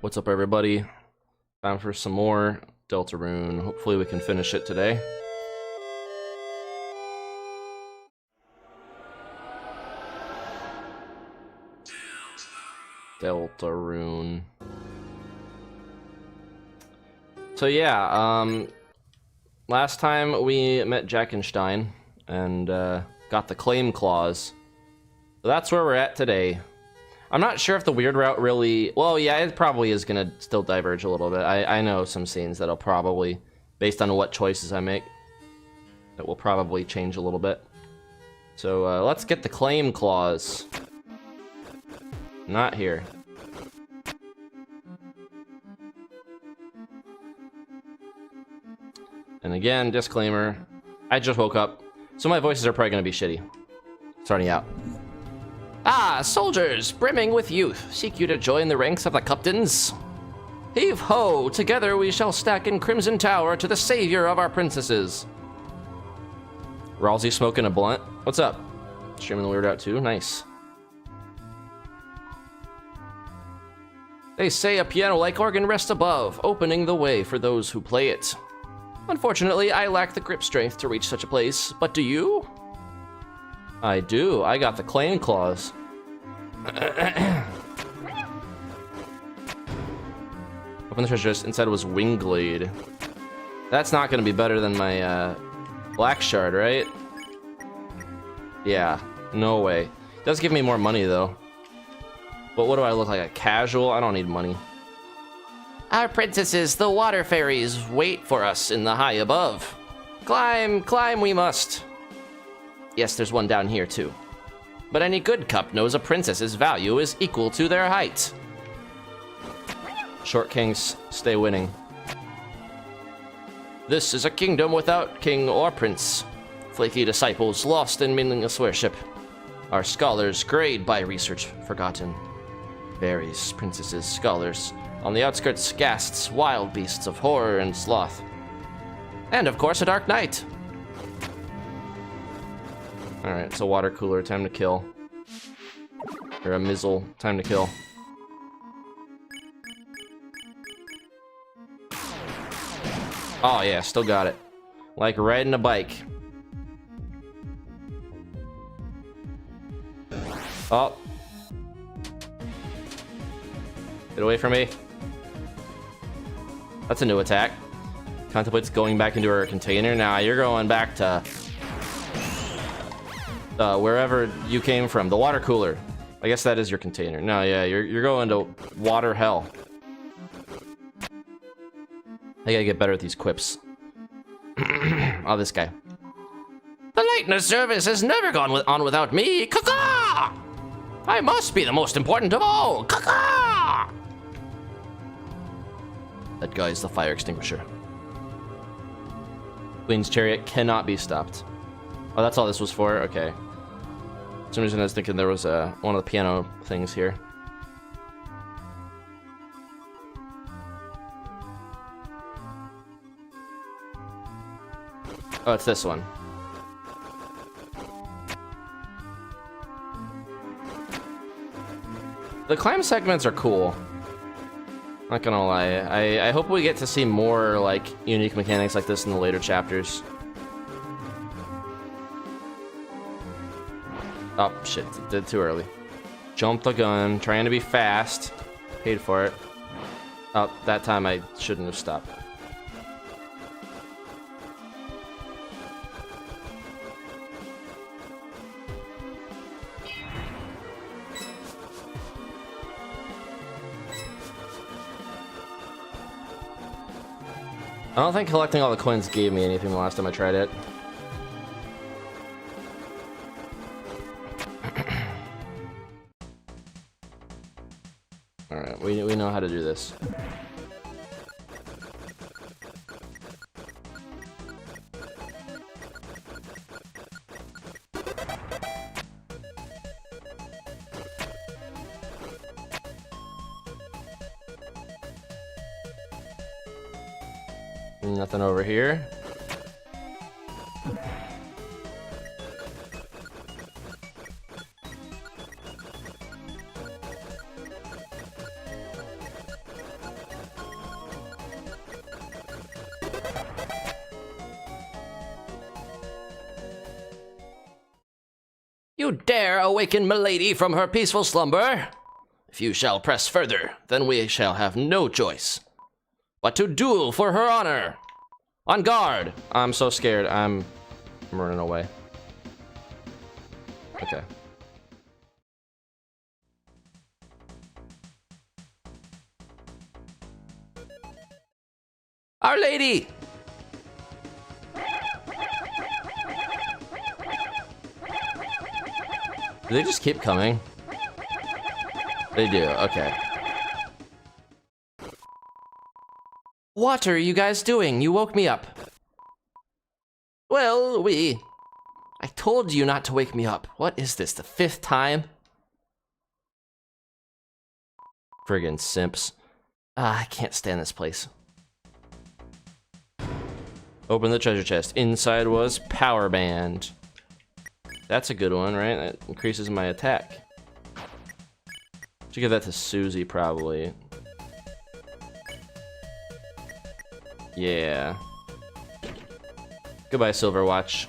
What's up, everybody? Time for some more Deltarune. Hopefully we can finish it today. Deltarune. So yeah, last time we met Jackenstein and got the claim clause. So that's where we're at today. I'm not sure if the weird route really... Well, yeah, it probably is going to still diverge a little bit. I know some scenes that'll probably, based on what choices I make, that will probably change a little bit. So let's get the claim clause. Not here. And again, disclaimer, I just woke up, so my voices are probably going to be shitty. Starting out. Ah, soldiers, brimming with youth, seek you to join the ranks of the captains? Heave ho, together we shall stack in Crimson Tower to the savior of our princesses. Ralsei smoking a blunt. What's up? Streaming the weird out too, nice. They say a piano-like organ rests above, opening the way for those who play it. Unfortunately, I lack the grip strength to reach such a place, but do you? I do. I got the claim clause. Open the treasure chest. Inside was Wingblade. That's not going to be better than my black shard, right? Yeah. No way. It does give me more money, though. But what do I look like? A casual? I don't need money. Our princesses, the water fairies, wait for us in the high above. Climb, climb we must. Yes, there's one down here too. But any good cup knows a princess's value is equal to their height. Short kings stay winning. This is a kingdom without king or prince. Flaky disciples lost in meaningless worship. Our scholars grade by research forgotten. Fairies, princesses, scholars. On the outskirts, ghasts, wild beasts of horror and sloth. And of course, a dark night. Alright, it's a water cooler, time to kill. Or a mizzle, time to kill. Oh yeah, still got it. Like riding a bike. Oh. Get away from me. That's a new attack. Contemplates going back into her container. Now you're going back to... wherever you came from, the water cooler. I guess that is your container. No, yeah, you're going to water hell. I gotta get better at these quips. Oh, this guy. The lateness service has never gone on without me. Caw-caw! I must be the most important of all. Caw-caw! That guy is the fire extinguisher. Queen's chariot cannot be stopped. Oh, that's all this was for? Okay. For some reason I was thinking there was one of the piano things here. Oh, it's this one. The climb segments are cool. Not gonna lie. I hope we get to see more, like, unique mechanics like this in the later chapters. Oh, shit. Did too early. Jumped the gun. Trying to be fast. Paid for it. Oh, that time I shouldn't have stopped. I don't think collecting all the coins gave me anything the last time I tried it. Alright, we know how to do this. Nothing over here. You dare awaken milady from her peaceful slumber? If you shall press further, then we shall have no choice but to duel for her honor. On guard! I'm so scared. I'm running away. Okay. Our Lady! Do they just keep coming? They do, okay. What are you guys doing? You woke me up. Well, I told you not to wake me up. What is this, the 5th time? Friggin' simps. I can't stand this place. Open the treasure chest. Inside was power band. That's a good one, right? That increases my attack. Should give that to Susie, probably. Yeah. Goodbye, Silver Watch.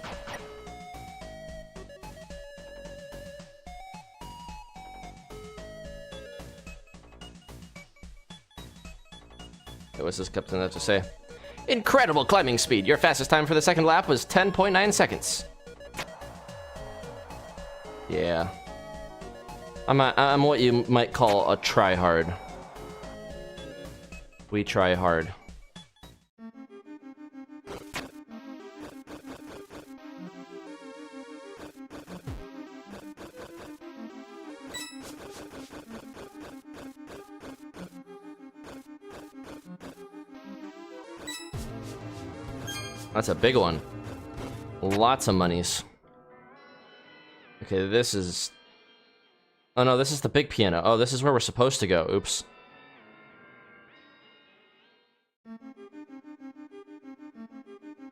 What's this captain have to say? Incredible climbing speed. Your fastest time for the second lap was 10.9 seconds. Yeah. I'm what you might call a tryhard. We try hard. That's a big one. Lots of monies. Okay, this is... Oh no, this is the big piano. Oh, this is where we're supposed to go. Oops.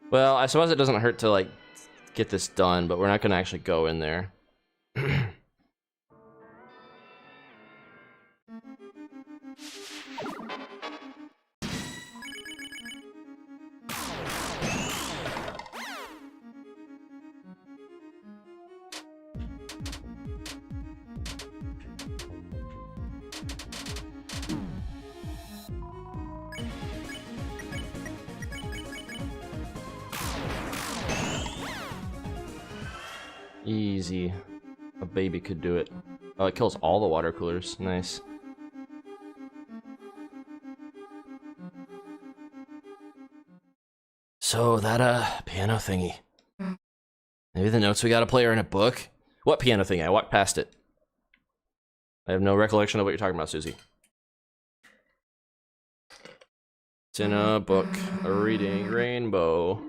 Well, I suppose it doesn't hurt to, like, get this done, but we're not gonna actually go in there. Easy. A baby could do it. Oh, it kills all the water coolers. Nice. So, that, piano thingy. Maybe the notes we gotta play are in a book? What piano thingy? I walked past it. I have no recollection of what you're talking about, Susie. It's in a book. A reading rainbow.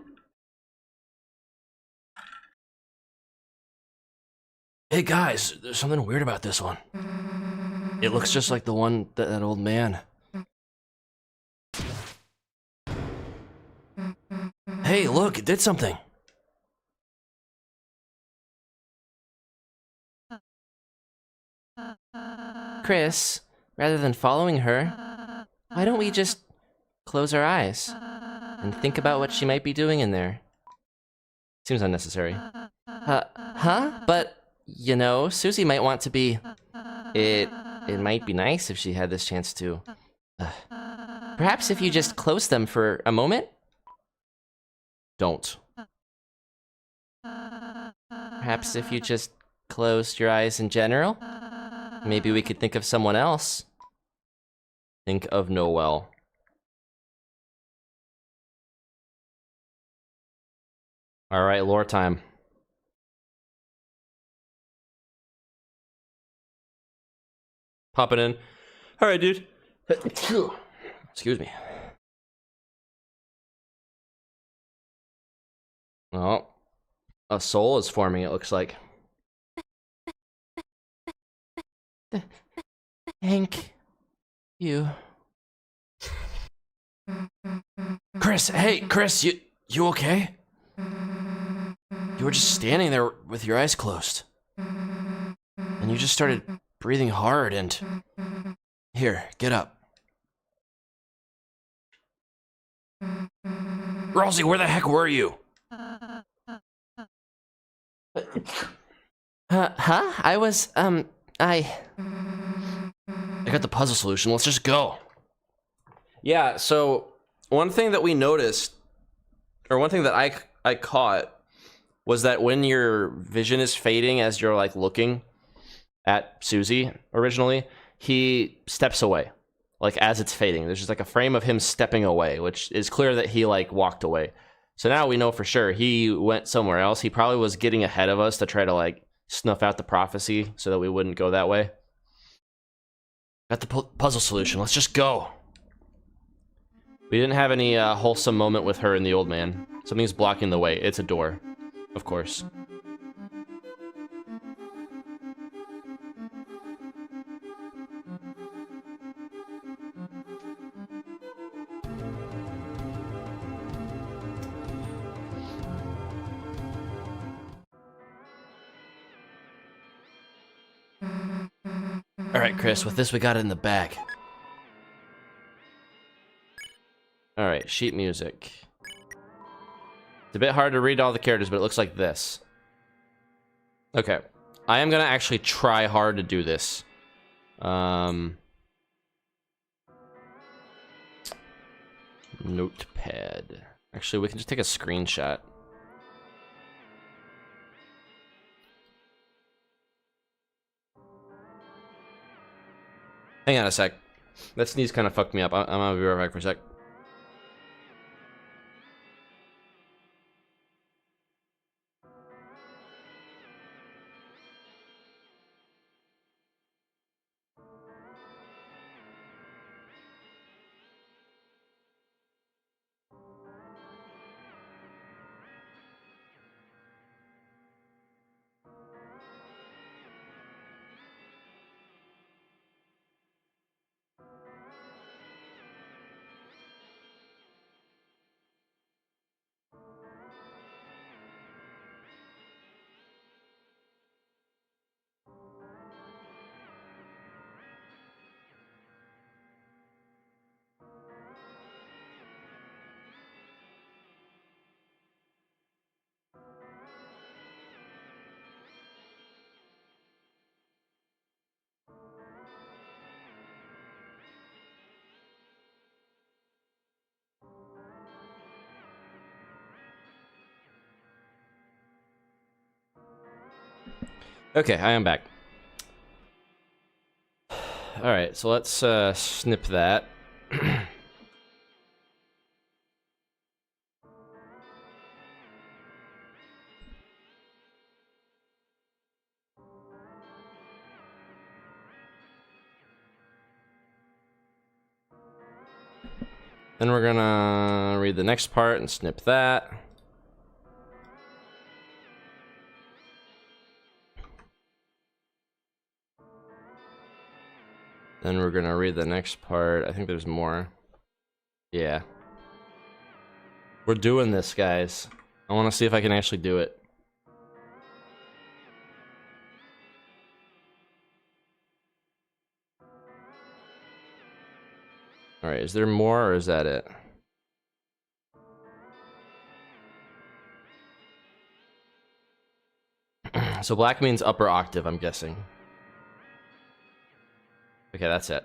Hey guys, there's something weird about this one. It looks just like the one that old man. Hey, look, it did something. Chris, rather than following her, why don't we just close our eyes and think about what she might be doing in there? Seems unnecessary. Huh? But, you know, Susie might want to be... It might be nice if she had this chance to... Perhaps if you just close them for a moment? Don't. Perhaps if you just closed your eyes in general? Maybe we could think of someone else. Think of Noel. Alright, lore time. Pop it in. Alright, dude. Excuse me. Oh. A soul is forming, it looks like. Thank you. Chris, hey, Chris, you okay? You were just standing there with your eyes closed. And you just started breathing hard and... Here, get up. Rosie, where the heck were you? Huh? I got the puzzle solution. Let's just go. Yeah, so one thing that we noticed, or one thing that I caught, was that when your vision is fading as you're like looking at Susie originally, he steps away. Like as it's fading, there's just like a frame of him stepping away, which is clear that he like walked away. So now we know for sure he went somewhere else. He probably was getting ahead of us to try to like snuff out the prophecy so that we wouldn't go that way. Got the puzzle solution. Let's just go. We didn't have any wholesome moment with her and the old man. Something's blocking the way. It's a door, of course. Alright, Chris, with this we got it in the bag. Alright, sheet music. It's a bit hard to read all the characters, but it looks like this. Okay. I am gonna actually try hard to do this. Notepad. Actually, we can just take a screenshot. Hang on a sec. That sneeze kind of fucked me up. I'm gonna be right back for a sec. Okay, I am back. Alright, so let's snip that. Then we're gonna read the next part and snip that. Then we're gonna read the next part. I think there's more. Yeah. We're doing this, guys. I want to see if I can actually do it. Alright, is there more or is that it? So black means upper octave, I'm guessing. Okay, that's it.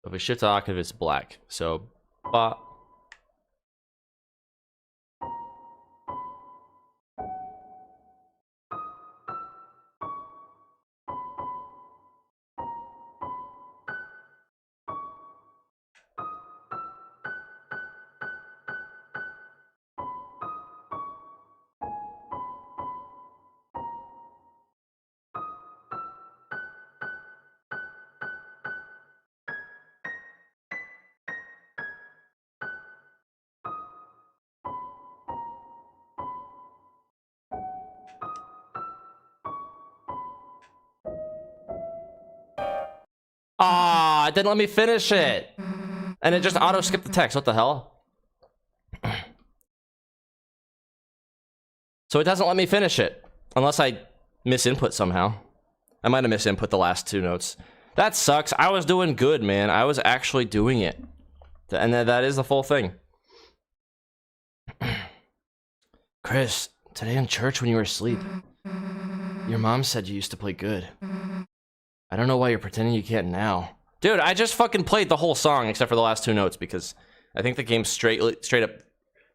If we shift to octave, it's black. So, ba. Ah, it didn't let me finish it. And it just auto-skipped the text. What the hell? So it doesn't let me finish it. Unless I misinput somehow. I might have misinput the last two notes. That sucks. I was doing good, man. I was actually doing it. And that is the full thing. Chris, today in church when you were asleep, your mom said you used to play good. I don't know why you're pretending you can't now. Dude, I just fucking played the whole song except for the last 2 notes because I think the game straight up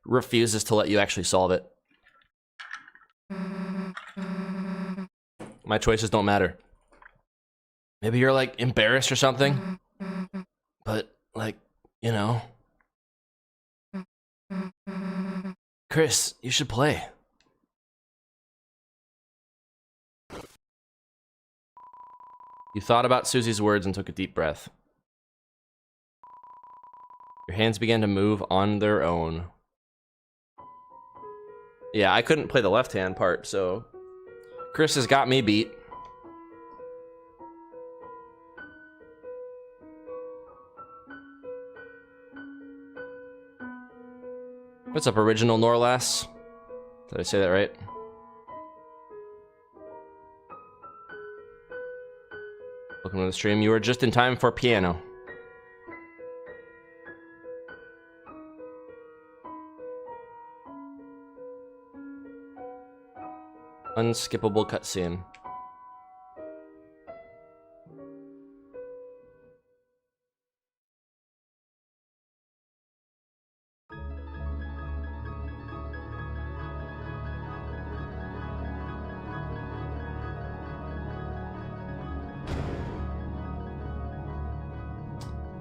refuses to let you actually solve it. My choices don't matter. Maybe you're like embarrassed or something, but like, you know. Chris, you should play. You thought about Susie's words and took a deep breath. Your hands began to move on their own. Yeah, I couldn't play the left hand part, so Chris has got me beat. What's up, original Norlas? Did I say that right? Welcome to the stream. You were just in time for piano. Unskippable cutscene.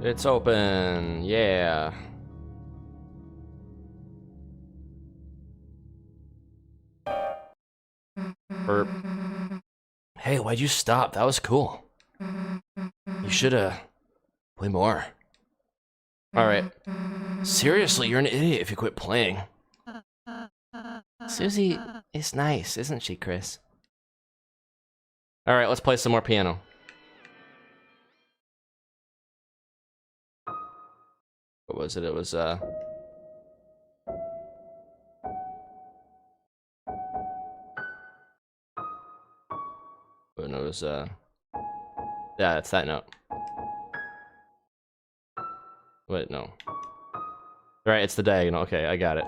It's open, yeah. Burp. Hey, why'd you stop? That was cool. You should, play more. Alright. Seriously, you're an idiot if you quit playing. Susie is nice, isn't she, Chris? Alright, let's play some more piano. What was it? It was, oh, no, it was, yeah, it's that note. Wait, no. Right, it's the diagonal. Okay, I got it.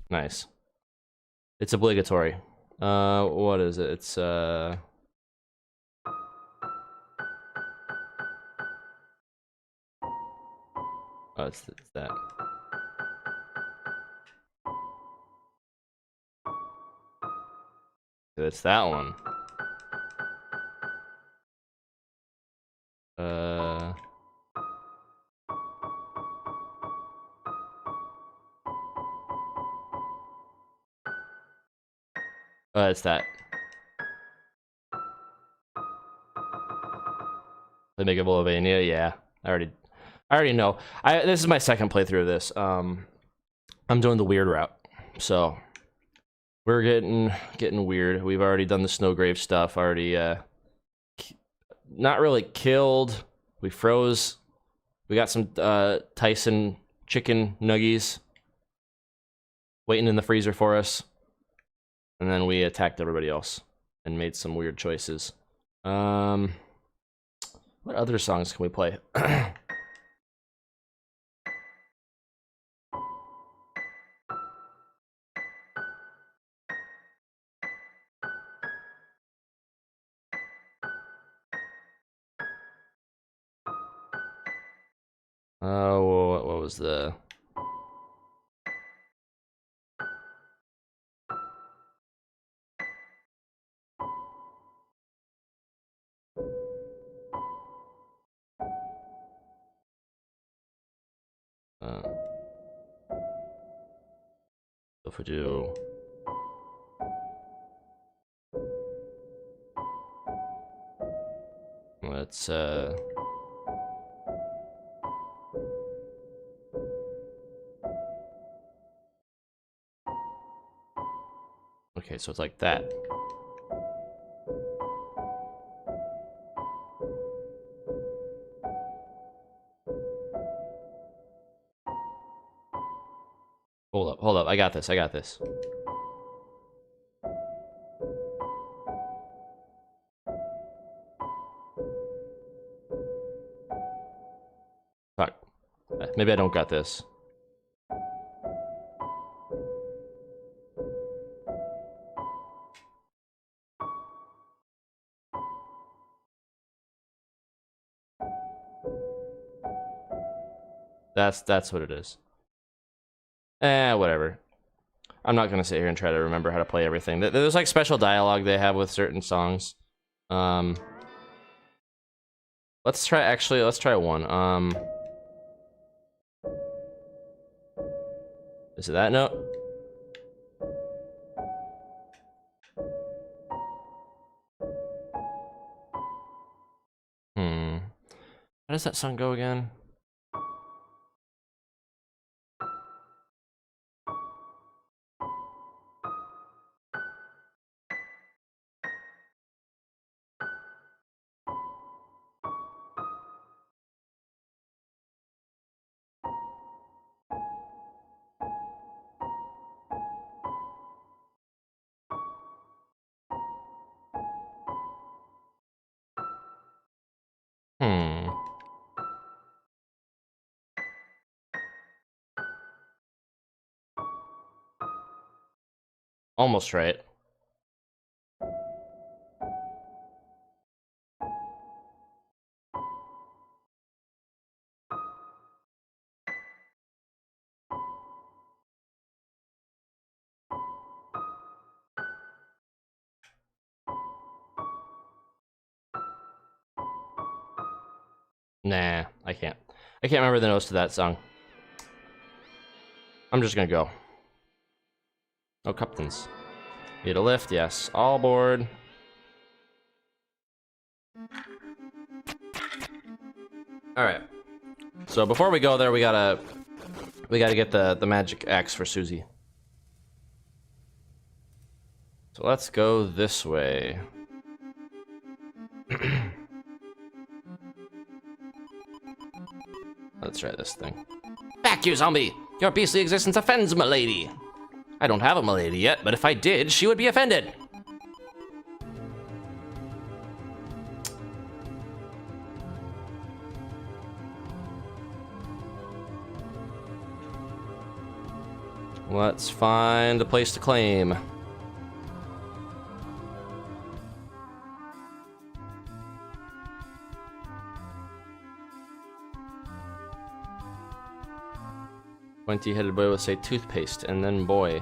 Nice. It's obligatory. What is it? It's, oh, it's that. It's that one. It's that. The Mega Bolovania, yeah. I already know. This is my second playthrough of this. I'm doing the weird route. So we're getting weird. We've already done the Snowgrave stuff. Already not really killed. We froze. We got some Tyson chicken nuggies waiting in the freezer for us. And then we attacked everybody else and made some weird choices. What other songs can we play? What was the... if we do... Let's, okay, so it's like that. Hold up, I got this. Fuck. Maybe I don't got this. That's what it is. Whatever. I'm not gonna sit here and try to remember how to play everything. There's like special dialogue they have with certain songs. Let's try one. Is it that note? How does that song go again? Almost right. Nah, I can't. I can't remember the notes to that song. I'm just gonna go. Oh, captains. Need a lift, yes. All aboard. Alright. So before we go there, we gotta get the magic axe for Susie. So let's go this way. Let's try this thing. Back, you zombie! Your beastly existence offends milady. I don't have a milady yet, but if I did, she would be offended. Let's find a place to claim. Pointy-headed boy will say toothpaste, and then boy.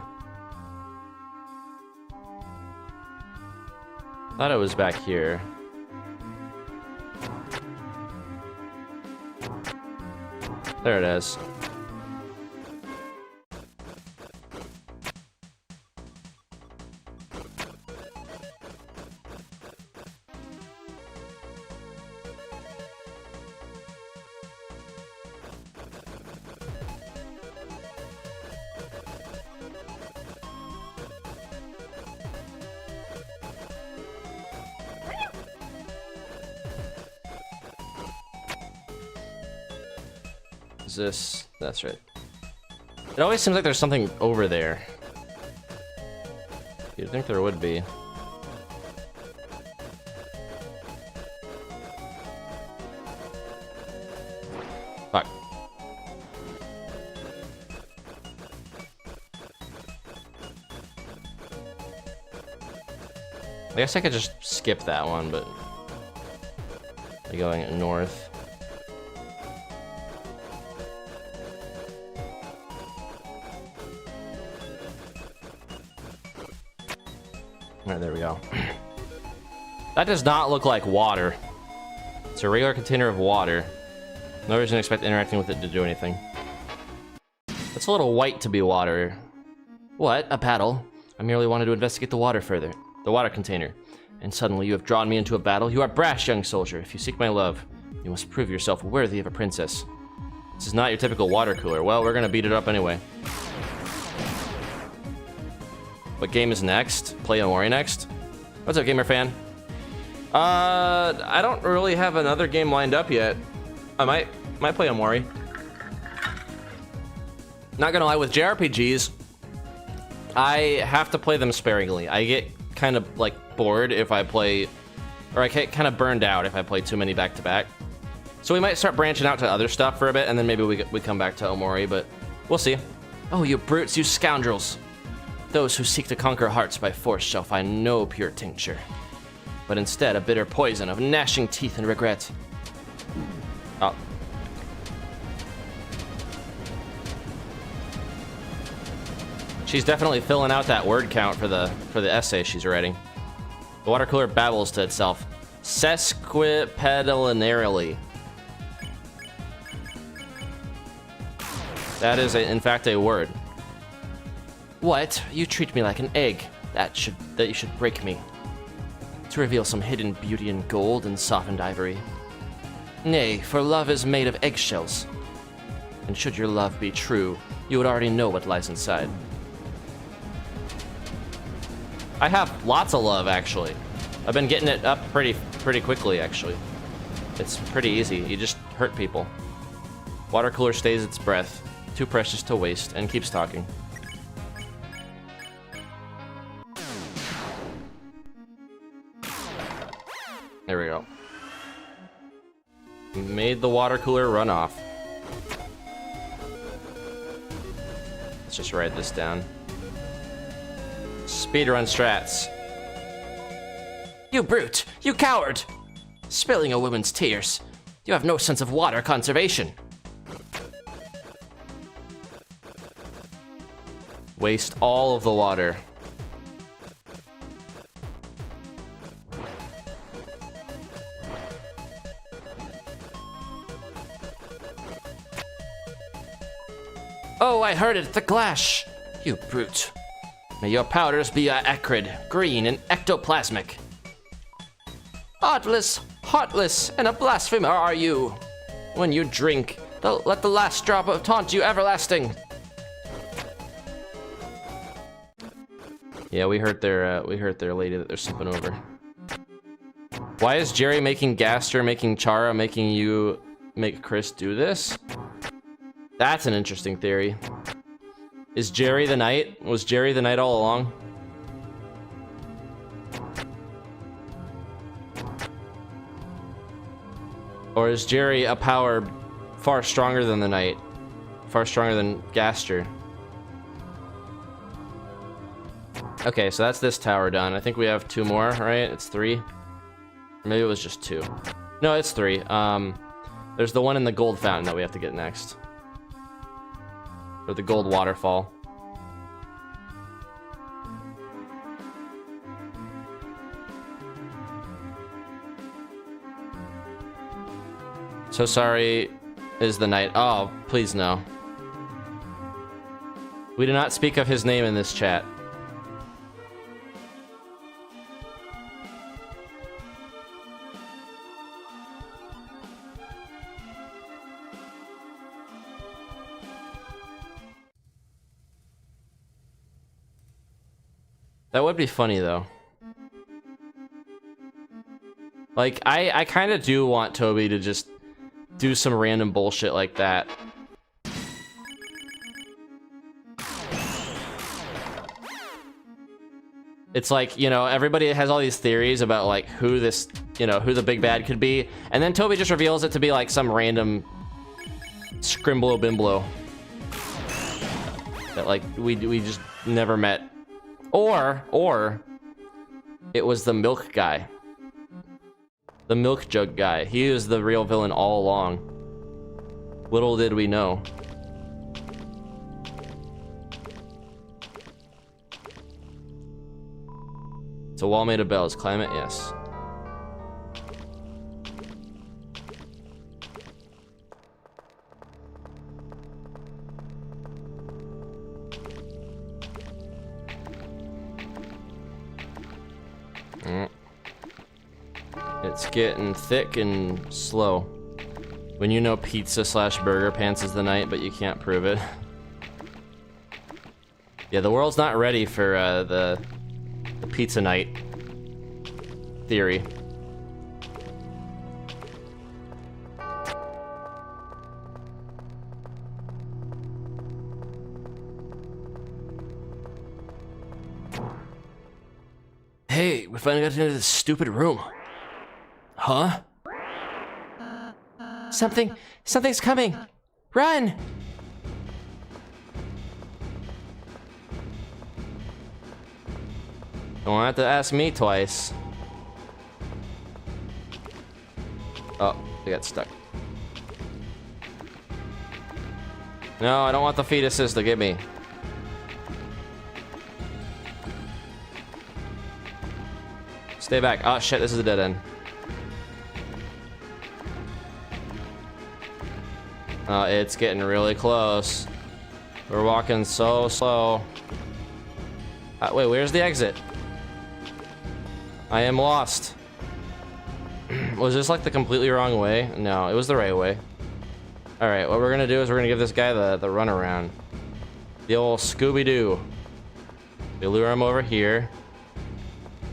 Thought it was back here. There it is. Is this? That's right. It always seems like there's something over there. You'd think there would be. Fuck. I guess I could just skip that one, but going north. Alright, there we go. That does not look like water. It's a regular container of water. No reason to expect interacting with it to do anything. It's a little white to be water. What? A paddle? I merely wanted to investigate the water further. The water container. And suddenly you have drawn me into a battle. You are brash, young soldier. If you seek my love, you must prove yourself worthy of a princess. This is not your typical water cooler. Well, we're gonna beat it up anyway. What game is next? Play Omori next? What's up, gamer fan? I don't really have another game lined up yet. I might play Omori. Not gonna lie, with JRPGs, I have to play them sparingly. I get kind of like bored if I play, or I get kind of burned out if I play too many back to back. So we might start branching out to other stuff for a bit, and then maybe we come back to Omori, but we'll see. Oh, you brutes, you scoundrels. Those who seek to conquer hearts by force shall find no pure tincture, but instead a bitter poison of gnashing teeth and regret. Oh. She's definitely filling out that word count for the essay she's writing. The water cooler babbles to itself, sesquipedalinearily. That is, in fact, a word. What? You treat me like an egg. That you should break me. To reveal some hidden beauty in gold and softened ivory. Nay, for love is made of eggshells. And should your love be true, you would already know what lies inside. I have lots of love, actually. I've been getting it up pretty quickly, actually. It's pretty easy. You just hurt people. Water cooler stays its breath, too precious to waste, and keeps talking. There we go. Made the water cooler run off. Let's just write this down. Speedrun strats. You brute! You coward! Spilling a woman's tears. You have no sense of water conservation. Waste all of the water. Oh, I heard it, the clash! You brute. May your powders be acrid, green, and ectoplasmic. Heartless, and a blasphemer are you. When you drink, let the last drop of taunt you everlasting. Yeah, we hurt their lady that they're simping over. Why is Jerry making Gaster, making Chara, making you make Chris do this? That's an interesting theory. Is Jerry the knight? Was Jerry the knight all along? Or is Jerry a power far stronger than the knight? Far stronger than Gaster? Okay, so that's this tower done. I think we have 2 more, right? It's 3? Maybe it was just 2. No, it's 3. There's the one in the gold fountain that we have to get next. Or the gold waterfall. So sorry is the knight. Oh, please no. We do not speak of his name in this chat. That would be funny, though. Like, I kind of do want Toby to just do some random bullshit like that. It's like, you know, everybody has all these theories about, like, who this, you know, who the big bad could be. And then Toby just reveals it to be, like, some random Scrimblow-Bimblow that, like, we just never met. Or it was the milk guy. The milk jug guy. He was the real villain all along. Little did we know. It's a wall made of bells. Climb it? Yes. It's getting thick and slow. When you know pizza / burger pants is the night, but you can't prove it. Yeah, the world's not ready for the pizza night theory. Hey, we finally got into this stupid room. Huh? Something's coming. Run! Don't have to ask me twice. Oh, they got stuck. No, I don't want the fetuses to get me. Stay back. Oh shit, this is a dead end. It's getting really close. We're walking so slow. Wait, where's the exit? I am lost. Was this like the completely wrong way? No, it was the right way. Alright, what we're gonna do is we're gonna give this guy the runaround. The old Scooby-Doo. We lure him over here.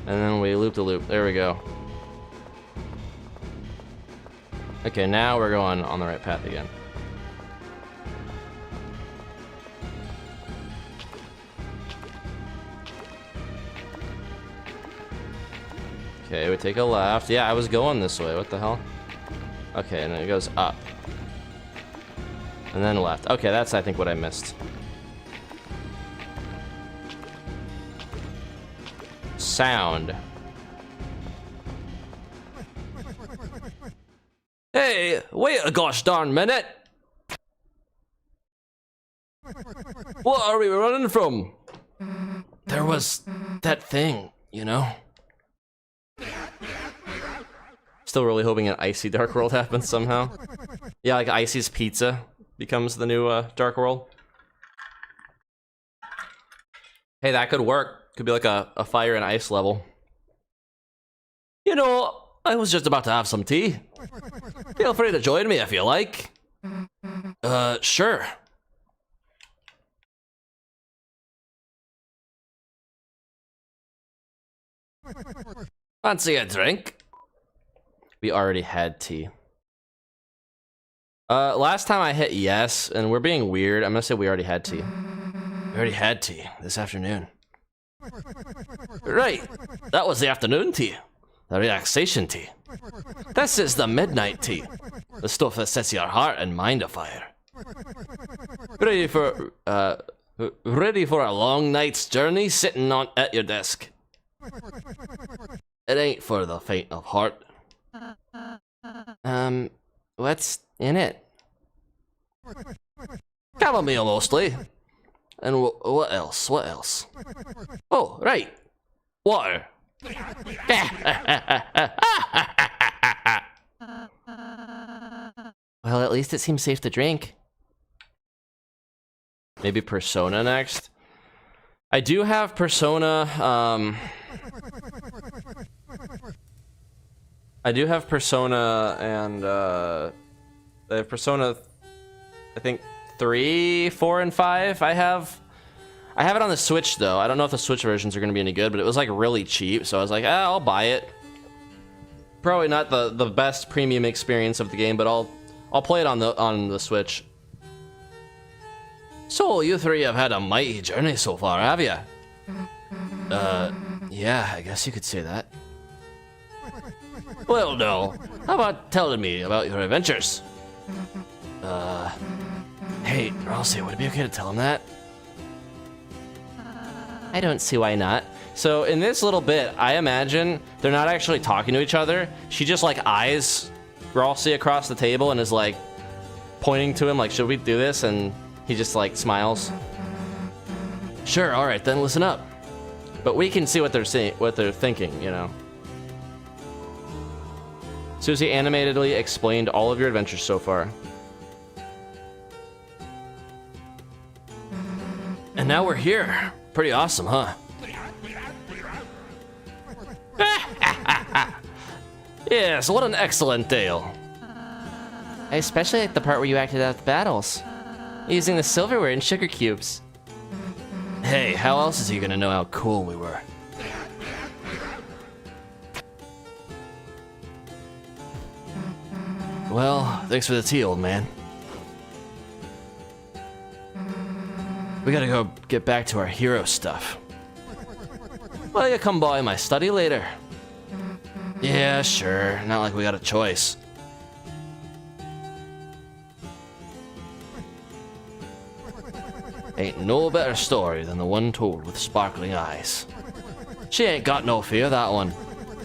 And then we loop the loop. There we go. Okay, now we're going on the right path again. Okay, we take a left. Yeah, I was going this way. What the hell? Okay, and then it goes up. And then left. Okay, that's, I think, what I missed. Sound. Hey, wait a gosh darn minute! What are we running from? There was that thing, you know? Still really hoping an icy Dark World happens somehow. Yeah, like Icy's Pizza becomes the new Dark World. Hey, that could work. Could be like a fire and ice level. You know, I was just about to have some tea. Feel free to join me if you like. Sure. Fancy a drink? We already had tea. Last time I hit yes, and we're being weird. I'm gonna say we already had tea. We already had tea this afternoon. Right, that was the afternoon tea. The relaxation tea. This is the midnight tea. The stuff that sets your heart and mind afire. Ready for a long night's journey sitting at your desk. It ain't for the faint of heart. What's in it? Chamomile mostly. And what else? What else? Oh, right. Water. Well, at least it seems safe to drink. Maybe Persona next. I do have Persona, I do have Persona and, I have Persona, I think, 3, 4, and 5. I have it on the Switch, though. I don't know if the Switch versions are going to be any good, but it was, like, really cheap, so I was like, I'll buy it. Probably not the best premium experience of the game, but I'll play it on the Switch. So, you three have had a mighty journey so far, have you? Yeah, I guess you could say that. Well, no. How about telling me about your adventures? Hey, Ralsei, would it be okay to tell him that? I don't see why not. So, in this little bit, I imagine they're not actually talking to each other. She just, like, eyes Ralsei across the table and is, like, pointing to him, like, should we do this? And he just, like, smiles. Sure, alright, then listen up. But we can see what they're thinking, you know. Susie animatedly explained all of your adventures so far. And now we're here. Pretty awesome, huh? Yes, what an excellent tale. I especially like the part where you acted out the battles, using the silverware and sugar cubes. Hey, how else is he gonna know how cool we were? Well, thanks for the tea, old man. We gotta go get back to our hero stuff. Well, you come by my study later. Yeah, sure. Not like we got a choice. Ain't no better story than the one told with sparkling eyes. She ain't got no fear, that one.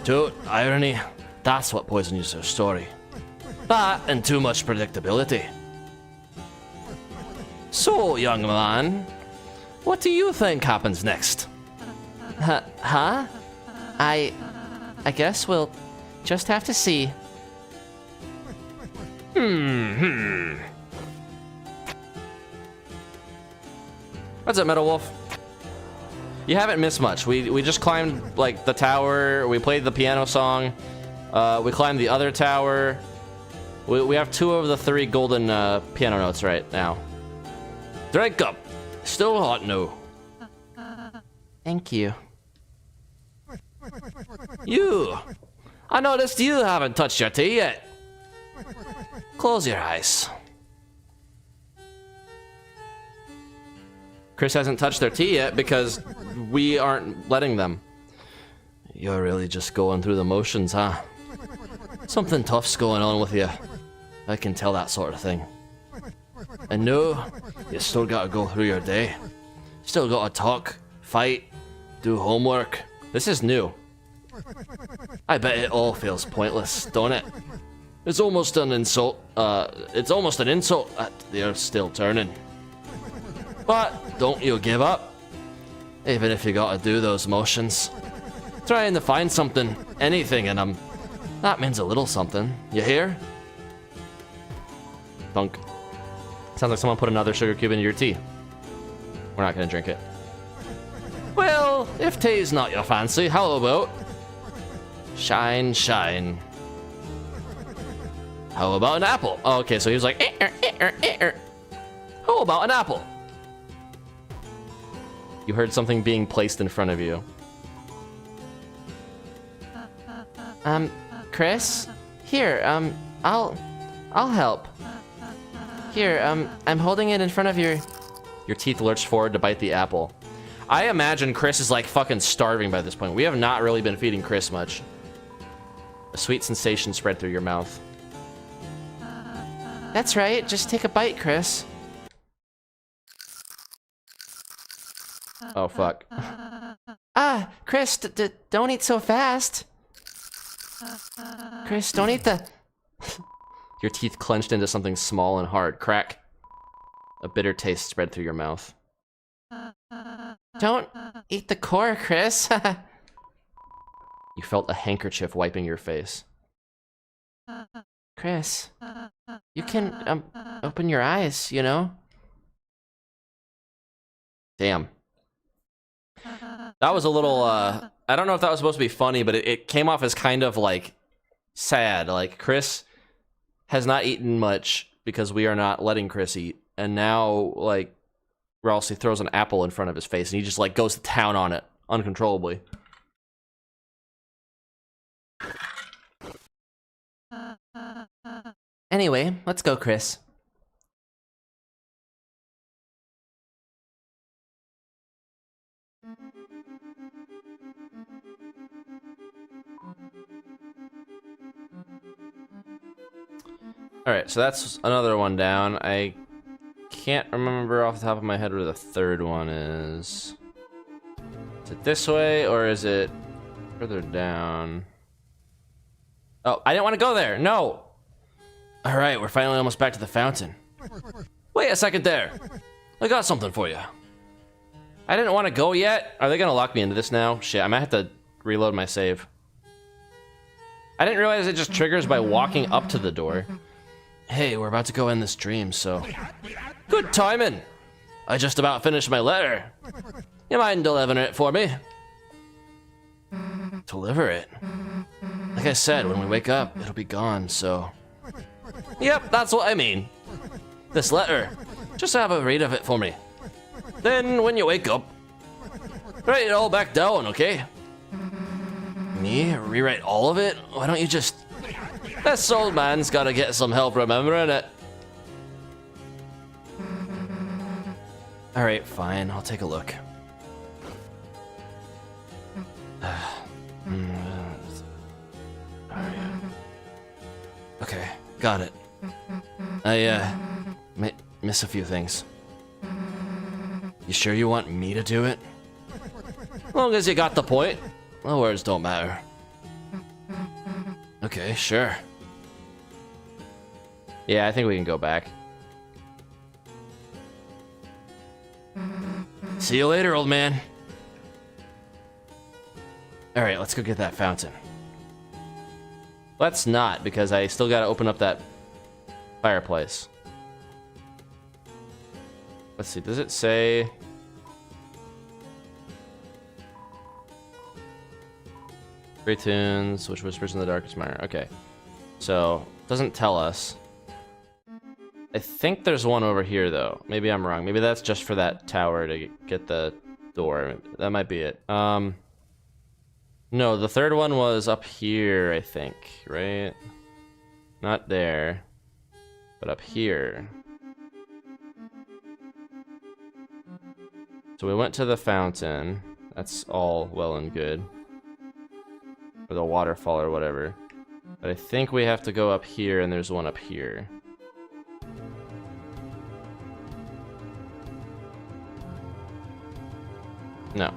Toot, irony, that's what poisons her story. That and too much predictability. So, young man, what do you think happens next? Huh? I guess we'll just have to see. What's up, Metal Wolf? You haven't missed much. We just climbed, like, the tower. We played the piano song. We climbed the other tower. We have 2 of the 3 golden piano notes right now. Drink up. Still hot, no. Thank you. You. I noticed you haven't touched your tea yet. Close your eyes. Chris hasn't touched their tea yet because we aren't letting them. You're really just going through the motions, huh? Something tough's going on with you. I can tell that sort of thing. And no, you still gotta go through your day. Still gotta talk, fight, do homework. This is new. I bet it all feels pointless, don't it? It's almost an insult. It's almost an insult that they're still turning. But don't you give up. Even if you gotta do those motions. Trying to find something, anything in them. That means a little something. You hear? Thunk. Sounds like someone put another sugar cube into your tea. We're not gonna drink it. Well, if tea's not your fancy, how about shine, shine? How about an apple? Oh, okay, so he was like, How about an apple? You heard something being placed in front of you. Chris? Here, I'll help. Here, I'm holding it in front of your... Your teeth lurched forward to bite the apple. I imagine Chris is like fucking starving by this point. We have not really been feeding Chris much. A sweet sensation spread through your mouth. That's right, just take a bite, Chris. Oh, fuck. Ah, Chris, don't eat so fast. Chris, don't eat the... Your teeth clenched into something small and hard. Crack. A bitter taste spread through your mouth. Don't eat the core, Chris. You felt a handkerchief wiping your face. Chris, you can, open your eyes, you know? Damn. That was a little, I don't know if that was supposed to be funny, but it came off as kind of, like, sad. Like, Chris has not eaten much because we are not letting Chris eat. And now, like, Ralsei throws an apple in front of his face, and he just, like, goes to town on it, uncontrollably. Anyway, let's go, Chris. Alright, so that's another one down. I can't remember off the top of my head where the third one is. Is it this way, or is it further down? Oh, I didn't want to go there! No! Alright, we're finally almost back to the fountain. Wait a second there! I got something for you. I didn't want to go yet. Are they gonna lock me into this now? Shit, I might have to reload my save. I didn't realize it just triggers by walking up to the door. Hey, we're about to go in this dream, so... Good timing! I just about finished my letter. You mind delivering it for me? Deliver it? Like I said, when we wake up, it'll be gone, so... Yep, that's what I mean. This letter. Just have a read of it for me. Then, when you wake up, write it all back down, okay? Me? Rewrite all of it? Why don't you just... This old man's gotta get some help remembering it. Alright, fine. I'll take a look. Okay, got it. I, miss a few things. You sure you want me to do it? As long as you got the point. The words don't matter. Okay, sure. Yeah, I think we can go back. See you later, old man. Alright, let's go get that fountain. Let's not, because I still gotta open up that fireplace. Let's see, does it say... Great tunes, which whispers in the darkest mire. Okay. So, doesn't tell us. I think there's one over here, though. Maybe I'm wrong. Maybe that's just for that tower to get the door. That might be it. No, the third one was up here, I think, right? Not there, but up here. So we went to the fountain. That's all well and good. Or the waterfall or whatever. But I think we have to go up here, and there's one up here. No.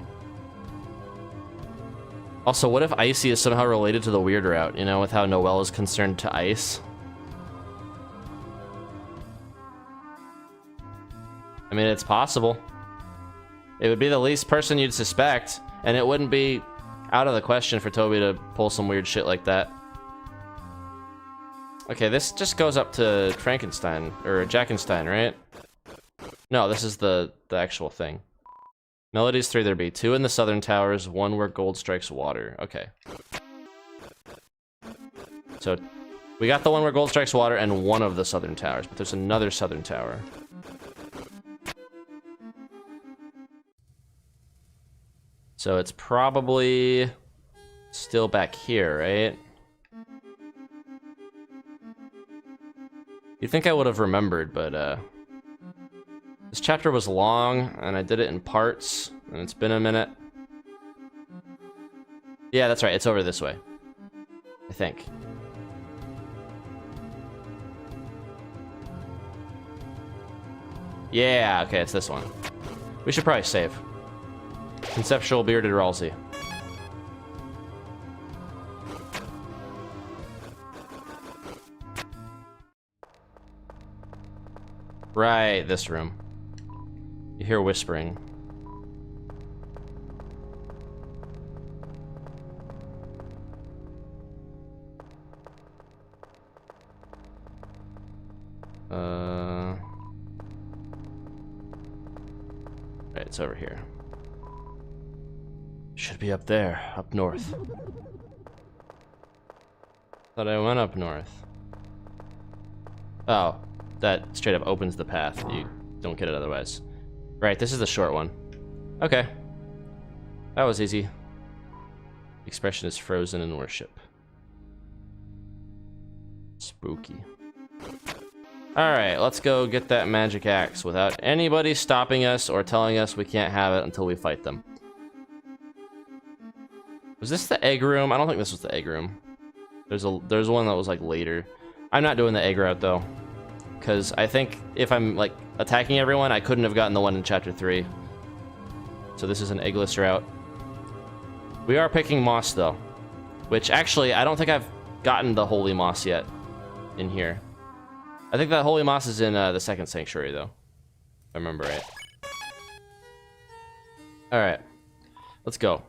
Also, what if Icy is somehow related to the weird route, you know, with how Noelle is concerned to ice? I mean, it's possible. It would be the least person you'd suspect, and it wouldn't be out of the question for Toby to pull some weird shit like that. Okay, this just goes up to Frankenstein, or Jackenstein, right? No, this is the actual thing. Melodies 3 there be. 2 in the southern towers, 1 where gold strikes water. Okay. So, we got the one where gold strikes water and 1 of the southern towers, but there's another southern tower. So it's probably still back here, right? You'd think I would have remembered, but this chapter was long, and I did it in parts, and it's been a minute. Yeah, that's right, it's over this way. I think. Yeah, okay, it's this one. We should probably save. Conceptual bearded Ralsei. Right, this room. You hear whispering. Right, it's over here. Should be up there, up north. Thought I went up north. Oh, that straight up opens the path. You don't get it otherwise. Right, this is the short one. Okay. That was easy. The expression is frozen in worship. Spooky. Alright, let's go get that magic axe without anybody stopping us or telling us we can't have it until we fight them. Was this the egg room? I don't think this was the egg room. There's one that was like later. I'm not doing the egg route though, because I think if I'm like attacking everyone, I couldn't have gotten the one in chapter 3. So this is an eggless route. We are picking moss though, which actually I don't think I've gotten the holy moss yet in here. I think that holy moss is in the second sanctuary though, if I remember right. All right, let's go.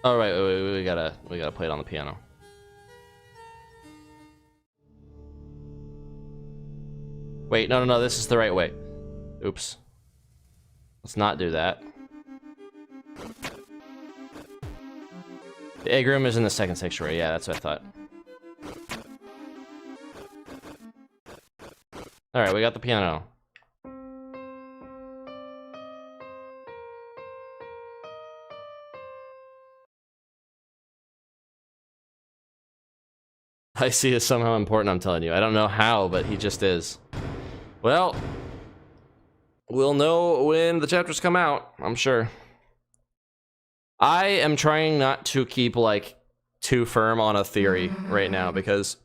Oh, right, wait, we gotta play it on the piano. Wait, no, this is the right way. Oops. Let's not do that. The egg room is in the second sanctuary, yeah, that's what I thought. Alright, we got the piano. Icy is somehow important, I'm telling you. I don't know how, but he just is. Well, we'll know when the chapters come out, I'm sure. I am trying not to keep, like, too firm on a theory right now, because,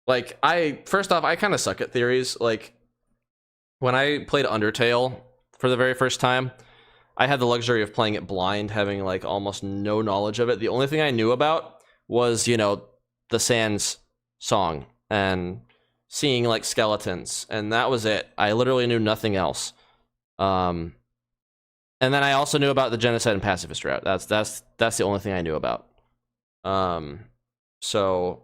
like, first off, I kind of suck at theories. Like, when I played Undertale for the very first time, I had the luxury of playing it blind, having, like, almost no knowledge of it. The only thing I knew about was, you know, the Sans song and seeing like skeletons, and that was it. I literally knew nothing else. And then I also knew about the genocide and pacifist route. That's the only thing I knew about. So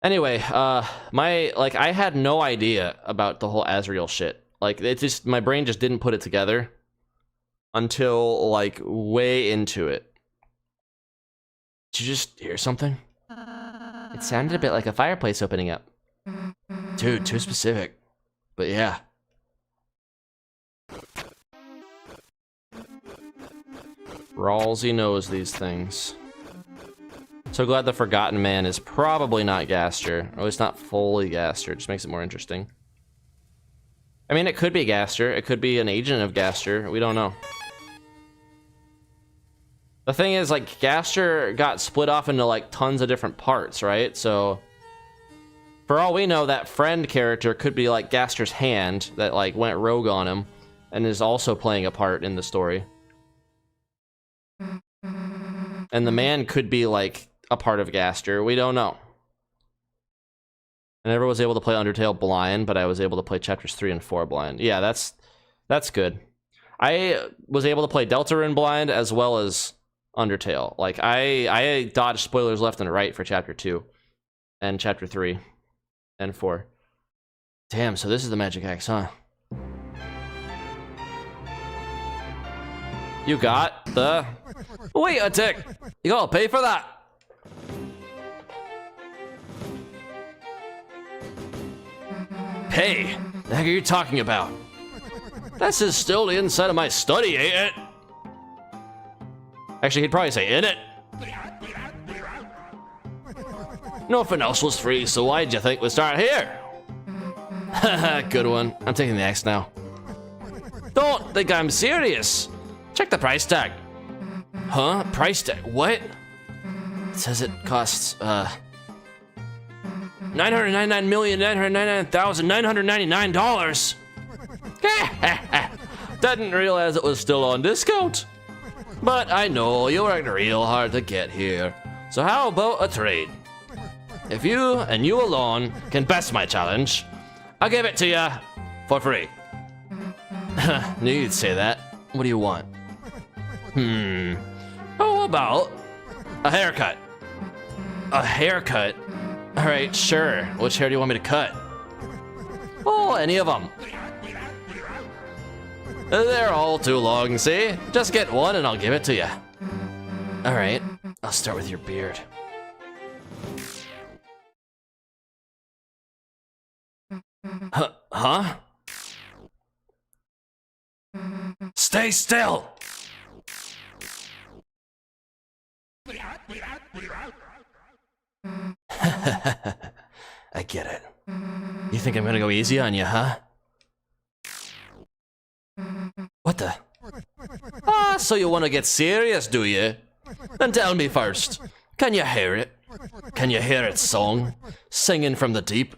anyway, I had no idea about the whole Azrael shit. Like, it just, my brain just didn't put it together until like way into it. Did you just hear something? It sounded a bit like a fireplace opening up. Dude, too specific. But yeah. Rawlsy knows these things. So glad the Forgotten Man is probably not Gaster. Or at least not fully Gaster. It just makes it more interesting. I mean, it could be Gaster. It could be an agent of Gaster. We don't know. The thing is, like, Gaster got split off into, like, tons of different parts, right? So, for all we know, that friend character could be, like, Gaster's hand that, like, went rogue on him and is also playing a part in the story. And the man could be, like, a part of Gaster. We don't know. I never was able to play Undertale blind, but I was able to play chapters 3 and 4 blind. Yeah, that's good. I was able to play Deltarune blind as well as Undertale. Like, I dodged spoilers left and right for chapter 2 and chapter 3 and 4. Damn, so this is the magic axe, huh? You got the... Wait a tick! You gotta pay for that! Pay? The heck are you talking about? This is still the inside of my study, ain't it? Actually, he'd probably say, in it. Nothing else was free, so why'd you think we'd start here? Haha, good one. I'm taking the axe now. Don't think I'm serious. Check the price tag. Huh? Price tag? What? It says it costs, $999,999,999. Didn't realize it was still on discount. But I know you worked real hard to get here. So how about a trade? If you and you alone can best my challenge, I'll give it to you for free. Knew you'd say that. What do you want? How about a haircut? A haircut? Alright, sure. Which hair do you want me to cut? Oh, any of them. They're all too long, see? Just get one and I'll give it to you. Alright, I'll start with your beard. Huh? Stay still! I get it. You think I'm gonna go easy on you, huh? What the? Ah, so you want to get serious, do you? Then tell me first. Can you hear it? Can you hear its song? Singing from the deep?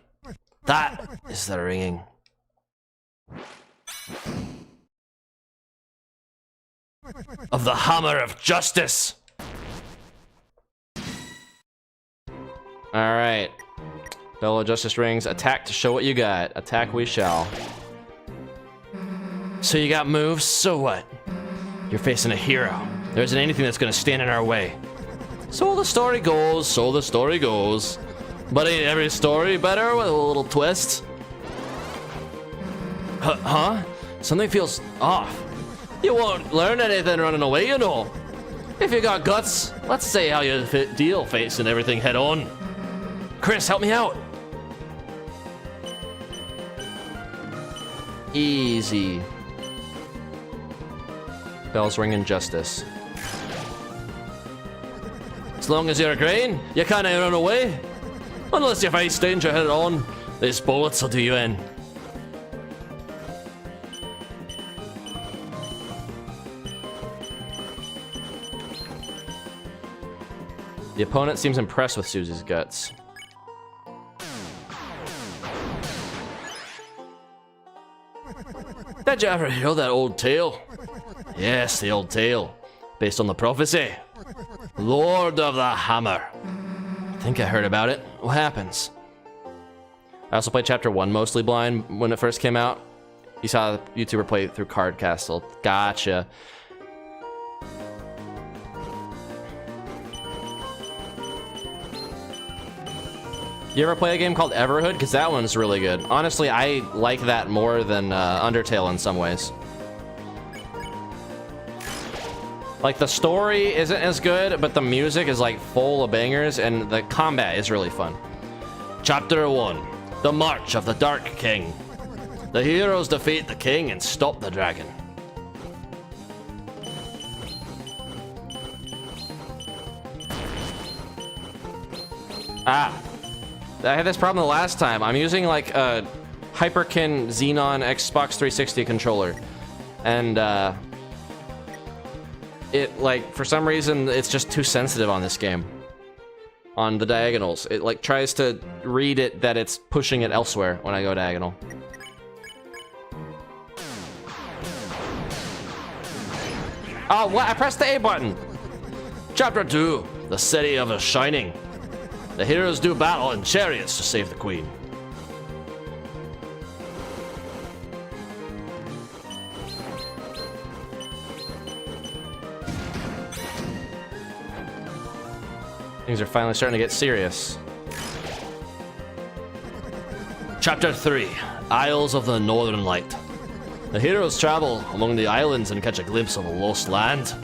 That is the ringing. Of the hammer of justice! Alright. Bell of Justice rings. Attack to show what you got. Attack we shall. So you got moves? So what? You're facing a hero. There isn't anything that's gonna stand in our way. So the story goes, so the story goes. But ain't every story better with a little twist? Huh? Something feels off. You won't learn anything running away, you know. If you got guts, let's say how you deal facing everything head on. Chris, help me out. Easy. Bells ring in justice. As long as you're green, you can't run away. Unless you face danger head on, these bullets will do you in. The opponent seems impressed with Susie's guts. Did you ever hear that old tale? Yes, the old tale. Based on the prophecy. Lord of the Hammer. I think I heard about it. What happens? I also played chapter 1 mostly blind when it first came out. You saw a YouTuber play through Card Castle. Gotcha. You ever play a game called Everhood? Because that one's really good. Honestly, I like that more than Undertale in some ways. Like, the story isn't as good, but the music is like full of bangers, and the combat is really fun. Chapter 1. The March of the Dark King. The heroes defeat the king and stop the dragon. Ah. I had this problem the last time. I'm using like a Hyperkin Xenon Xbox 360 controller. And it like, for some reason, it's just too sensitive on this game. On the diagonals. It like tries to read it that it's pushing it elsewhere when I go diagonal. Oh, what? I pressed the A button! Chapter 2. The City of the Shining. The heroes do battle in chariots to save the queen. Things are finally starting to get serious. Chapter 3. Isles of the Northern Light. The heroes travel among the islands and catch a glimpse of a lost land.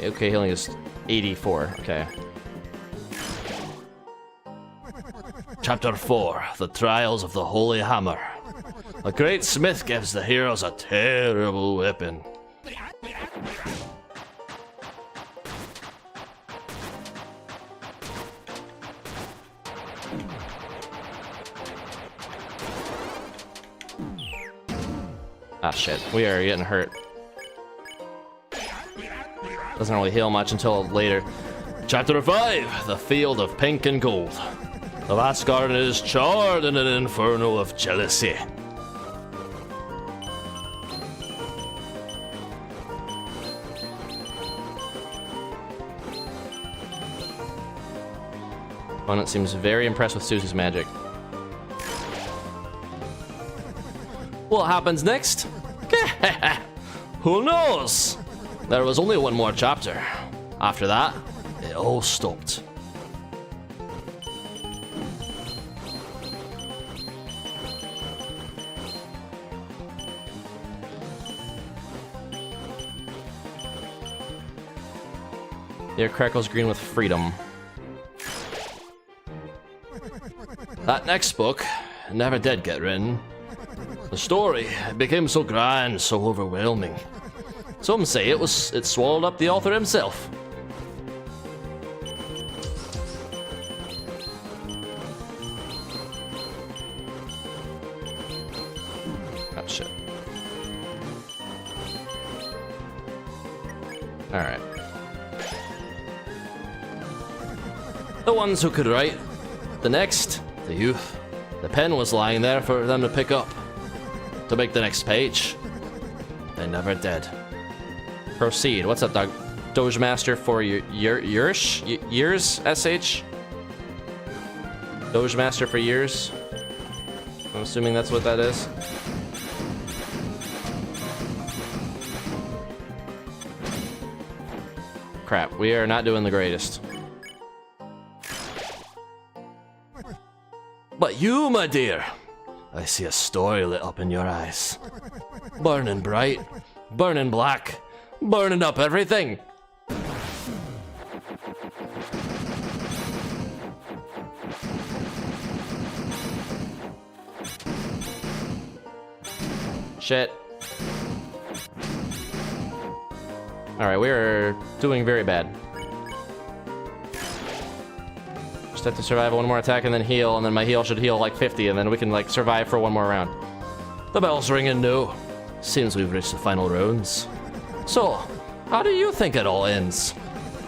Okay, healing is 84. Okay. Chapter 4. The Trials of the Holy Hammer. A great smith gives the heroes a terrible whipping. Ah, shit. We are getting hurt. Doesn't really heal much until later. Chapter 5. The Field of Pink and Gold. The vast garden is charred in an inferno of jealousy. Opponent seems very impressed with Susie's magic. What happens next? Who knows? There was only one more chapter. After that, it all stopped. The air crackles green with freedom. That next book never did get written. The story became so grand, so overwhelming. Some say it swallowed up the author himself. Oh shit. Alright. The ones who could write. The next, the youth. The pen was lying there for them to pick up. To make the next page. They never did. Proceed. What's up, dog? Doge Master for years? SH? Doge Master for years? I'm assuming that's what that is. Crap, we are not doing the greatest. But you, my dear, I see a story lit up in your eyes. Burning bright, burning black, burning up everything. Shit. Alright, we're doing very bad. Just have to survive one more attack and then heal, and then my heal should heal like 50, and then we can like survive for one more round. The bell's ringing no. Seems we've reached the final rounds. So, how do you think it all ends?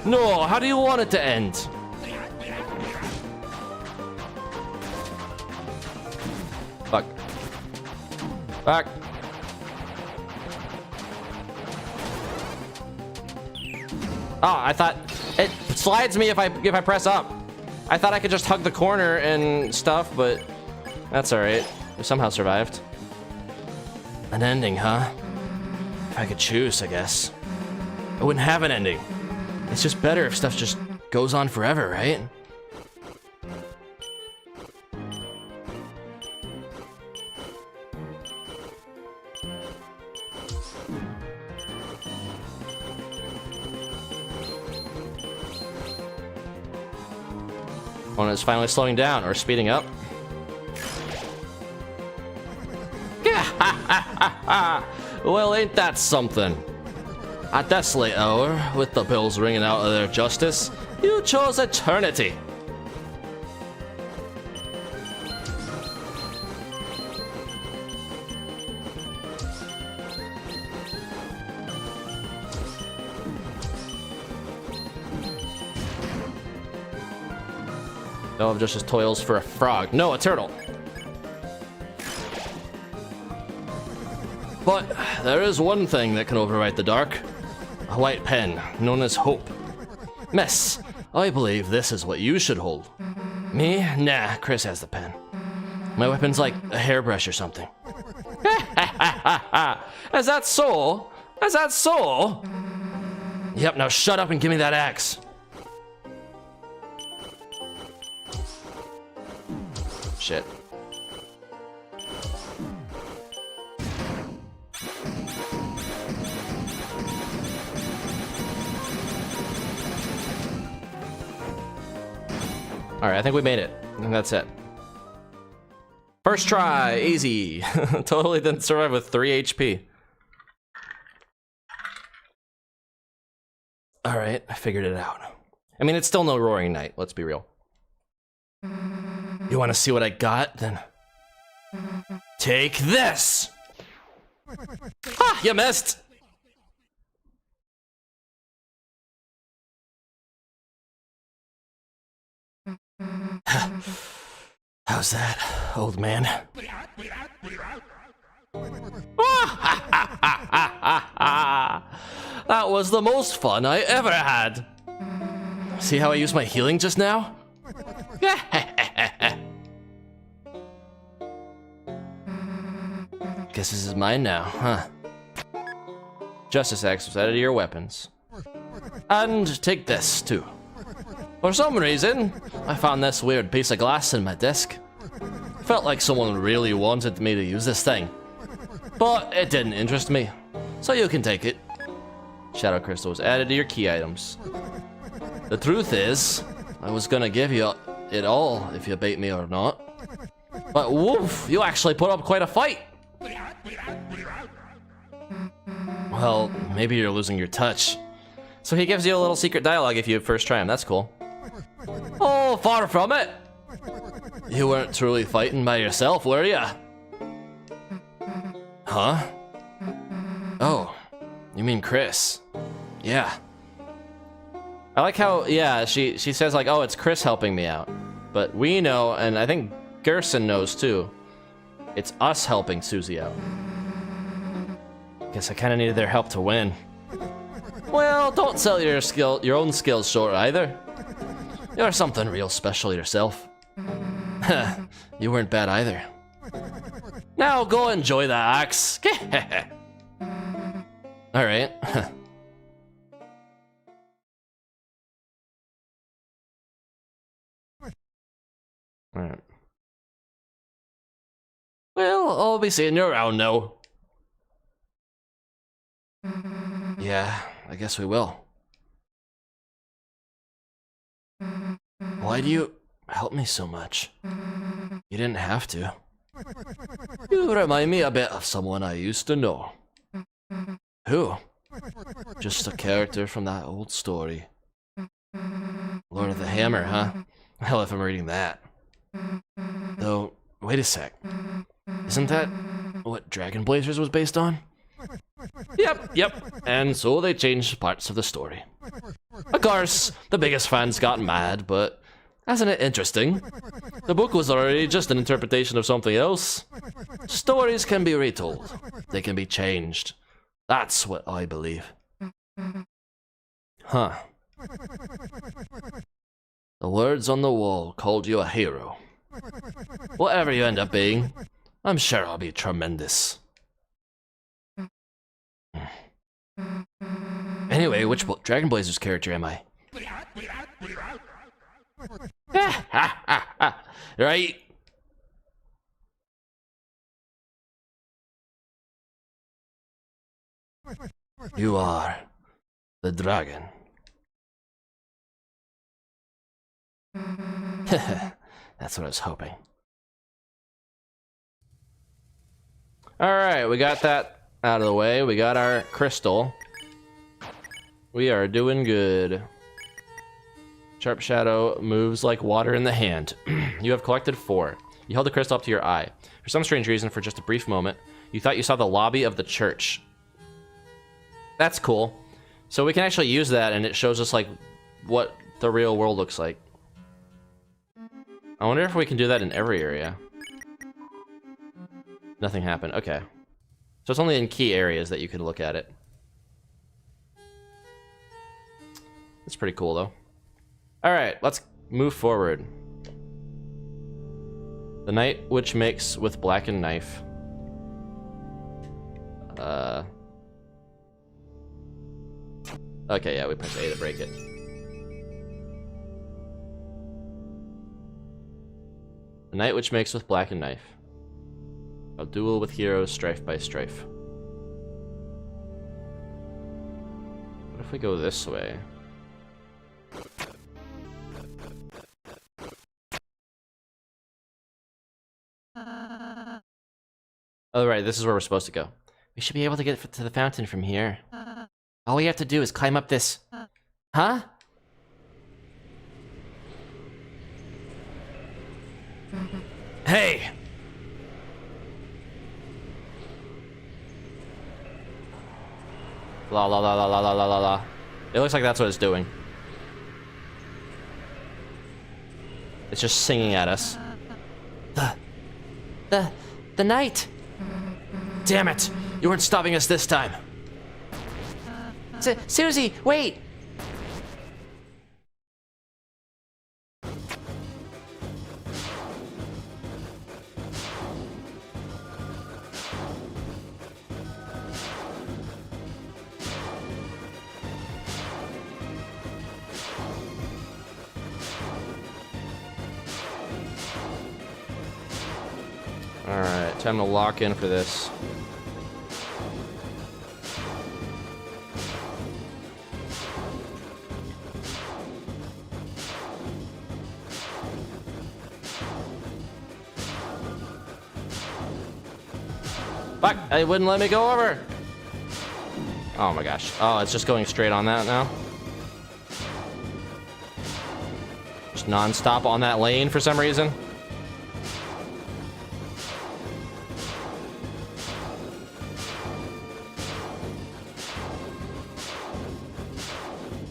No, how do you want it to end? Fuck. Fuck. Oh, I thought it slides me if I press up. I thought I could just hug the corner and stuff, but That's alright. We somehow survived. An ending, huh? If I could choose, I guess. I wouldn't have an ending. It's just better if stuff just goes on forever, right? One is finally slowing down or speeding up. Well, ain't that something? At this late hour, with the bells ringing out of their justice, you chose eternity. No of Justice toils for a frog. No, a turtle. But there is one thing that can override the dark. A white pen, known as hope. Miss, I believe this is what you should hold. Me? Nah, Chris has the pen. My weapon's like a hairbrush or something. Is that so? Is that so? Yep, now shut up and give me that axe. Shit. Alright, I think we made it. And that's it. First try, easy. Totally didn't survive with 3 HP. Alright, I figured it out. I mean, it's still no Roaring Knight, let's be real. You want to see what I got? Then take this! Ha! You missed! How's that, old man? That was the most fun I ever had. See how I used my healing just now? Guess this is mine now, huh? Justice Axe was added to your weapons. And take this, too. For some reason, I found this weird piece of glass in my desk. Felt like someone really wanted me to use this thing. But it didn't interest me, so you can take it. Shadow Crystal was added to your key items. The truth is, I was gonna give you it all if you bait me or not. But woof, you actually put up quite a fight. Well, maybe you're losing your touch. So he gives you a little secret dialogue if you first try him, that's cool. Oh, far from it. You weren't truly fighting by yourself, were ya? Huh? Oh, you mean Chris? Yeah. I like how, yeah, she says like, oh, it's Chris helping me out. But we know, and I think Gerson knows too, it's us helping Susie out. Guess I kinda needed their help to win. Well, don't sell your own skills short either. You're something real special yourself. You weren't bad either. Now go enjoy the axe. Alright. Alright. Well, I'll be seeing you around now. Yeah, I guess we will. Why do you help me so much? You didn't have to. You remind me a bit of someone I used to know. Who? Just a character from that old story. Lord of the Hammer, huh? Hell if I'm reading that. Though, wait a sec. Isn't that what Dragon Blazers was based on? Yep. And so they changed parts of the story. Of course, the biggest fans got mad, but isn't it interesting? The book was already just an interpretation of something else. Stories can be retold. They can be changed. That's what I believe. Huh. The words on the wall called you a hero. Whatever you end up being, I'm sure I'll be tremendous. Anyway, which Dragon Blazer's character am I? Right? You are the dragon. That's what I was hoping. Alright, we got that out of the way. We got our crystal. We are doing good. Sharp Shadow moves like water in the hand. You have collected 4. You held the crystal up to your eye. For some strange reason, for just a brief moment, you thought you saw the lobby of the church. That's cool. So we can actually use that, and it shows us, like, what the real world looks like. I wonder if we can do that in every area. Nothing happened. Okay. So it's only in key areas that you can look at it. That's pretty cool, though. Alright, let's move forward. The night which makes with blackened knife. Okay, yeah, we press A to break it. The night which makes with blackened knife. A duel with heroes, strife by strife. What if we go this way? Oh, right, this is where we're supposed to go. We should be able to get to the fountain from here. All we have to do is climb up this... Huh? Hey! La la la la la la la la la. It looks like that's what it's doing. It's just singing at us. The knight! Damn it! You weren't stopping us this time. Susie, wait! Alright, time to lock in for this. Fuck! It wouldn't let me go over! Oh my gosh. Oh, it's just going straight on that now? Just non-stop on that lane for some reason?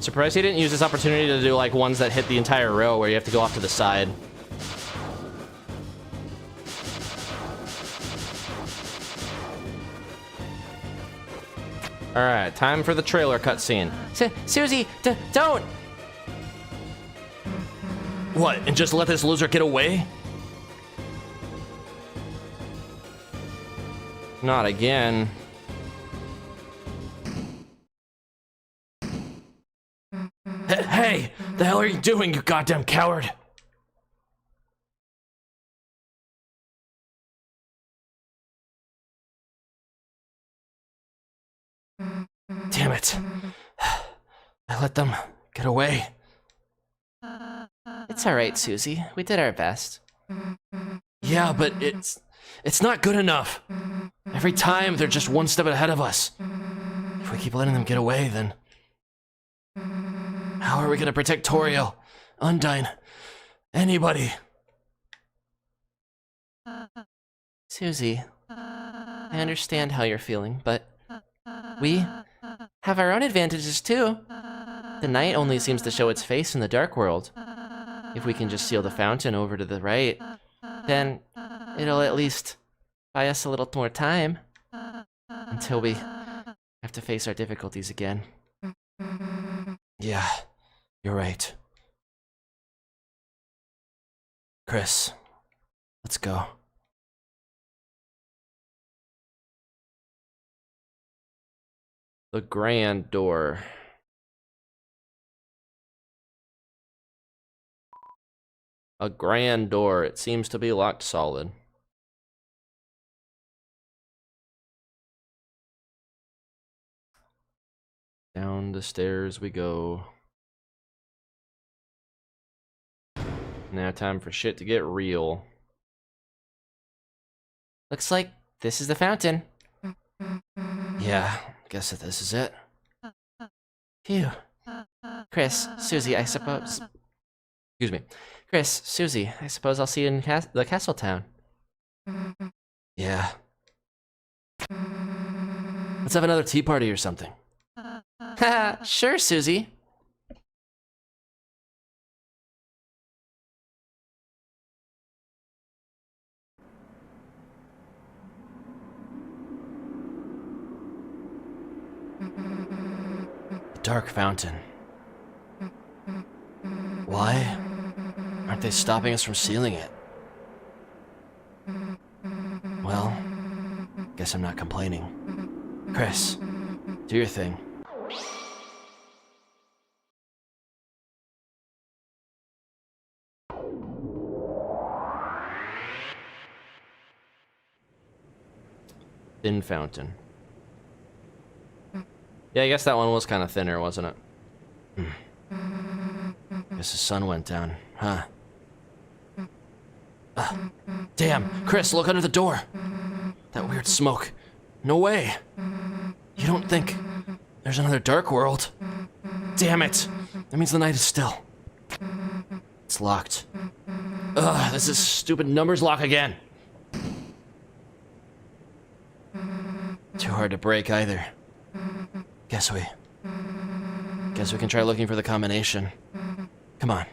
Surprised he didn't use this opportunity to do like ones that hit the entire row where you have to go off to the side. Alright, time for the trailer cutscene. Susie, don't! What, and just let this loser get away? Not again. Hey! The hell are you doing, you goddamn coward? Damn it. I let them get away. It's alright, Susie. We did our best. Yeah, but it's not good enough. Every time they're just one step ahead of us. If we keep letting them get away, then how are we gonna protect Toriel, Undyne, anybody? Susie, I understand how you're feeling, but we have our own advantages too. The night only seems to show its face in the dark world. If we can just seal the fountain over to the right, then it'll at least buy us a little more time until we have to face our difficulties again. Yeah, you're right. Chris, Let's go. The grand door. A grand door. It seems to be locked solid. Down the stairs we go. Now time for shit to get real. Looks like this is the fountain. Yeah, guess that this is it. Phew. Chris, Susie, I suppose... Excuse me. Chris, Susie, I suppose I'll see you in the castle town. Yeah. Let's have another tea party or something. Haha, sure, Susie. The dark fountain. Why aren't they stopping us from sealing it? Well, guess I'm not complaining. Chris, do your thing. Thin fountain. Yeah, I guess that one was kind of thinner, wasn't it? Guess the sun went down, huh? Damn, Chris, look under the door. That weird smoke. No way. You don't think there's another dark world? Damn it. That means the night is still. It's locked. Ugh, this is stupid numbers lock again. Too hard to break either. Guess we can try looking for the combination. Come on.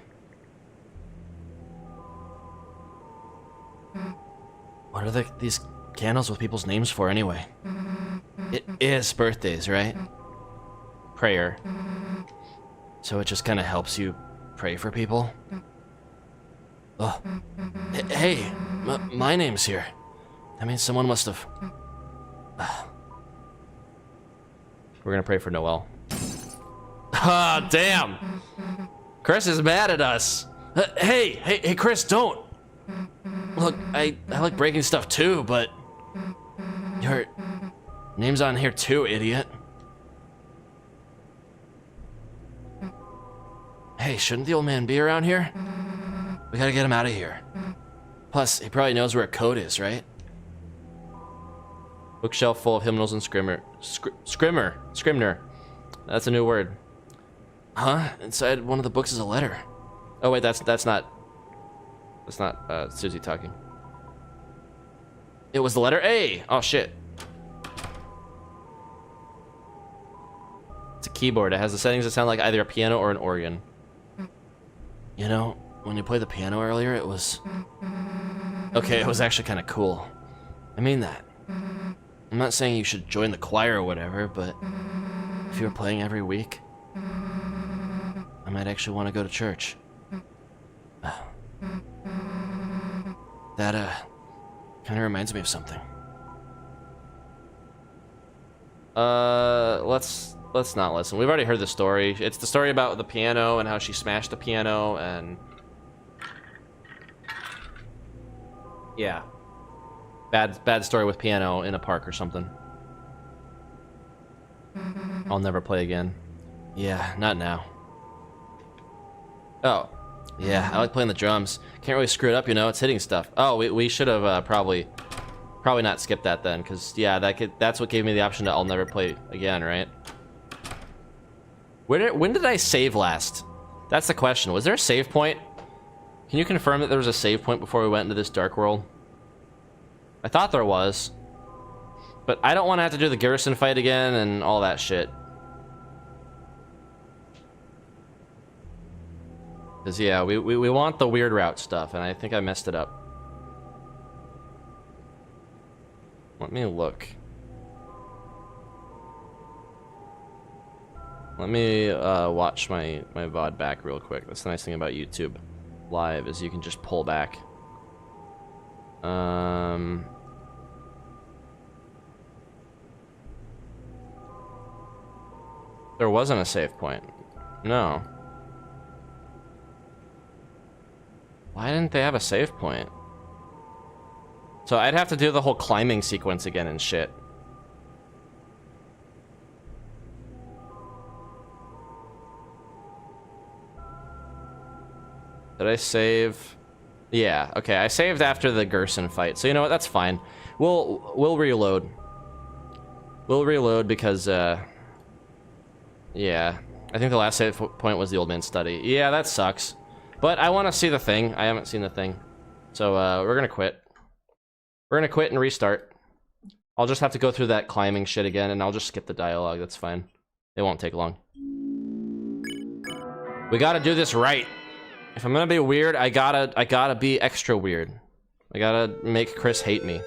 What are these candles with people's names for anyway? It is birthdays, right? Prayer. So it just kind of helps you pray for people? Oh. Hey, my name's here. I mean, someone must have... We're gonna pray for Noel. Ah, damn! Chris is mad at us. Hey, Chris, don't! Look, I like breaking stuff too, but... Your name's on here too, idiot. Hey, shouldn't the old man be around here? We gotta get him out of here. Plus, he probably knows where a code is, right? Bookshelf full of hymnals and Scribner. That's a new word. Huh? Inside one of the books is a letter. Oh wait, that's not Susie talking. It was the letter A. Oh shit. It's a keyboard. It has the settings that sound like either a piano or an organ. You know, when you played the piano earlier, it was... Okay, it was actually kind of cool. I mean that. I'm not saying you should join the choir or whatever, but if you were playing every week, I might actually want to go to church. That, kind of reminds me of something. Let's not listen. We've already heard the story. It's the story about the piano and how she smashed the piano and... Yeah. Bad story with piano in a park or something. I'll never play again. Yeah, not now. Oh. Yeah, I like playing the drums. Can't really screw it up, you know, it's hitting stuff. Oh, we should have probably not skipped that then, because yeah, that's what gave me the option to I'll never play again, right? When did I save last? That's the question. Was there a save point? Can you confirm that there was a save point before we went into this dark world? I thought there was. But I don't want to have to do the garrison fight again and all that shit. Because, yeah, we want the weird route stuff, and I think I messed it up. Let me look. Let me watch my VOD back real quick. That's the nice thing about YouTube Live, is you can just pull back. There wasn't a save point. No. Why didn't they have a save point? So I'd have to do the whole climbing sequence again and shit. Did I save? Yeah, okay. I saved after the Gerson fight. So you know what? That's fine. We'll reload. We'll reload because yeah. I think the last save point was the old man's study. Yeah, that sucks. But I want to see the thing. I haven't seen the thing. So we're gonna quit. We're gonna quit and restart. I'll just have to go through that climbing shit again, and I'll just skip the dialogue. That's fine. It won't take long. We gotta do this right. If I'm gonna be weird, I gotta be extra weird. I gotta make Chris hate me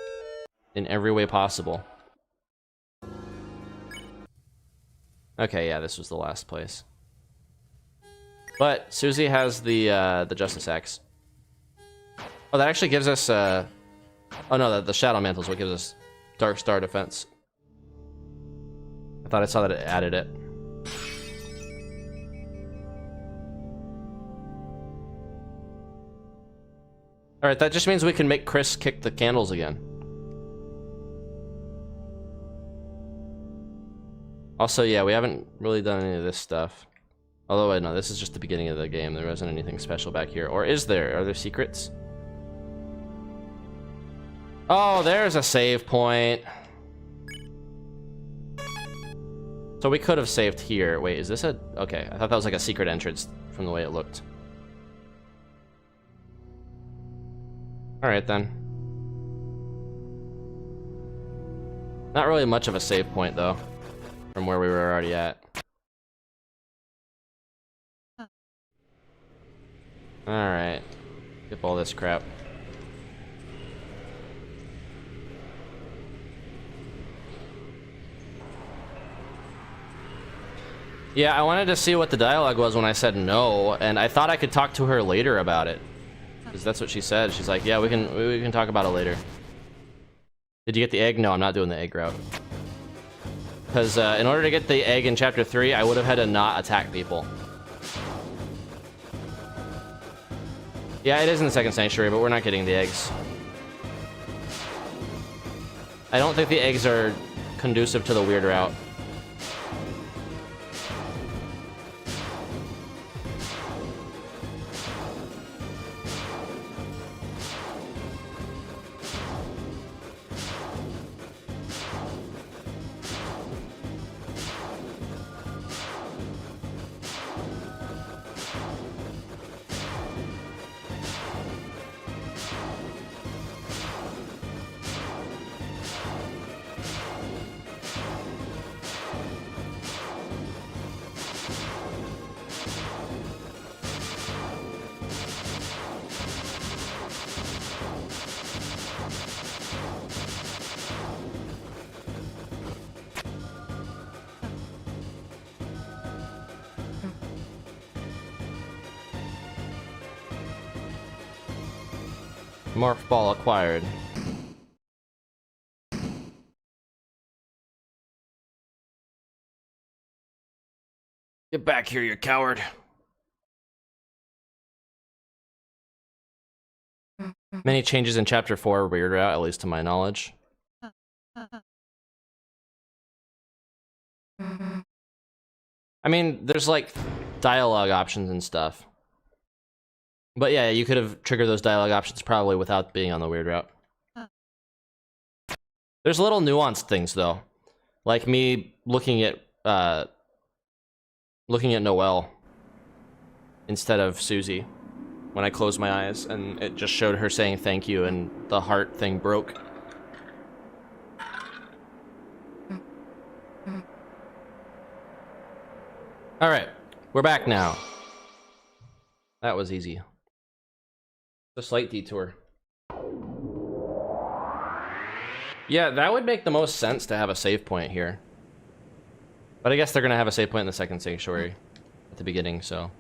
in every way possible. Okay, yeah, this was the last place. But Susie has the Justice Axe. Oh, that actually gives us oh no, the Shadow Mantle is what gives us Dark Star defense. I thought I saw that it added it. Alright, that just means we can make Chris kick the candles again. Also, yeah, we haven't really done any of this stuff. Although, no, this is just the beginning of the game. There wasn't anything special back here. Or is there? Are there secrets? Oh, there's a save point. So we could have saved here. Wait, is this a... Okay, I thought that was like a secret entrance from the way it looked. Alright then. Not really much of a save point though, from where we were already at. Alright. Skip all this crap. Yeah, I wanted to see what the dialogue was when I said no, and I thought I could talk to her later about it. Because that's what she said. She's like, yeah, we can talk about it later. Did you get the egg? No, I'm not doing the egg route. Because in order to get the egg in Chapter 3, I would have had to not attack people. Yeah, it is in the second sanctuary, but we're not getting the eggs. I don't think the eggs are conducive to the weird route. Morph ball acquired. Get back here, you coward. Many changes in Chapter 4 weird route, at least to my knowledge. I mean, there's like dialogue options and stuff. But yeah, you could have triggered those dialogue options probably without being on the weird route. There's little nuanced things though. Like me looking at Noelle instead of Susie when I closed my eyes, and it just showed her saying thank you and the heart thing broke. Alright, we're back now. That was easy. A slight detour. Yeah, that would make the most sense to have a save point here. But I guess they're gonna have a save point in the second sanctuary at the beginning, so.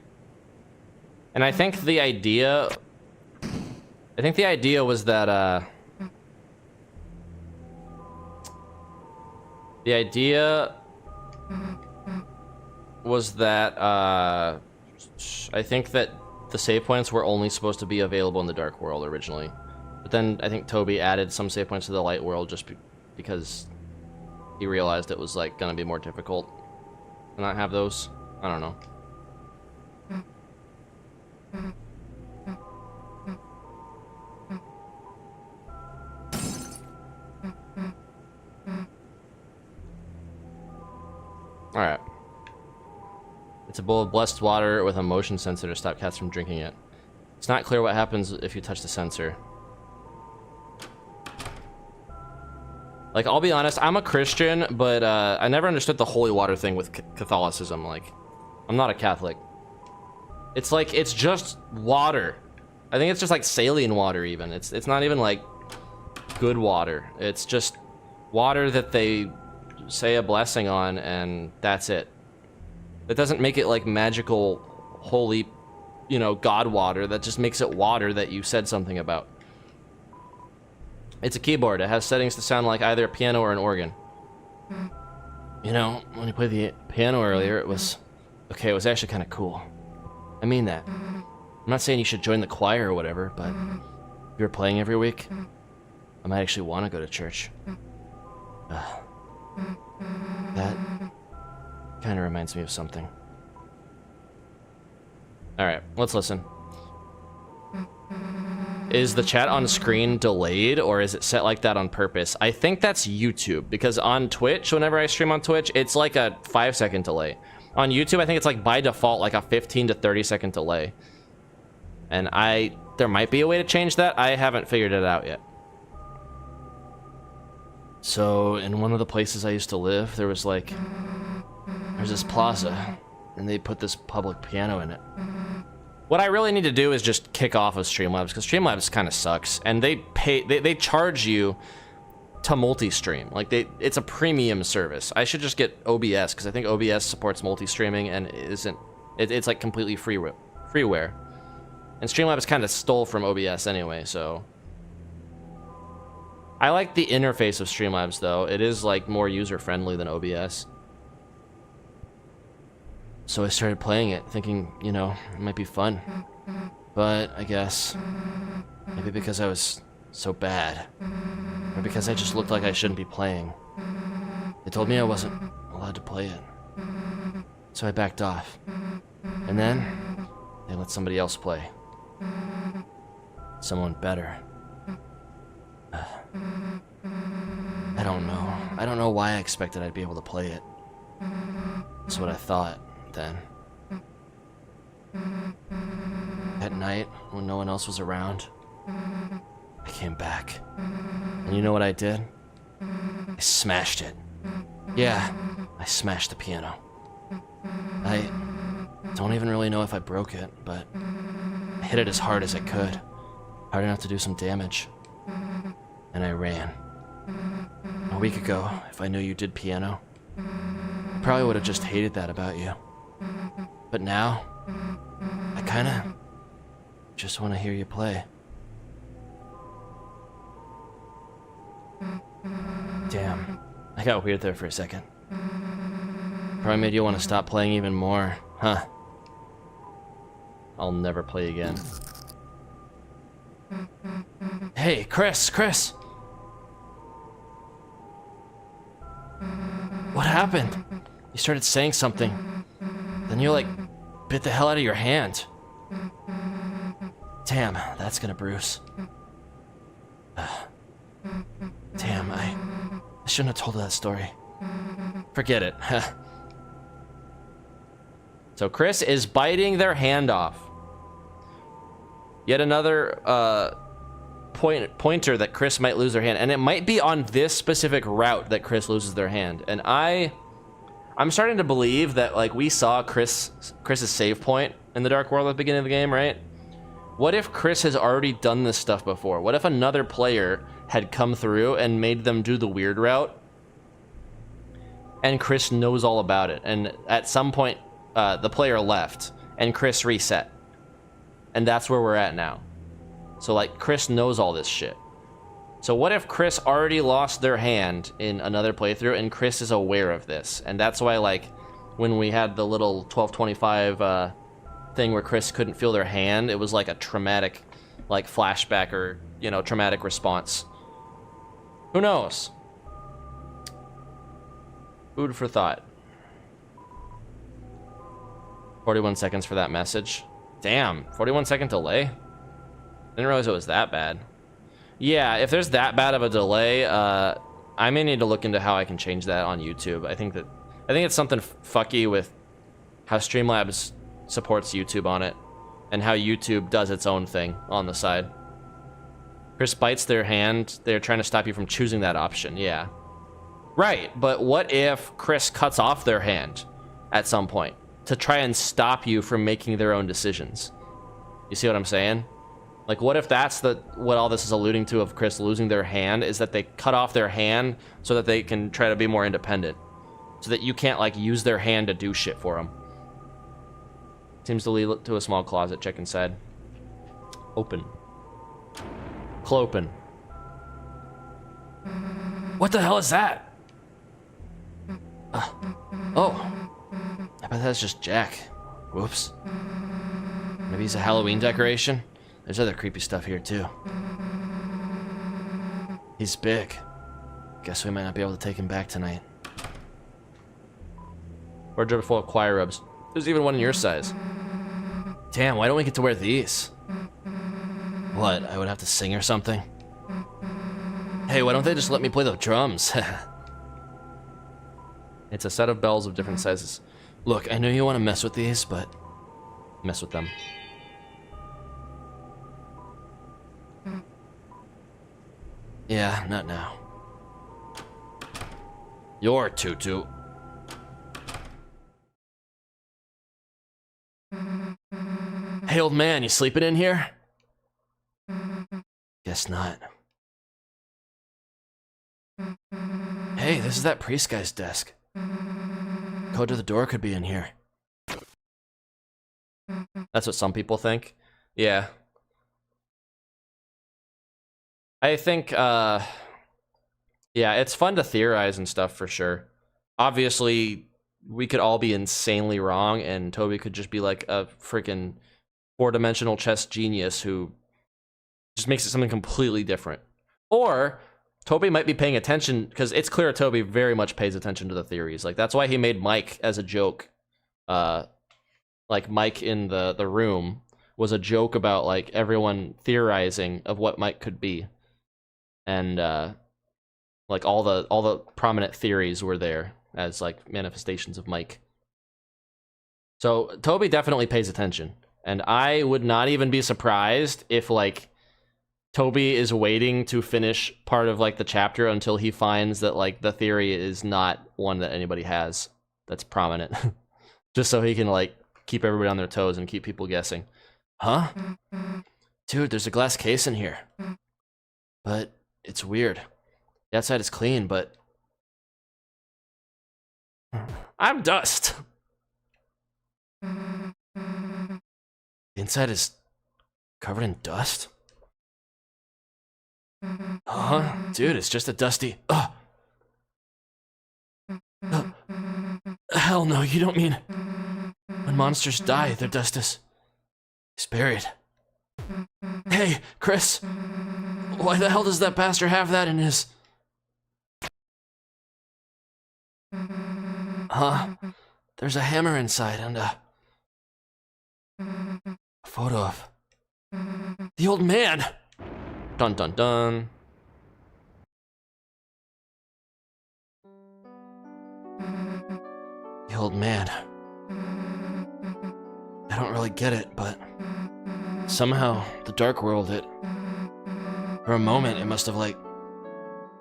And I think the idea was that The idea was that I think that the save points were only supposed to be available in the Dark World originally. But then I think Toby added some save points to the Light World just because he realized it was like gonna be more difficult to not have those. I don't know. Alright. It's a bowl of blessed water with a motion sensor to stop cats from drinking it. It's not clear what happens if you touch the sensor. Like, I'll be honest, I'm a Christian, but I never understood the holy water thing with Catholicism. Like, I'm not a Catholic. It's like, it's just water. I think it's just like saline water even. It's not even like good water. It's just water that they say a blessing on, and that's it. That doesn't make it like magical, holy, you know, God water. That just makes it water that you said something about. It's a keyboard. It has settings to sound like either a piano or an organ. You know, when you played the piano earlier, it was... Okay, it was actually kind of cool. I mean that. I'm not saying you should join the choir or whatever, but if you're playing every week, I might actually want to go to church. That kind of reminds me of something. Alright, let's listen. Is the chat on screen delayed, or is it set like that on purpose? I think that's YouTube, because on Twitch, whenever I stream on Twitch, it's like a 5-second delay. On YouTube, I think it's like by default like a 15 to 30-second delay. And there might be a way to change that. I haven't figured it out yet. So, in one of the places I used to live, there's this plaza, and they put this public piano in it. What I really need to do is just kick off of Streamlabs, because Streamlabs kind of sucks, and they charge you to multi-stream. Like, it's a premium service. I should just get OBS, because I think OBS supports multi-streaming and it's like completely freeware. And Streamlabs kind of stole from OBS anyway, so... I like the interface of Streamlabs, though. It is, like, more user-friendly than OBS. So I started playing it, thinking, you know, it might be fun. But, I guess, maybe because I was so bad, or because I just looked like I shouldn't be playing, they told me I wasn't allowed to play it. So I backed off. And then, they let somebody else play. Someone better. I don't know. I don't know why I expected I'd be able to play it. That's what I thought, then. At night, when no one else was around, I came back. And you know what I did? I smashed it. Yeah, I smashed the piano. I don't even really know if I broke it, but I hit it as hard as I could. Hard enough to do some damage. And I ran. A week ago, if I knew you did piano, I probably would have just hated that about you. But now, I kinda just want to hear you play. Damn, I got weird there for a second. Probably made you want to stop playing even more, huh? I'll never play again. Hey, Chris! What happened? You started saying something. Then you, like, bit the hell out of your hand. Damn, that's gonna bruise. Damn, I shouldn't have told that story. Forget it. So Chris is biting their hand off. Yet another pointer that Chris might lose their hand, and it might be on this specific route that Chris loses their hand. And I'm starting to believe that, like, we saw Chris's save point in the Dark World at the beginning of the game, right? What if Chris has already done this stuff before? What if another player had come through and made them do the weird route, and Chris knows all about it, and at some point the player left and Chris reset, and that's where we're at now. So, like, Chris knows all this shit. So what if Chris already lost their hand in another playthrough and Chris is aware of this? And that's why, like, when we had the little 1225 thing where Chris couldn't feel their hand, it was like a traumatic, like, flashback or, you know, traumatic response. Who knows? Food for thought. 41 seconds for that message. Damn, 41-second delay? Didn't realize it was that bad. Yeah, if there's that bad of a delay, I may need to look into how I can change that on YouTube. I think it's something fucky with how Streamlabs supports YouTube on it, and how YouTube does its own thing on the side. Chris bites their hand. They're trying to stop you from choosing that option. Yeah. Right, but what if Chris cuts off their hand at some point to try and stop you from making their own decisions? You see what I'm saying? Like, what if that's what all this is alluding to of Chris losing their hand, is that they cut off their hand so that they can try to be more independent, so that you can't, like, use their hand to do shit for them. Seems to lead to a small closet. Check inside. Open. Clopen. What the hell is that? Oh. I bet that's just Jack. Whoops. Maybe he's a Halloween decoration? There's other creepy stuff here, too. He's big. Guess we might not be able to take him back tonight. Wardrobe full of choir robes. There's even one in your size. Damn, why don't we get to wear these? What, I would have to sing or something? Hey, why don't they just let me play the drums? It's a set of bells of different sizes. Look, I know you want to mess with these, but mess with them. Yeah, not now. Your tutu. Hey, old man, you sleeping in here? Guess not. Hey, this is that priest guy's desk. Code to the door could be in here. That's what some people think. Yeah. I think, yeah, it's fun to theorize and stuff for sure. Obviously, we could all be insanely wrong, and Toby could just be like a freaking four-dimensional chess genius who just makes it something completely different. Or Toby might be paying attention, because it's clear Toby very much pays attention to the theories. Like, that's why he made Mike as a joke. Like, Mike in the room was a joke about, like, everyone theorizing of what Mike could be. And, like, all the prominent theories were there as, like, manifestations of Mike. So, Toby definitely pays attention. And I would not even be surprised if, like, Toby is waiting to finish part of, like, the chapter until he finds that, like, the theory is not one that anybody has that's prominent. Just so he can, like, keep everybody on their toes and keep people guessing. Huh? Dude, there's a glass case in here. But it's weird. The outside is clean, but I'm dust. The inside is covered in dust? Huh? Dude, it's just a dusty... Hell no, you don't mean... When monsters die, their dust is buried. Hey, Chris! Why the hell does that bastard have that in his... Huh? There's a hammer inside and a photo of the old man! Dun dun dun. The old man. I don't really get it, but somehow the dark world, for a moment, it must have, like,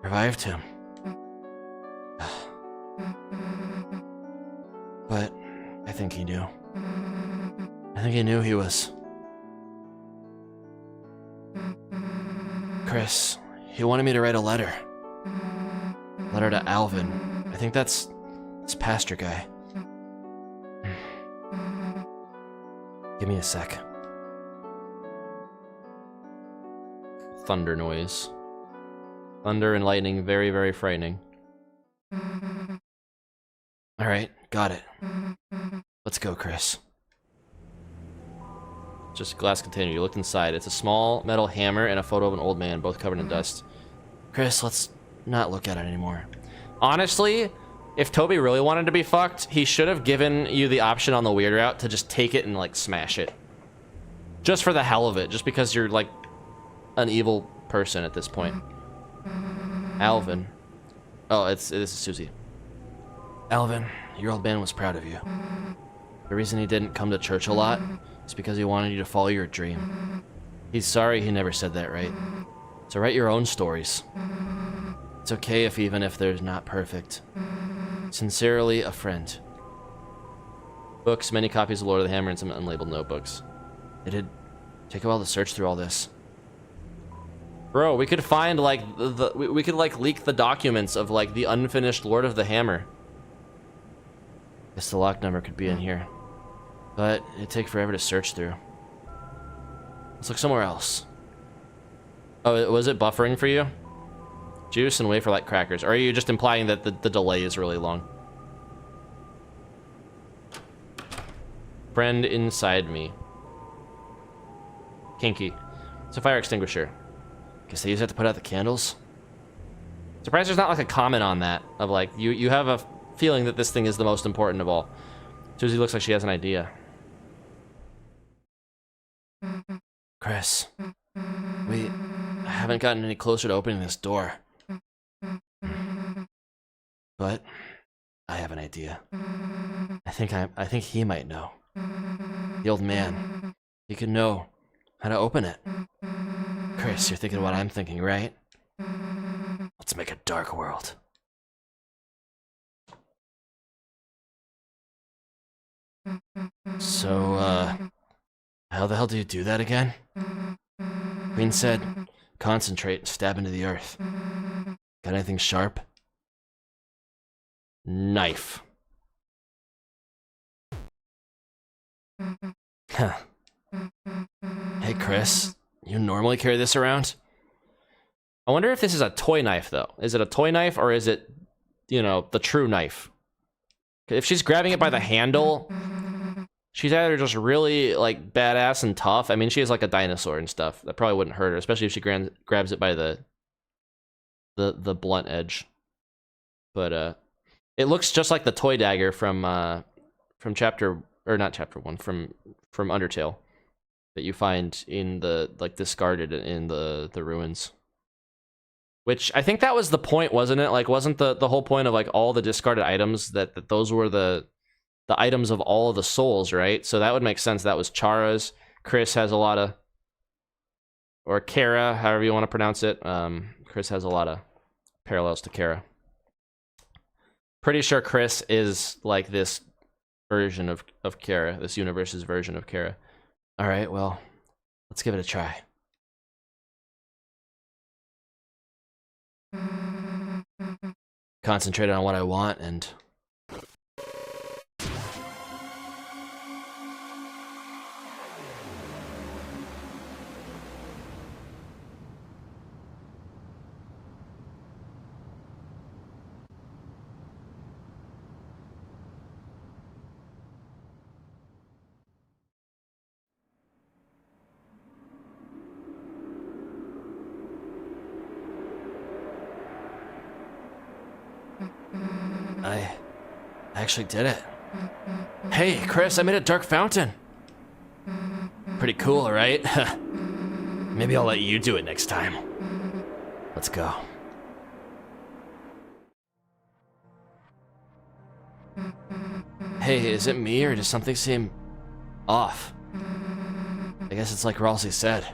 revived him. But I think he knew. I think he knew he was... Chris, he wanted me to write a letter. Letter to Alvin. I think that's this pastor guy. Give me a sec. Thunder noise. Thunder and lightning, very, very frightening. Alright, got it. Let's go, Chris. Just a glass container. You looked inside. It's a small metal hammer and a photo of an old man, both covered in dust. Chris, let's not look at it anymore. Honestly, if Toby really wanted to be fucked, he should have given you the option on the weird route to just take it and, like, smash it. Just for the hell of it. Just because you're, like, an evil person at this point. Alvin. Oh, this is Susie. Alvin, your old man was proud of you. The reason he didn't come to church a lot is because he wanted you to follow your dream. He's sorry he never said that right. So write your own stories. It's okay even if they're not perfect. Sincerely, a friend. Books, many copies of Lord of the Hammer, and some unlabeled notebooks. It did take a while to search through all this. Bro, we could find, like, we could, like, leak the documents of, like, the unfinished Lord of the Hammer. Guess the lock number could be in here. But it'd take forever to search through. Let's look somewhere else. Oh, was it buffering for you? Juice and wafer like crackers. Or are you just implying that the delay is really long? Friend inside me. Kinky. It's a fire extinguisher. Guess they use that to put out the candles? Surprised there's not like a comment on that. Of like, you have a feeling that this thing is the most important of all. Susie looks like she has an idea. Chris, we haven't gotten any closer to opening this door. But I have an idea. I think he might know. The old man. He could know how to open it. Chris, you're thinking what I'm thinking, right? Let's make a dark world. So, how the hell do you do that again? Queen said, concentrate and stab into the earth. Got anything sharp? Knife. Huh. Hey, Chris, you normally carry this around? I wonder if this is a toy knife, though. Is it a toy knife, or is it, you know, the true knife? If she's grabbing it by the handle, she's either just really, like, badass and tough. I mean, she is like a dinosaur and stuff. That probably wouldn't hurt her, especially if she grabs it by the blunt edge. But, it looks just like the toy dagger from chapter, or not chapter 1, from Undertale. That you find in the, like, discarded in the ruins. Which, I think that was the point, wasn't it? Like, wasn't the whole point of, like, all the discarded items that those were the items of all of the souls, right? So that would make sense. That was Chara's. Chris has a lot of... Or Kara, however you want to pronounce it. Chris has a lot of parallels to Kara. Pretty sure Chris is, like, this version of Kara. This universe's version of Kara. Alright, well, let's give it a try. Concentrate on what I want and... I actually did it. Hey, Chris, I made a dark fountain. Pretty cool, right? Maybe I'll let you do it next time. Let's go. Hey, is it me or does something seem off? I guess it's like Ralsei said.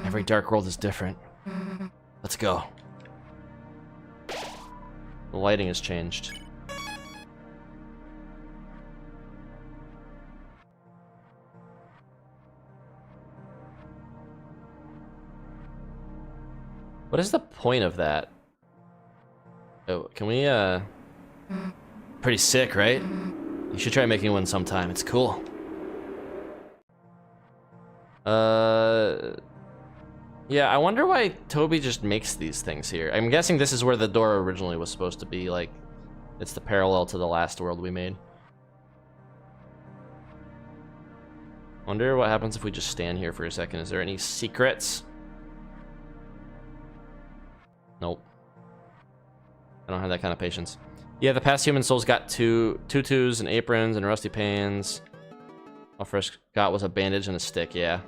Every dark world is different. Let's go. The lighting has changed. What is the point of that? Oh, can we, Pretty sick, right? You should try making one sometime. It's cool. Yeah, I wonder why Toby just makes these things here. I'm guessing this is where the door originally was supposed to be, like, it's the parallel to the last world we made. Wonder what happens if we just stand here for a second. Is there any secrets? Nope. I don't have that kind of patience. Yeah, the past human souls got tutus and aprons and rusty pans. All Frisk got was a bandage and a stick, yeah.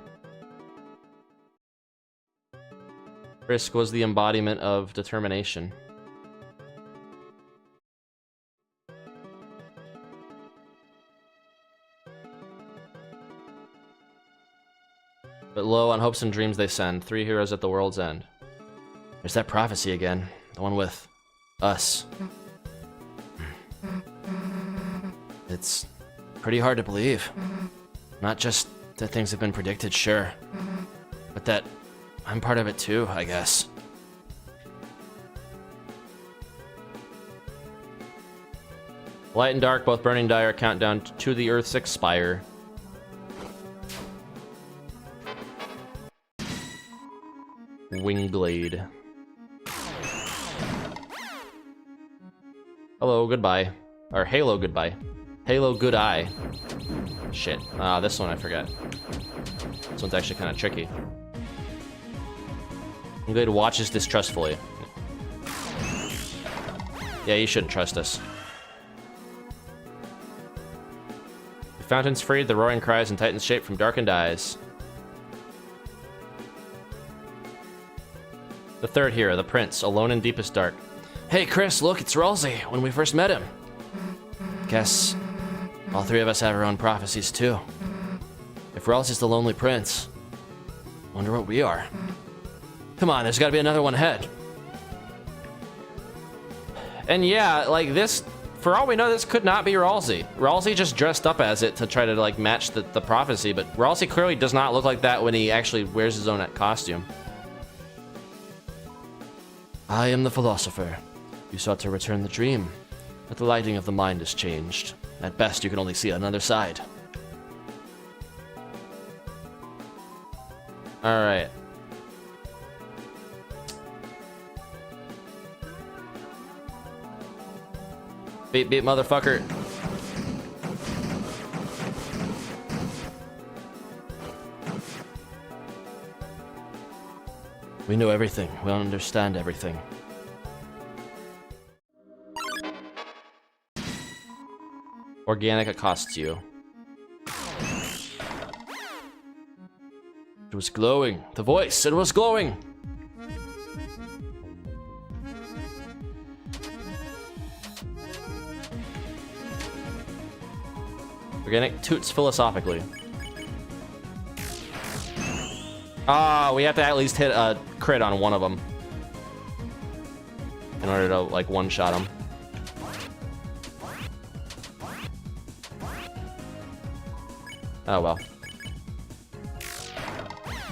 Frisk was the embodiment of determination. But lo, on hopes and dreams they send, 3 heroes at the world's end. There's that prophecy again, the one with us. It's pretty hard to believe. Not just that things have been predicted, sure, but that I'm part of it too, I guess. Light and dark, both burning dire, countdown to the Earth's expire. Wingblade. Hello, goodbye. Or Halo, goodbye. Halo, good eye. Shit. Ah, this one I forgot. This one's actually kind of tricky. Wingblade watches distrustfully. Yeah, you shouldn't trust us. The fountain's freed, the roaring cries and Titan's shape from darkened eyes. The third hero, the prince, alone in deepest dark. Hey, Chris, look, it's Ralsei, when we first met him. Guess all 3 of us have our own prophecies, too. If Ralsei's the lonely prince, wonder what we are. Come on, there's gotta be another one ahead. And yeah, like this, for all we know, this could not be Ralsei. Ralsei just dressed up as it to try to like match the prophecy, but Ralsei clearly does not look like that when he actually wears his own costume. I am the philosopher. You sought to return the dream, but the lighting of the mind has changed. At best, you can only see another side. Alright. Beep, beep, motherfucker. We know everything. We understand everything. Organic accosts you. It was glowing. The voice, it was glowing. Organic toots philosophically. Ah, we have to at least hit a crit on one of them in order to like one-shot him. Oh well.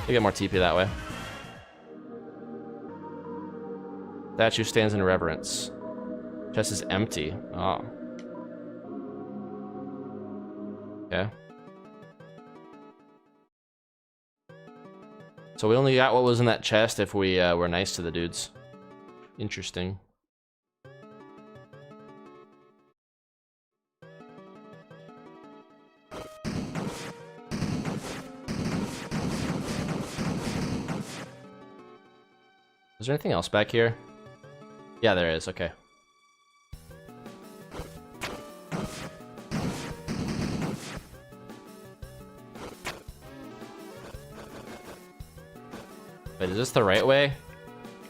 You get more TP that way. Statue stands in reverence. Chest is empty. Oh. Okay. So we only got what was in that chest if we were nice to the dudes. Interesting. Is there anything else back here? Yeah, there is. Okay. Wait, is this the right way?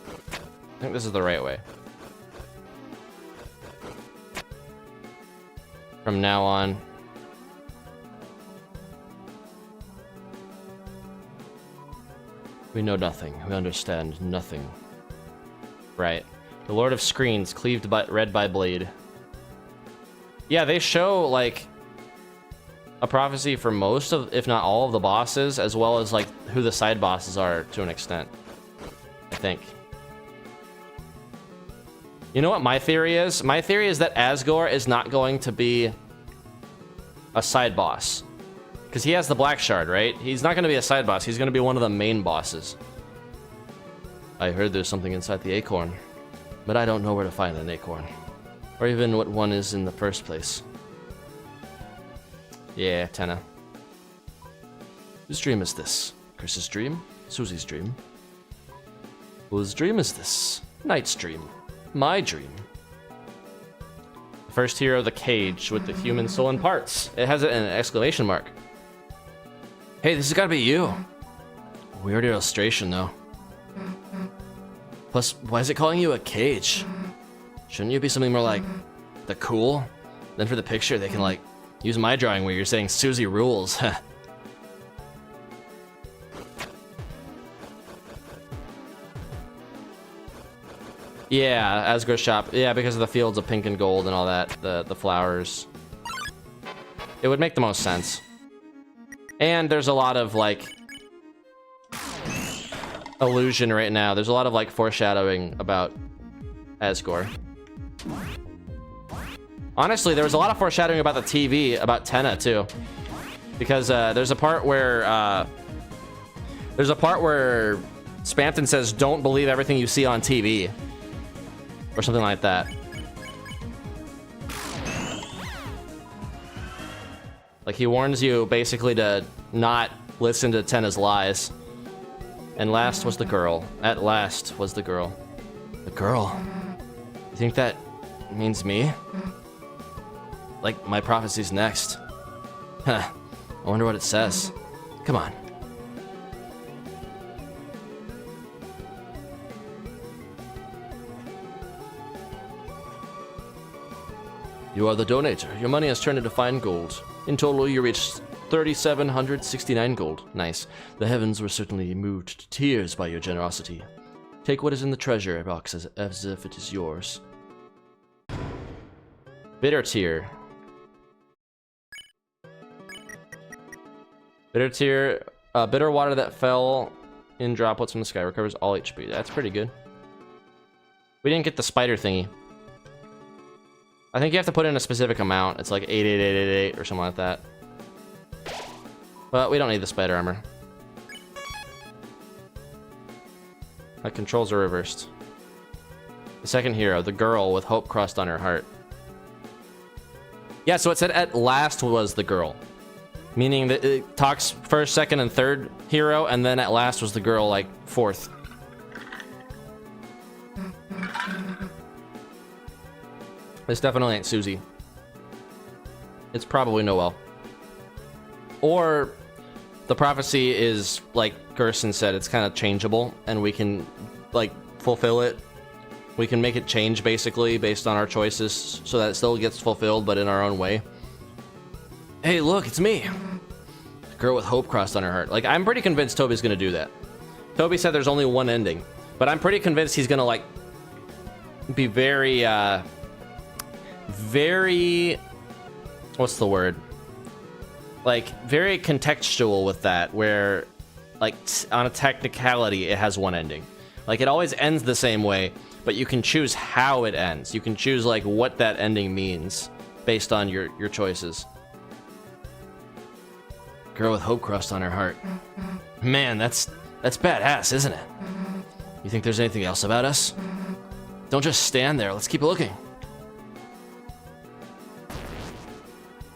I think this is the right way. From now on. We know nothing. We understand nothing. Right. The Lord of Screens, cleaved but red by blade. Yeah, they show, like, a prophecy for most of, if not all of the bosses, as well as, like, who the side bosses are to an extent. I think. You know what my theory is? My theory is that Asgore is not going to be a side boss. Because he has the Black Shard, right? He's not going to be a side boss. He's going to be one of the main bosses. I heard there's something inside the acorn, but I don't know where to find an acorn, or even what one is in the first place. Yeah, Tenna. Whose dream is this? Chris's dream? Susie's dream? Whose dream is this? Knight's dream. My dream. First hero, the cage with the human soul and parts. It has an exclamation mark. Hey, this has got to be you. Weird illustration, though. Plus, why is it calling you a cage? Shouldn't you be something more like the cool? Then for the picture, they can, like, use my drawing where you're saying Susie rules. Yeah, Asgore shop. Yeah, because of the fields of pink and gold and all that, the flowers. It would make the most sense. And there's a lot of, like, illusion right now. There's a lot of, like, foreshadowing about Asgore. Honestly, there was a lot of foreshadowing about the TV, about Tenna, too. Because there's a part where Spamton says, "Don't believe everything you see on TV." Or something like that. Like, he warns you basically to not listen to Tenna's lies. And last was the girl. At last was the girl. The girl? You think that means me? Like, my prophecy's next. Huh. I wonder what it says. Come on. You are the donator. Your money has turned into fine gold. In total, you reached 3,769 gold. Nice. The heavens were certainly moved to tears by your generosity. Take what is in the treasure box as if it is yours. Bitter tear. Bitter tear. Bitter water that fell in droplets from the sky recovers all HP. That's pretty good. We didn't get the spider thingy. I think you have to put in a specific amount. It's like 88888 or something like that. But we don't need the spider armor. My controls are reversed. The second hero, the girl with hope crossed on her heart. Yeah, so it said at last was the girl. Meaning that it talks first, second, and third hero, and then at last was the girl, like, fourth. This definitely ain't Susie. It's probably Noelle. Or the prophecy is, like Gerson said, it's kind of changeable, and we can, like, fulfill it. We can make it change, basically, based on our choices, so that it still gets fulfilled, but in our own way. Hey, look, it's me! The girl with hope crossed on her heart. Like, I'm pretty convinced Toby's gonna do that. Toby said there's only one ending, but I'm pretty convinced he's gonna, like, be very, what's the word? Like, very contextual with that, where, like, on a technicality, it has one ending. Like, it always ends the same way, but you can choose how it ends. You can choose, like, what that ending means based on your choices. Girl with hope crossed on her heart. Man, that's badass, isn't it? You think there's anything else about us? Don't just stand there. Let's keep looking.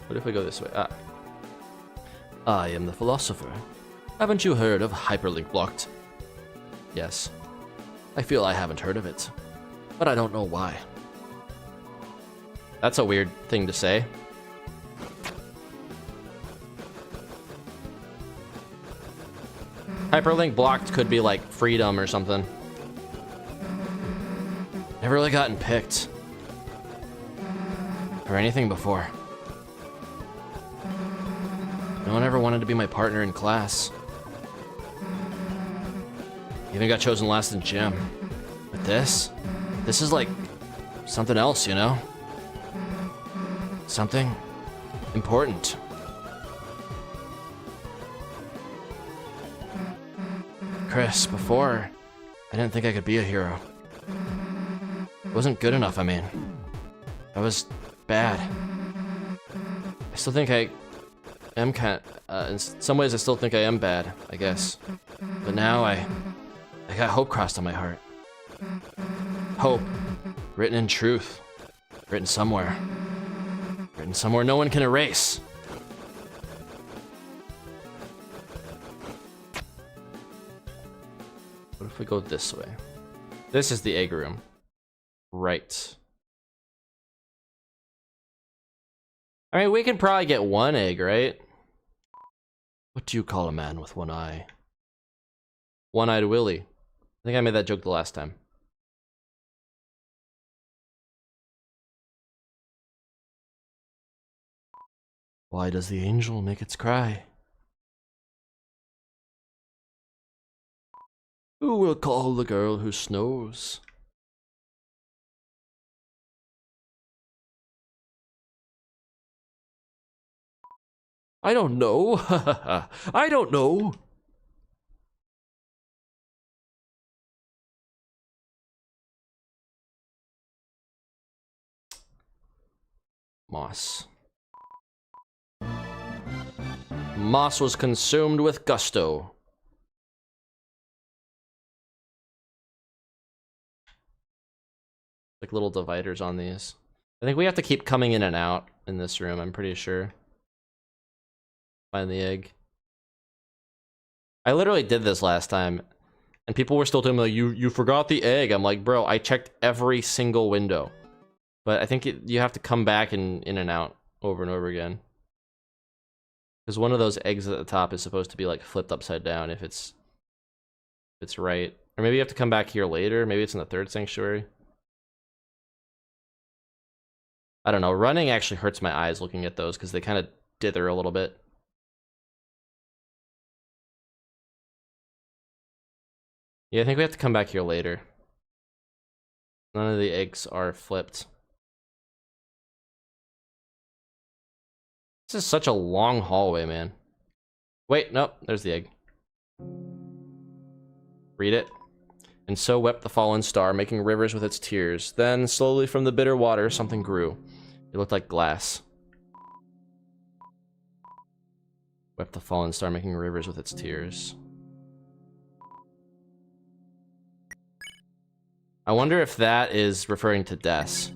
What if we go this way? Ah. I am the philosopher. Haven't you heard of hyperlink blocked? Yes. I feel I haven't heard of it, but I don't know why. That's a weird thing to say. Hyperlink blocked could be like freedom or something. Never really gotten picked. Or anything before. No one ever wanted to be my partner in class. Even got chosen last in gym. But this is like something else, you know? Something important. Chris, before, I didn't think I could be a hero. It wasn't good enough, I mean. I was bad. I still think I am in some ways I still think I am bad, I guess. But now I I got hope crossed on my heart. Hope. Written in truth. Written somewhere. Written somewhere no one can erase. What if we go this way? This is the egg room. Right. I mean, we can probably get one egg, right? What do you call a man with one eye? One-eyed Willie. I think I made that joke the last time. Why does the angel make its cry? Who will call the girl who snows? I don't know. I don't know. Moss. Moss was consumed with gusto. Like little dividers on these. I think we have to keep coming in and out in this room, I'm pretty sure. Find the egg. I literally did this last time, and people were still telling me, like, you forgot the egg. I'm like, bro, I checked every single window. But I think you have to come back and in and out over and over again. Because one of those eggs at the top is supposed to be like flipped upside down if it's right. Or maybe you have to come back here later. Maybe it's in the third sanctuary. I don't know. Running actually hurts my eyes looking at those because they kind of dither a little bit. Yeah, I think we have to come back here later. None of the eggs are flipped. This is such a long hallway, man. Wait, nope, there's the egg. Read it. And so wept the fallen star, making rivers with its tears. Then, slowly from the bitter water, something grew. It looked like glass. Wept the fallen star, making rivers with its tears. I wonder if that is referring to Des.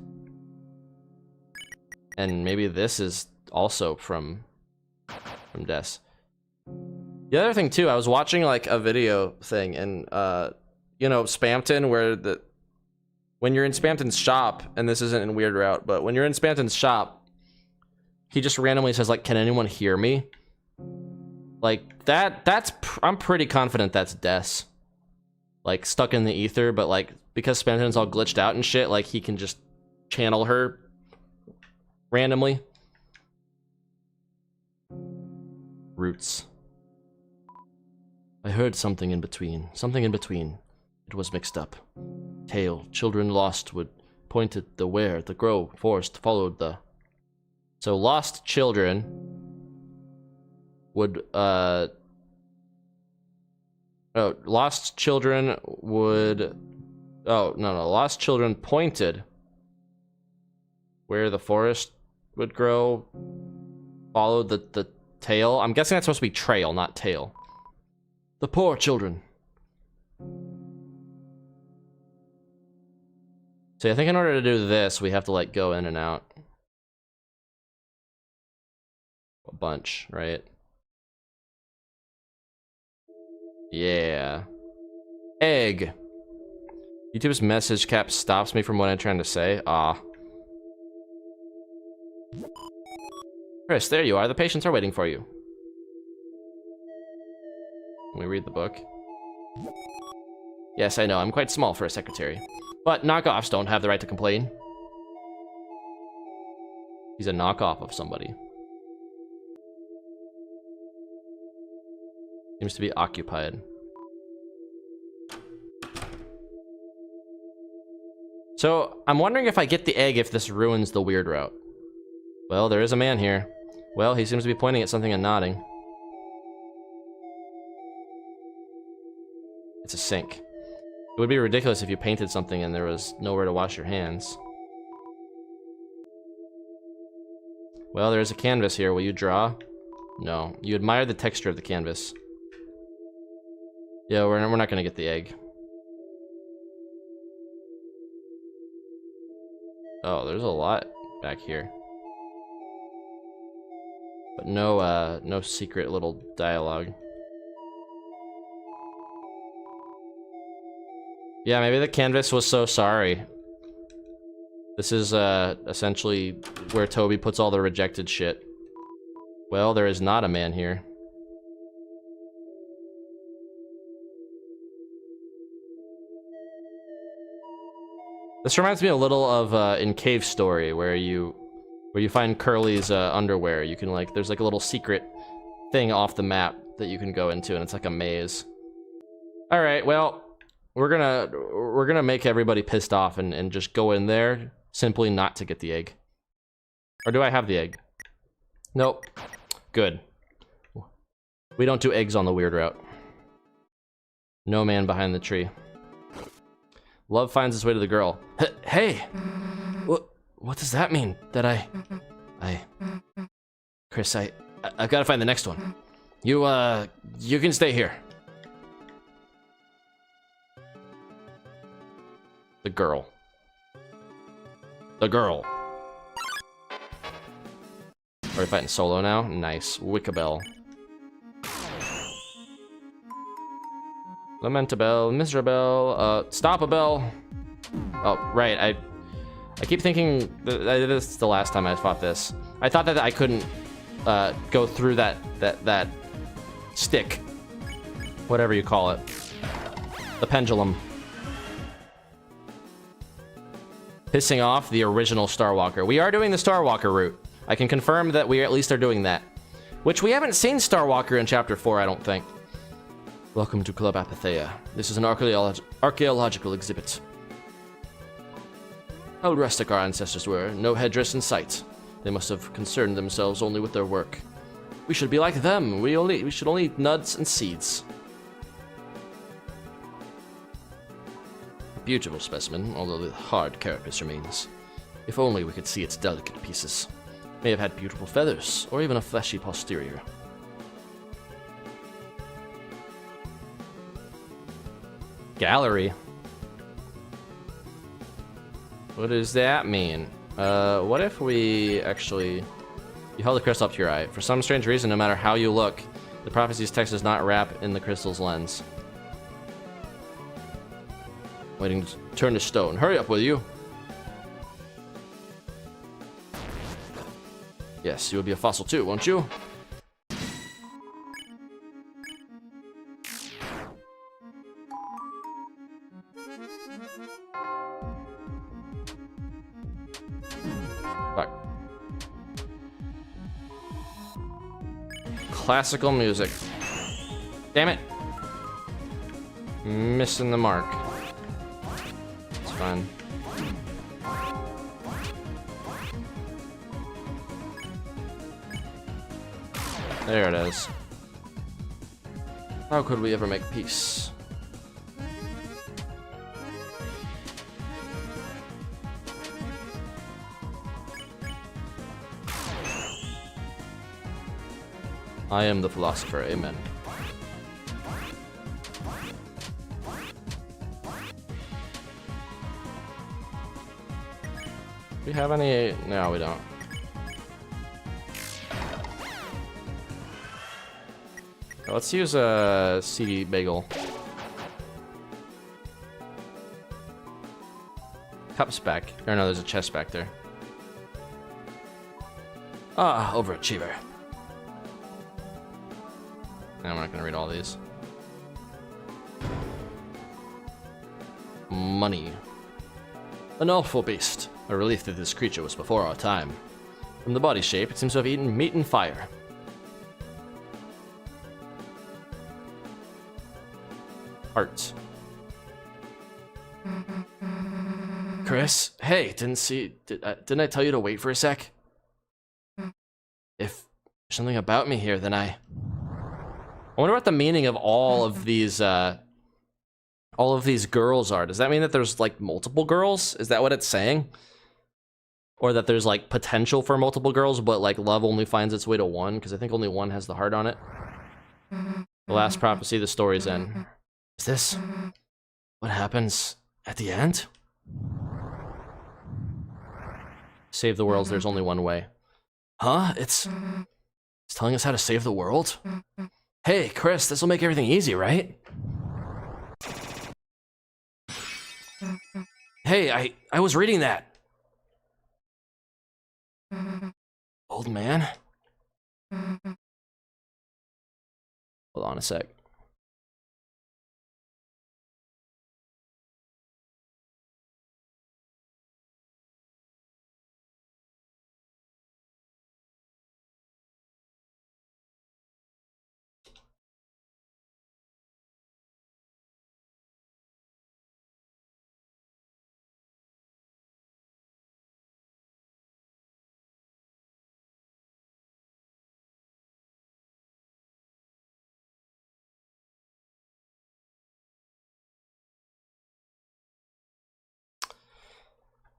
And maybe this is also from Des. The other thing too, I was watching like a video thing, and you know, Spamton, where when you're in Spamton's shop, and this isn't in Weird Route, but when you're in Spamton's shop, he just randomly says like, "Can anyone hear me?" Like that's I'm pretty confident that's Des. Like stuck in the ether, but like because Spamton's all glitched out and shit, like he can just channel her randomly. Roots. I heard something in between. Something in between. It was mixed up. Tale. Children lost would pointed the where. The grow. Forest followed the. So lost children would oh, lost children would. Oh no, lost children pointed where the forest would grow. Followed the tail. I'm guessing that's supposed to be trail, not tail. The poor children. So I think in order to do this, we have to like go in and out a bunch, right? Yeah. Egg. YouTube's message cap stops me from what I'm trying to say. Ah. Chris, there you are. The patients are waiting for you. Can we read the book? Yes, I know. I'm quite small for a secretary. But knockoffs don't have the right to complain. He's a knockoff of somebody. Seems to be occupied. So, I'm wondering if I get the egg if this ruins the Weird Route. Well, there is a man here. Well, he seems to be pointing at something and nodding. It's a sink. It would be ridiculous if you painted something and there was nowhere to wash your hands. Well, there's a canvas here. Will you draw? No. You admire the texture of the canvas. Yeah, we're not gonna get the egg. Oh, there's a lot back here. But no, no secret little dialogue. Yeah, maybe the canvas was so sorry. This is, essentially where Toby puts all the rejected shit. Well, there is not a man here. This reminds me a little of, in Cave Story, where you find Curly's, underwear. You can, like, there's like a little secret thing off the map that you can go into, and it's like a maze. Alright, well, we're gonna make everybody pissed off and just go in there simply not to get the egg. Or do I have the egg? Nope. Good. We don't do eggs on the weird route. No man behind the tree. Love finds its way to the girl. Hey! What does that mean? That Chris, I've gotta find the next one. You can stay here. The girl. The girl. Are we fighting solo now? Nice. Wickabell. Lamentabell, Miserabell, Stoppabell. Oh, right, I keep thinking this is the last time I fought this. I thought that I couldn't go through that stick. Whatever you call it. The pendulum. Pissing off the original Starwalker. We are doing the Starwalker route. I can confirm that we at least are doing that. Which we haven't seen Starwalker in Chapter 4, I don't think. Welcome to Club Apatheia. This is an archaeological exhibit. How rustic our ancestors were, no headdress in sight. They must have concerned themselves only with their work. We should be like them. We should only eat nuts and seeds. A beautiful specimen, although the hard carapace remains. If only we could see its delicate pieces. May have had beautiful feathers, or even a fleshy posterior. Gallery? What does that mean? What if we actually... You held the crystal up to your eye. For some strange reason, no matter how you look, the prophecy's text does not wrap in the crystal's lens. Waiting to turn to stone. Hurry up, will you? Yes, you will be a fossil too, won't you? Fuck. Classical music. Damn it. Missing the mark. It's fine. There it is. How could we ever make peace? I am the philosopher, amen. Do we have any? No, we don't. Let's use a CD bagel. Cups back. Or no, there's a chest back there. Ah, overachiever. No, I'm not gonna read all these. Money. An awful beast. A relief that this creature was before our time. From the body shape, it seems to have eaten meat and fire. Art. Chris, hey, didn't I tell you to wait for a sec? If there's something about me here, then I wonder what the meaning of all of these girls are. Does that mean that there's like multiple girls? Is that what it's saying? Or that there's like potential for multiple girls, but like love only finds its way to one? Because I think only one has the heart on it. The last prophecy, the story's end. Is this what happens at the end? Save the worlds, there's only one way. Huh? It's telling us how to save the world? Hey, Chris, this will make everything easy, right? Hey, I was reading that. Old man? Hold on a sec.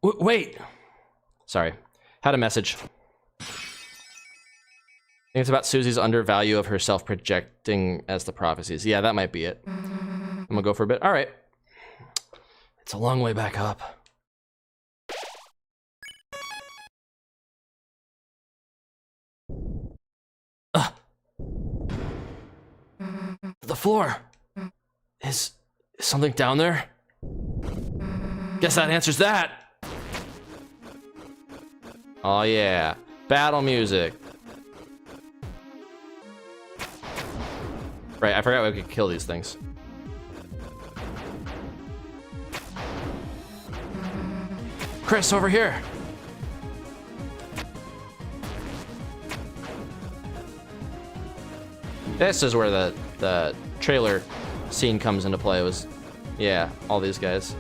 Wait! Sorry. Had a message. I think it's about Susie's undervalue of herself projecting as the prophecies. Yeah, that might be it. I'm gonna go for a bit. All right. It's a long way back up. The floor. Is something down there? Guess that answers that. Oh yeah, battle music. Right, I forgot we could kill these things. Chris, over here. This is where the trailer scene comes into play. Yeah, all these guys.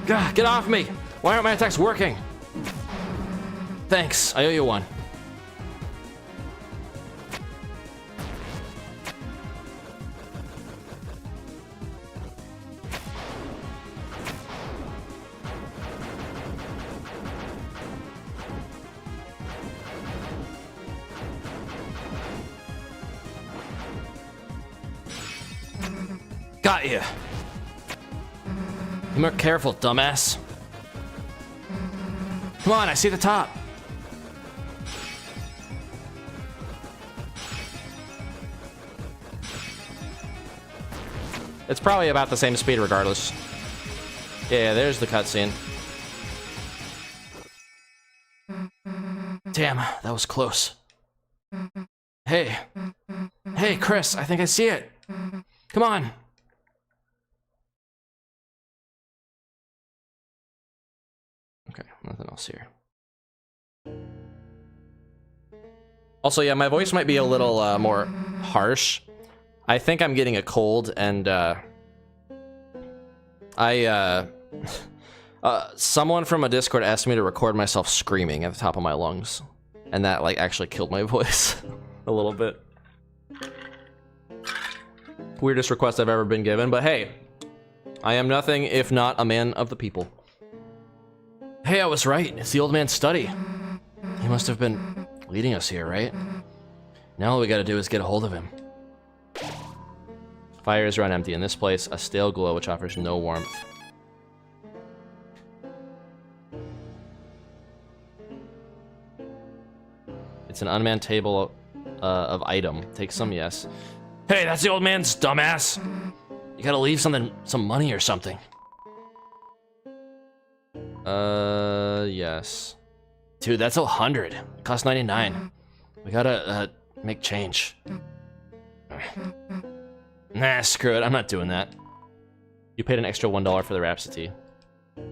Gah, get off me! Why aren't my attacks working? Thanks, I owe you one. Got you. Be more careful, dumbass. Come on, I see the top. It's probably about the same speed regardless. Yeah, there's the cutscene. Damn, that was close. Hey. Hey, Chris, I think I see it. Come on. Okay, nothing else here. Also, yeah, my voice might be a little more harsh. I think I'm getting a cold, and someone from a Discord asked me to record myself screaming at the top of my lungs, and that like actually killed my voice a little bit. Weirdest request I've ever been given, but hey, I am nothing if not a man of the people. Hey, I was right. It's the old man's study. He must have been leading us here, right? Now all we gotta do is get a hold of him. Fires run empty in this place, a stale glow which offers no warmth. It's an unmanned table of item. Take some, yes. Hey, that's the old man's, dumbass! You gotta leave some money or something. Yes. Dude, that's 100. It costs 99. We gotta, make change. Nah, screw it. I'm not doing that. You paid an extra $1 for the Rhapsody. How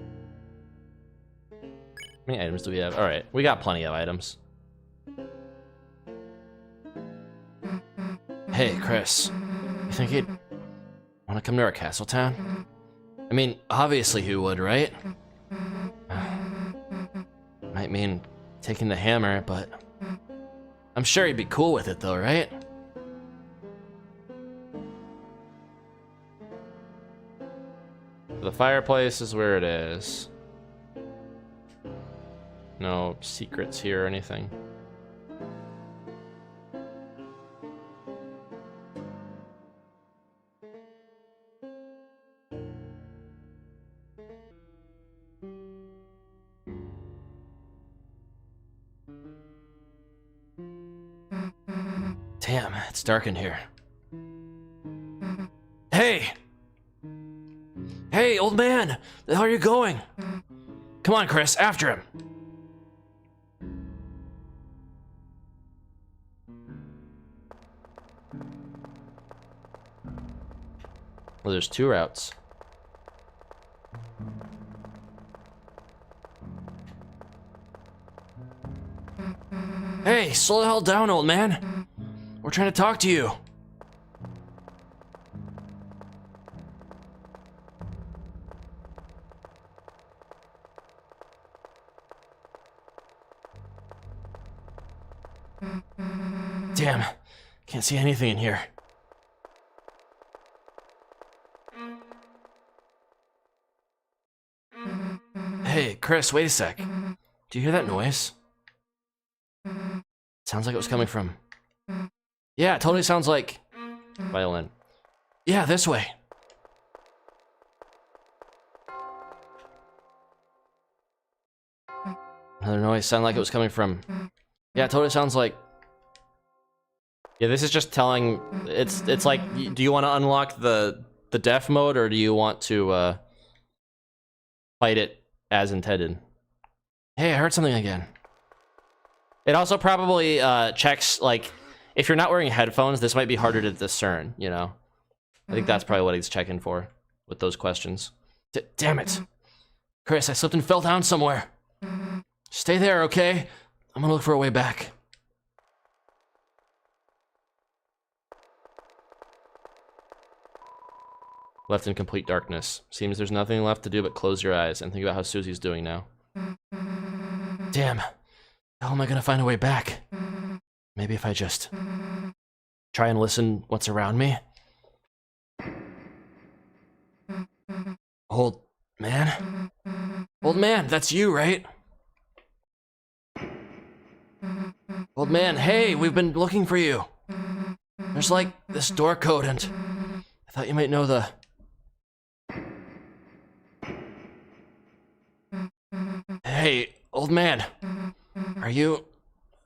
many items do we have? Alright, we got plenty of items. Hey, Chris. You think he'd want to come to our castle town? I mean, obviously he would, right? Might mean taking the hammer, but I'm sure he'd be cool with it though, right? The fireplace is where it is. No secrets here or anything. Damn, it's dark in here. Hey! Hey, old man! The hell are you going? Come on, Chris, after him! Well, there's two routes. Hey, slow the hell down, old man. We're trying to talk to you. Damn, can't see anything in here. Hey, Chris, wait a sec. Do you hear that noise? Sounds like it was coming from... Yeah, it totally sounds like... Violin. Yeah, this way. Another noise sounded like it was coming from... Yeah, it totally sounds like... Yeah, this is just telling... It's like, do you want to unlock the deaf mode, or do you want to fight it as intended? Hey, I heard something again. It also probably checks, like, if you're not wearing headphones, this might be harder to discern, you know? I think that's probably what he's checking for with those questions. Damn it. Chris, I slipped and fell down somewhere. Stay there, okay? I'm gonna look for a way back. Left in complete darkness. Seems there's nothing left to do but close your eyes and think about how Susie's doing now. Damn. How am I gonna find a way back? Maybe if I just try and listen what's around me? Old man? Old man, that's you, right? Old man, hey, we've been looking for you. There's like this door code and I thought you might know the... Hey, old man. Are you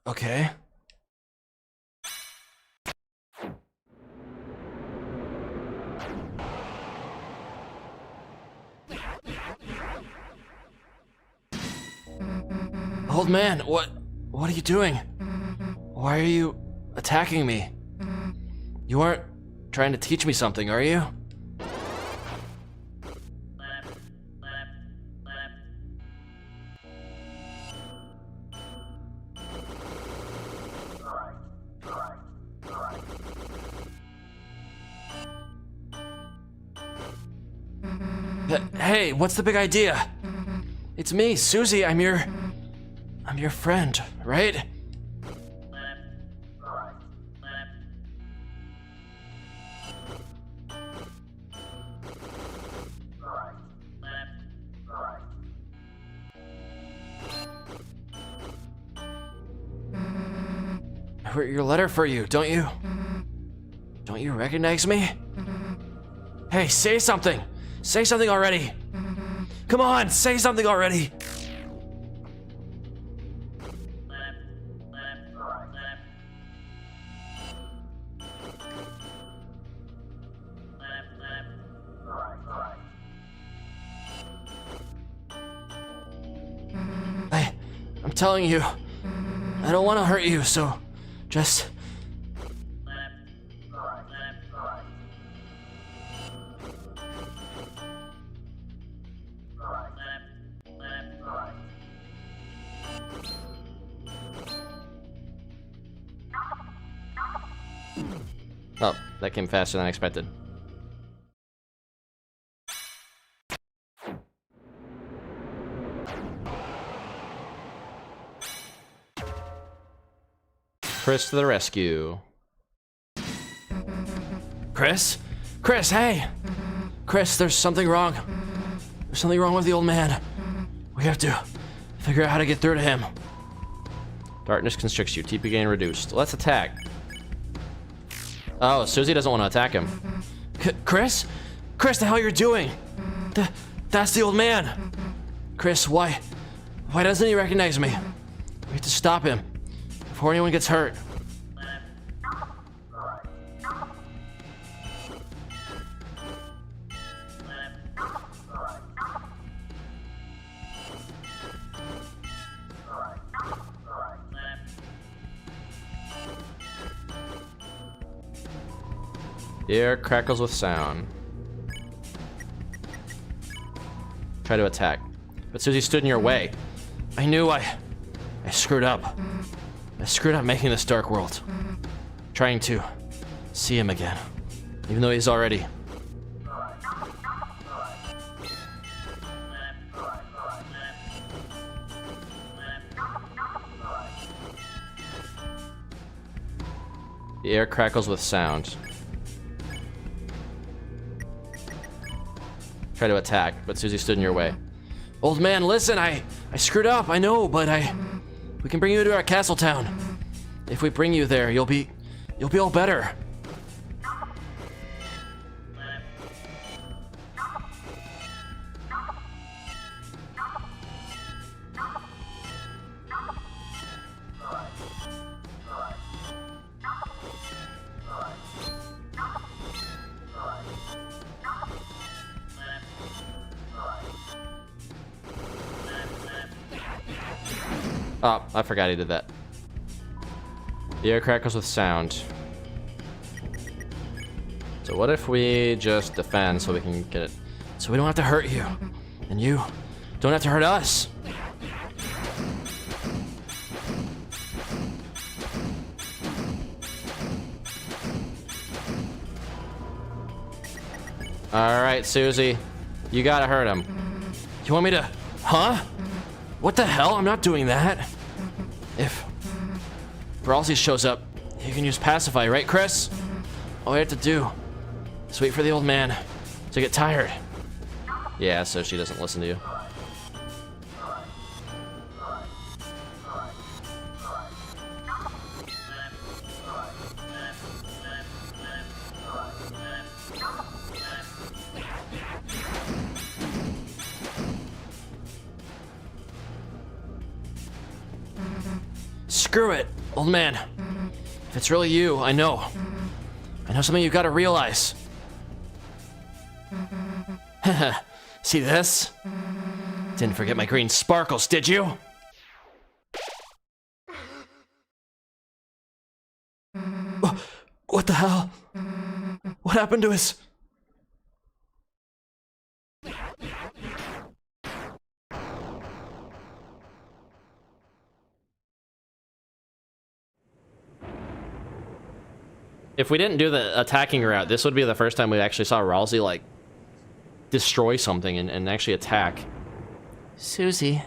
okay? Old man, what are you doing? Why are you attacking me? You aren't trying to teach me something, are you? Hey, what's the big idea? It's me, Susie. I'm your friend, right? I wrote your letter for you, don't you? Don't you recognize me? Hey, say something! Say something already! Come on, say something already! I'm telling you, I don't want to hurt you, so just... Oh, that came faster than I expected. Chris to the rescue. Chris? Chris, hey! Chris, there's something wrong. There's something wrong with the old man. We have to figure out how to get through to him. Darkness constricts you. TP gain reduced. Let's attack. Oh, Susie doesn't want to attack him. Chris? Chris, the hell you're doing? That's the old man. Chris, why doesn't he recognize me? We have to stop him before anyone gets hurt. The air crackles with sound. Try to attack. But Susie stood in your way. I knew I screwed up. I screwed up making this dark world. Trying to see him again. Even though he's already... The air crackles with sound. Try to attack, but Susie stood in your way. Old man, listen, I screwed up, I know, but we can bring you to our castle town. If we bring you there, you'll be all better. Oh, I forgot he did that. The air crackles with sound. So what if we just defend so we can get it? So we don't have to hurt you. And you don't have to hurt us. Alright, Susie. You gotta hurt him. You want me to... Huh? What the hell? I'm not doing that. If Brawlsy shows up, you can use Pacify, right, Chris? All we have to do is wait for the old man to get tired. Yeah, so she doesn't listen to you. Screw it, old man. If it's really you, I know something you gotta realize. See this? Didn't forget my green sparkles, did you? What the hell? What happened to his... If we didn't do the attacking route, this would be the first time we actually saw Ralsei, like, destroy something and actually attack. Susie,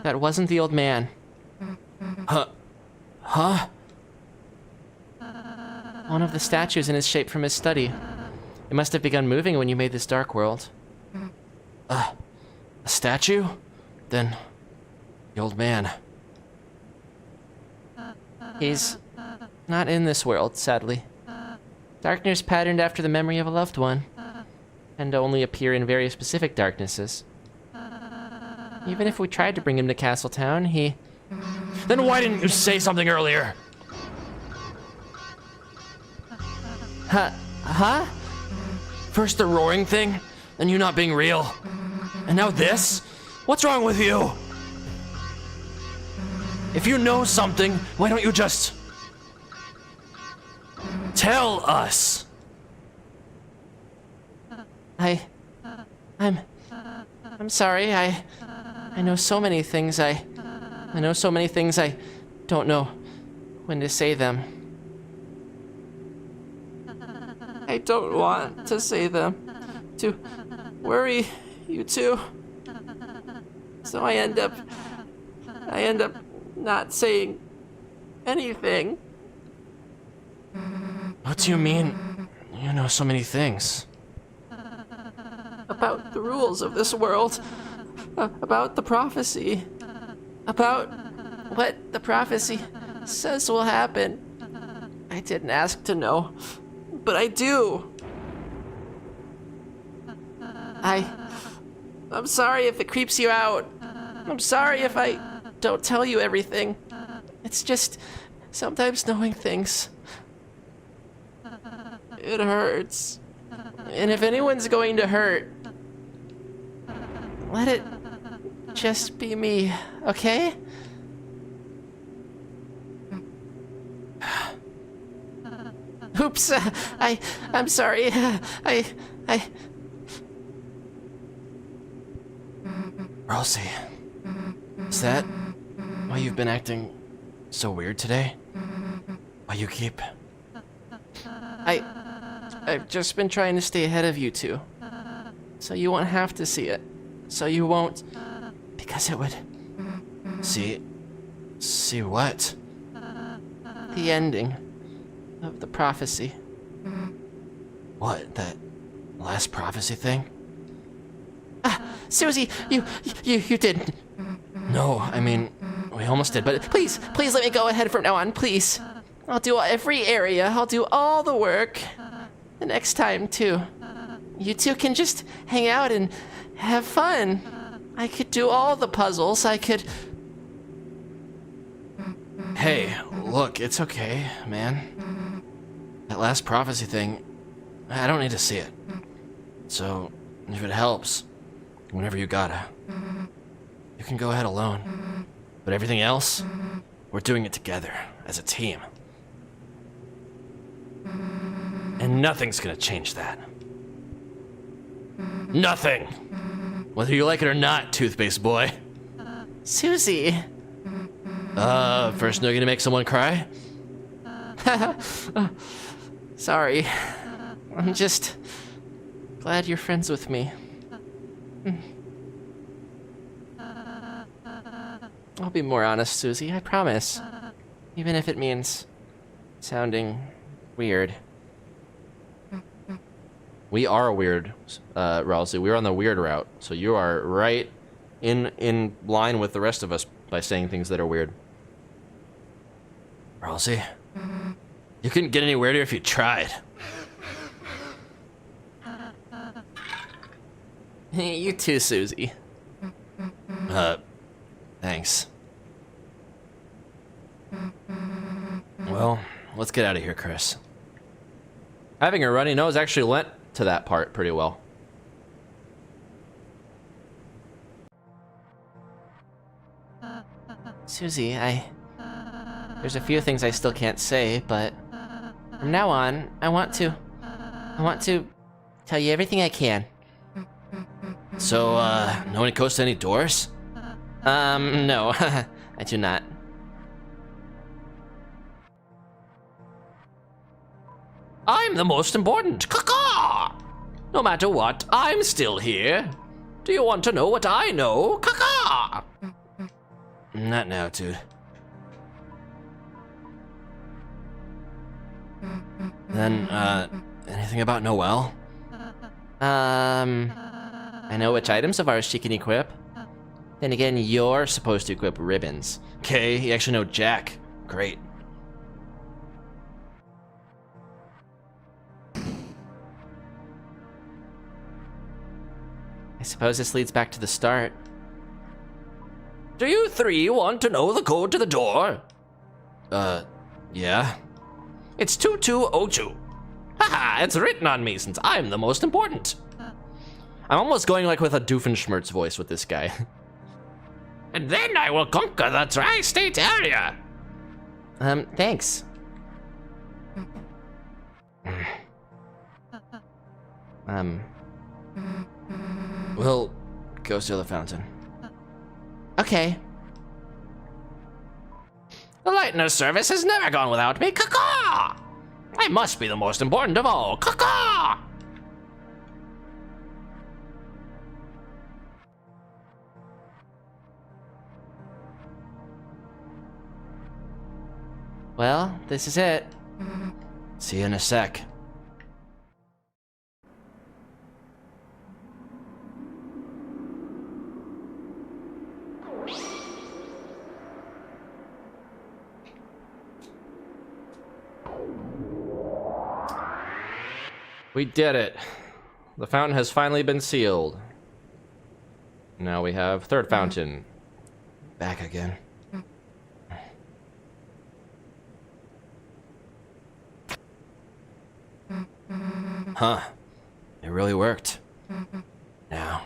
that wasn't the old man. Huh? One of the statues in his shape from his study. It must have begun moving when you made this dark world. A statue? Then, the old man. He's not in this world, sadly. Darkness patterned after the memory of a loved one, and only appear in very specific darknesses. Even if we tried to bring him to Castletown, he... Then why didn't you say something earlier? Huh? First the roaring thing, then you not being real. And now this? What's wrong with you? If you know something, why don't you just... tell us? I'm sorry, I know so many things, I know so many things I don't know when to say them. I don't want to say them to worry you two. So I end up not saying anything. What do you mean? You know so many things. About the rules of this world. About the prophecy. About what the prophecy says will happen. I didn't ask to know, but I do. I'm sorry if it creeps you out. I'm sorry if I don't tell you everything. It's just sometimes knowing things. It hurts. And if anyone's going to hurt, let it just be me, okay? Oops, I'm sorry. Rosie, is that why you've been acting so weird today? Why you keep... I've just been trying to stay ahead of you two. So you won't have to see it. So you won't... Because it would... See what? The ending of the prophecy. What, that last prophecy thing? Susie, you didn't. No, I mean, we almost did, but please let me go ahead from now on, please. I'll do every area, I'll do all the work. The next time, too. You two can just hang out and have fun. I could do all the puzzles, I could... Hey, look, it's okay, man. That last prophecy thing, I don't need to see it. So, if it helps, whenever you gotta, you can go ahead alone. But everything else, we're doing it together, as a team. And nothing's gonna change that. Nothing! Whether you like it or not, toothpaste boy. Susie! First, no, you're gonna make someone cry? Sorry. I'm just glad you're friends with me. I'll be more honest, Susie, I promise. Even if it means sounding weird. We are weird, Rosie. We're on the weird route, so you are right in line with the rest of us by saying things that are weird. Rosie, you couldn't get any weirder if you tried. You too, Susie. Thanks. Well, let's get out of here, Chris. Having a runny nose actually lent to that part pretty well. Susie, there's a few things I still can't say, but from now on, I want to tell you everything I can. So, no one goes to any doors? No, I do not. I'm the most important. Caw-caw! No matter what, I'm still here. Do you want to know what I know? Caw-caw! Not now, dude. Then, anything about Noelle? I know which items of ours she can equip. Then again, you're supposed to equip ribbons. Okay, you actually know Jack. Great. I suppose this leads back to the start. Do you three want to know the code to the door? Yeah. It's 2202. Haha, it's written on me since I'm the most important. I'm almost going like with a Doofenshmirtz voice with this guy. And then I will conquer the tri-state area. Thanks. We'll go steal the fountain. Okay. The lightner service has never gone without me. Caw-caw! I must be the most important of all. Caw-caw! Well, this is it. See you in a sec. We did it. The fountain has finally been sealed. Now we have third fountain. Back again. Huh. It really worked. Now.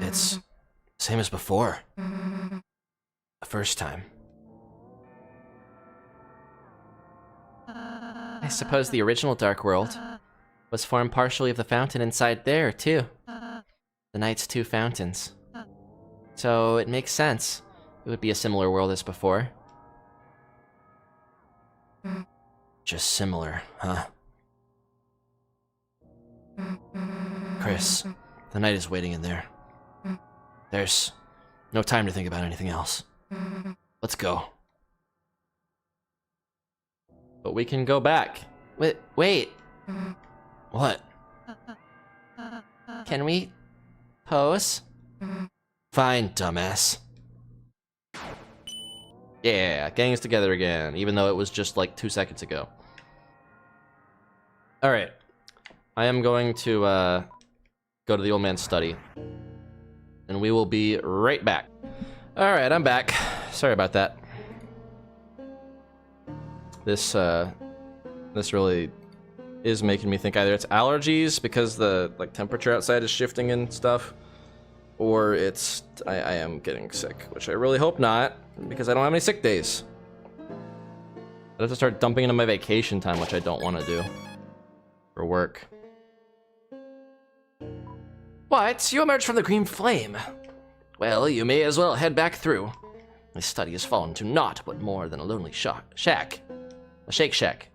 It's same as before. The first time. I suppose the original Dark World was formed partially of the fountain inside there, too. The Night's two fountains. So it makes sense. It would be a similar world as before. Just similar, huh? Chris, the Night is waiting in there. There's no time to think about anything else. Let's go. But we can go back. Wait. What? Can we pose? Fine, dumbass. Yeah, gang's together again, even though it was just like 2 seconds ago. Alright. I am going to go to the old man's study. And we will be right back. Alright, I'm back. Sorry about that. This really is making me think either it's allergies because the temperature outside is shifting and stuff, or it's I am getting sick, which I really hope not, because I don't have any sick days. I have to start dumping into my vacation time, which I don't want to do for work. What? You emerged from the green flame. Well, you may as well head back through. This study has fallen to naught but more than a lonely shack. A Shake Shack.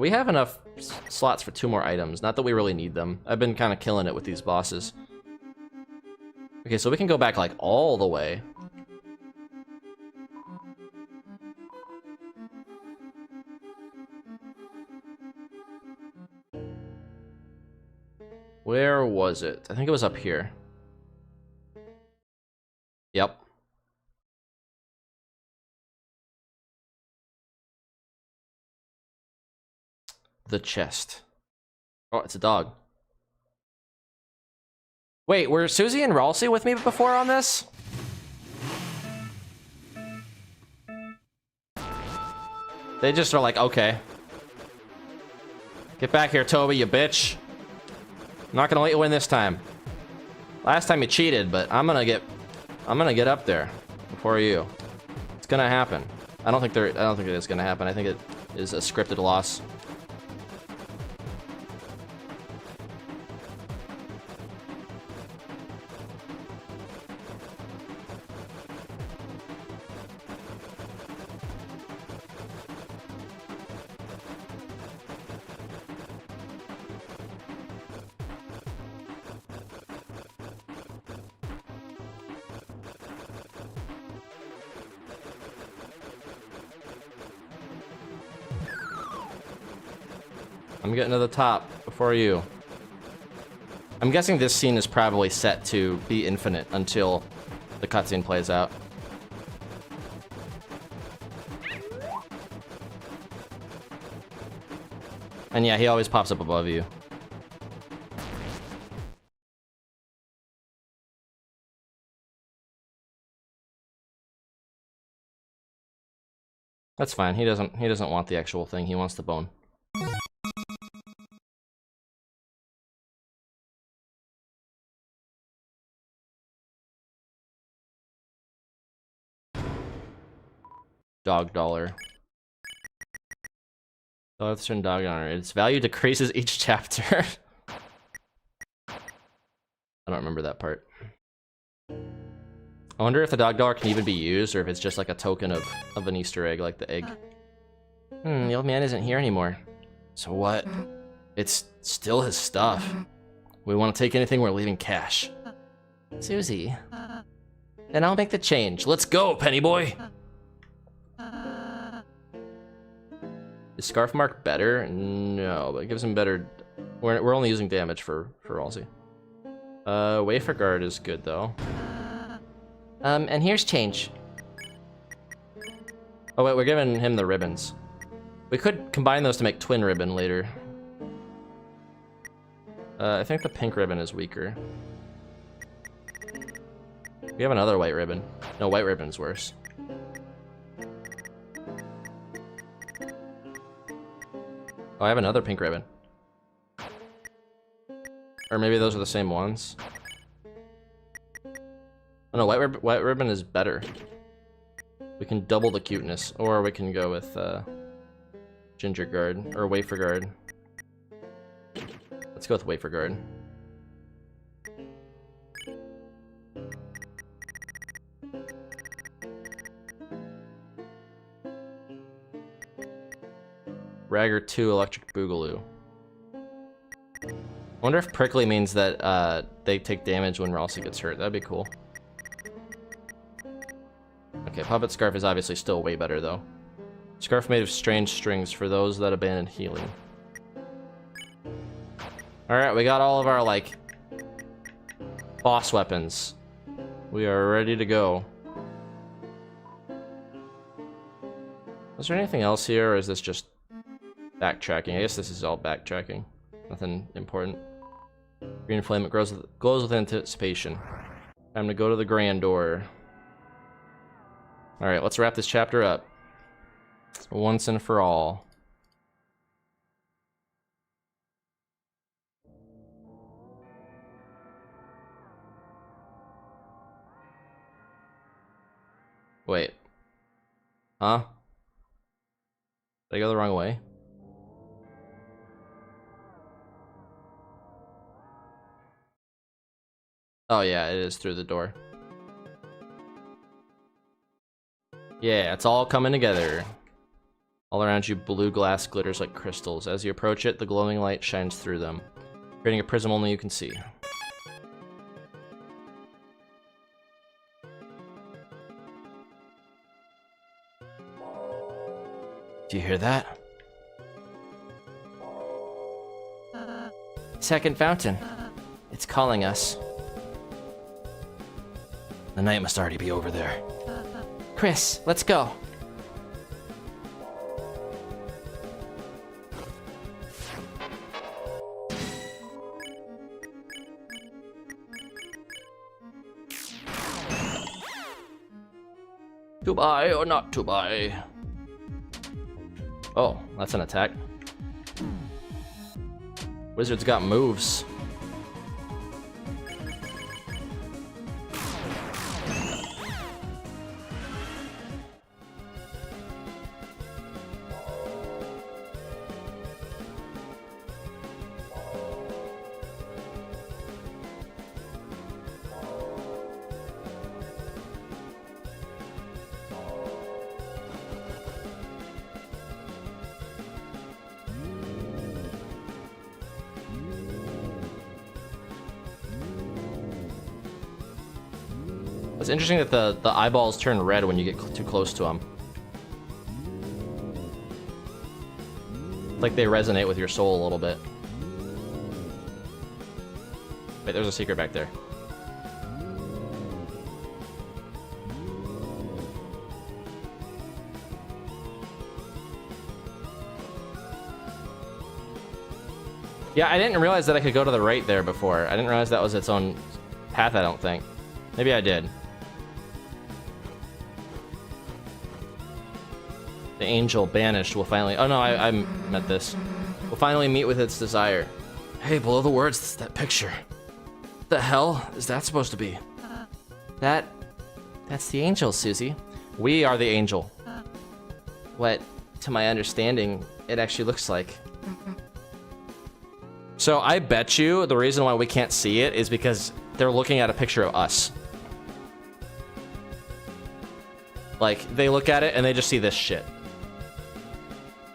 We have enough slots for 2 more items. Not that we really need them. I've been kind of killing it with these bosses. Okay, so we can go back like all the way. Where was it? I think it was up here. Yep. The chest. Oh, it's a dog. Wait, were Susie and Ralsei with me before on this? They just are like, okay. Get back here, Toby, you bitch. I'm not gonna let you win this time. Last time you cheated, but I'm gonna get up there before you. It's gonna happen. I don't think it is gonna happen. I think it is a scripted loss. I'm getting to the top before you. I'm guessing this scene is probably set to be infinite until the cutscene plays out. And yeah, he always pops up above you. That's fine. He doesn't want the actual thing. He wants the bone. Dog dollar. Southern dog honor. Its value decreases each chapter. I don't remember that part. I wonder if the dog dollar can even be used, or if it's just like a token of an Easter egg, like the egg. The old man isn't here anymore. So what? It's still his stuff. We want to take anything, we're leaving cash. Susie. Then I'll make the change. Let's go, Penny Boy! Is Scarf Mark better? No, but it gives him better... We're only using damage for Ralsei. Wafer Guard is good, though. And here's change. Oh wait, we're giving him the ribbons. We could combine those to make twin ribbon later. I think the pink ribbon is weaker. We have another white ribbon. No, white ribbon's worse. Oh, I have another pink ribbon. Or maybe those are the same ones. Oh no, white ribbon is better. We can double the cuteness, or we can go with ginger guard or wafer guard. Let's go with wafer guard. Ragger 2 electric boogaloo. I wonder if prickly means that they take damage when Ralsei gets hurt. That'd be cool. Okay, puppet scarf is obviously still way better though. Scarf made of strange strings for those that abandon healing. Alright, we got all of our, like, boss weapons. We are ready to go. Is there anything else here, or is this just backtracking? I guess this is all backtracking. Nothing important. Green flame, it glows with anticipation. Time to go to the grand door. Alright, let's wrap this chapter up. Once and for all. Wait. Huh? Did I go the wrong way? Oh yeah, it is through the door. Yeah, it's all coming together. All around you, blue glass glitters like crystals. As you approach it, the glowing light shines through them, creating a prism only you can see. Do you hear that? Second fountain. It's calling us. The night must already be over there. Chris, let's go. To buy or not to buy? Oh, that's an attack. Wizard's got moves. It's interesting that the eyeballs turn red when you get too close to them. Like they resonate with your soul a little bit. Wait, there's a secret back there. Yeah, I didn't realize that I could go to the right there before. I didn't realize that was its own path, I don't think. Maybe I did. The angel banished will finally... Oh no, I meant this. Will finally meet with its desire. Hey, below the words, it's that picture. What the hell is that supposed to be? That's the angel, Susie. We are the angel. What, to my understanding, it actually looks like. So I bet you the reason why we can't see it is because they're looking at a picture of us. Like, they look at it and they just see this shit.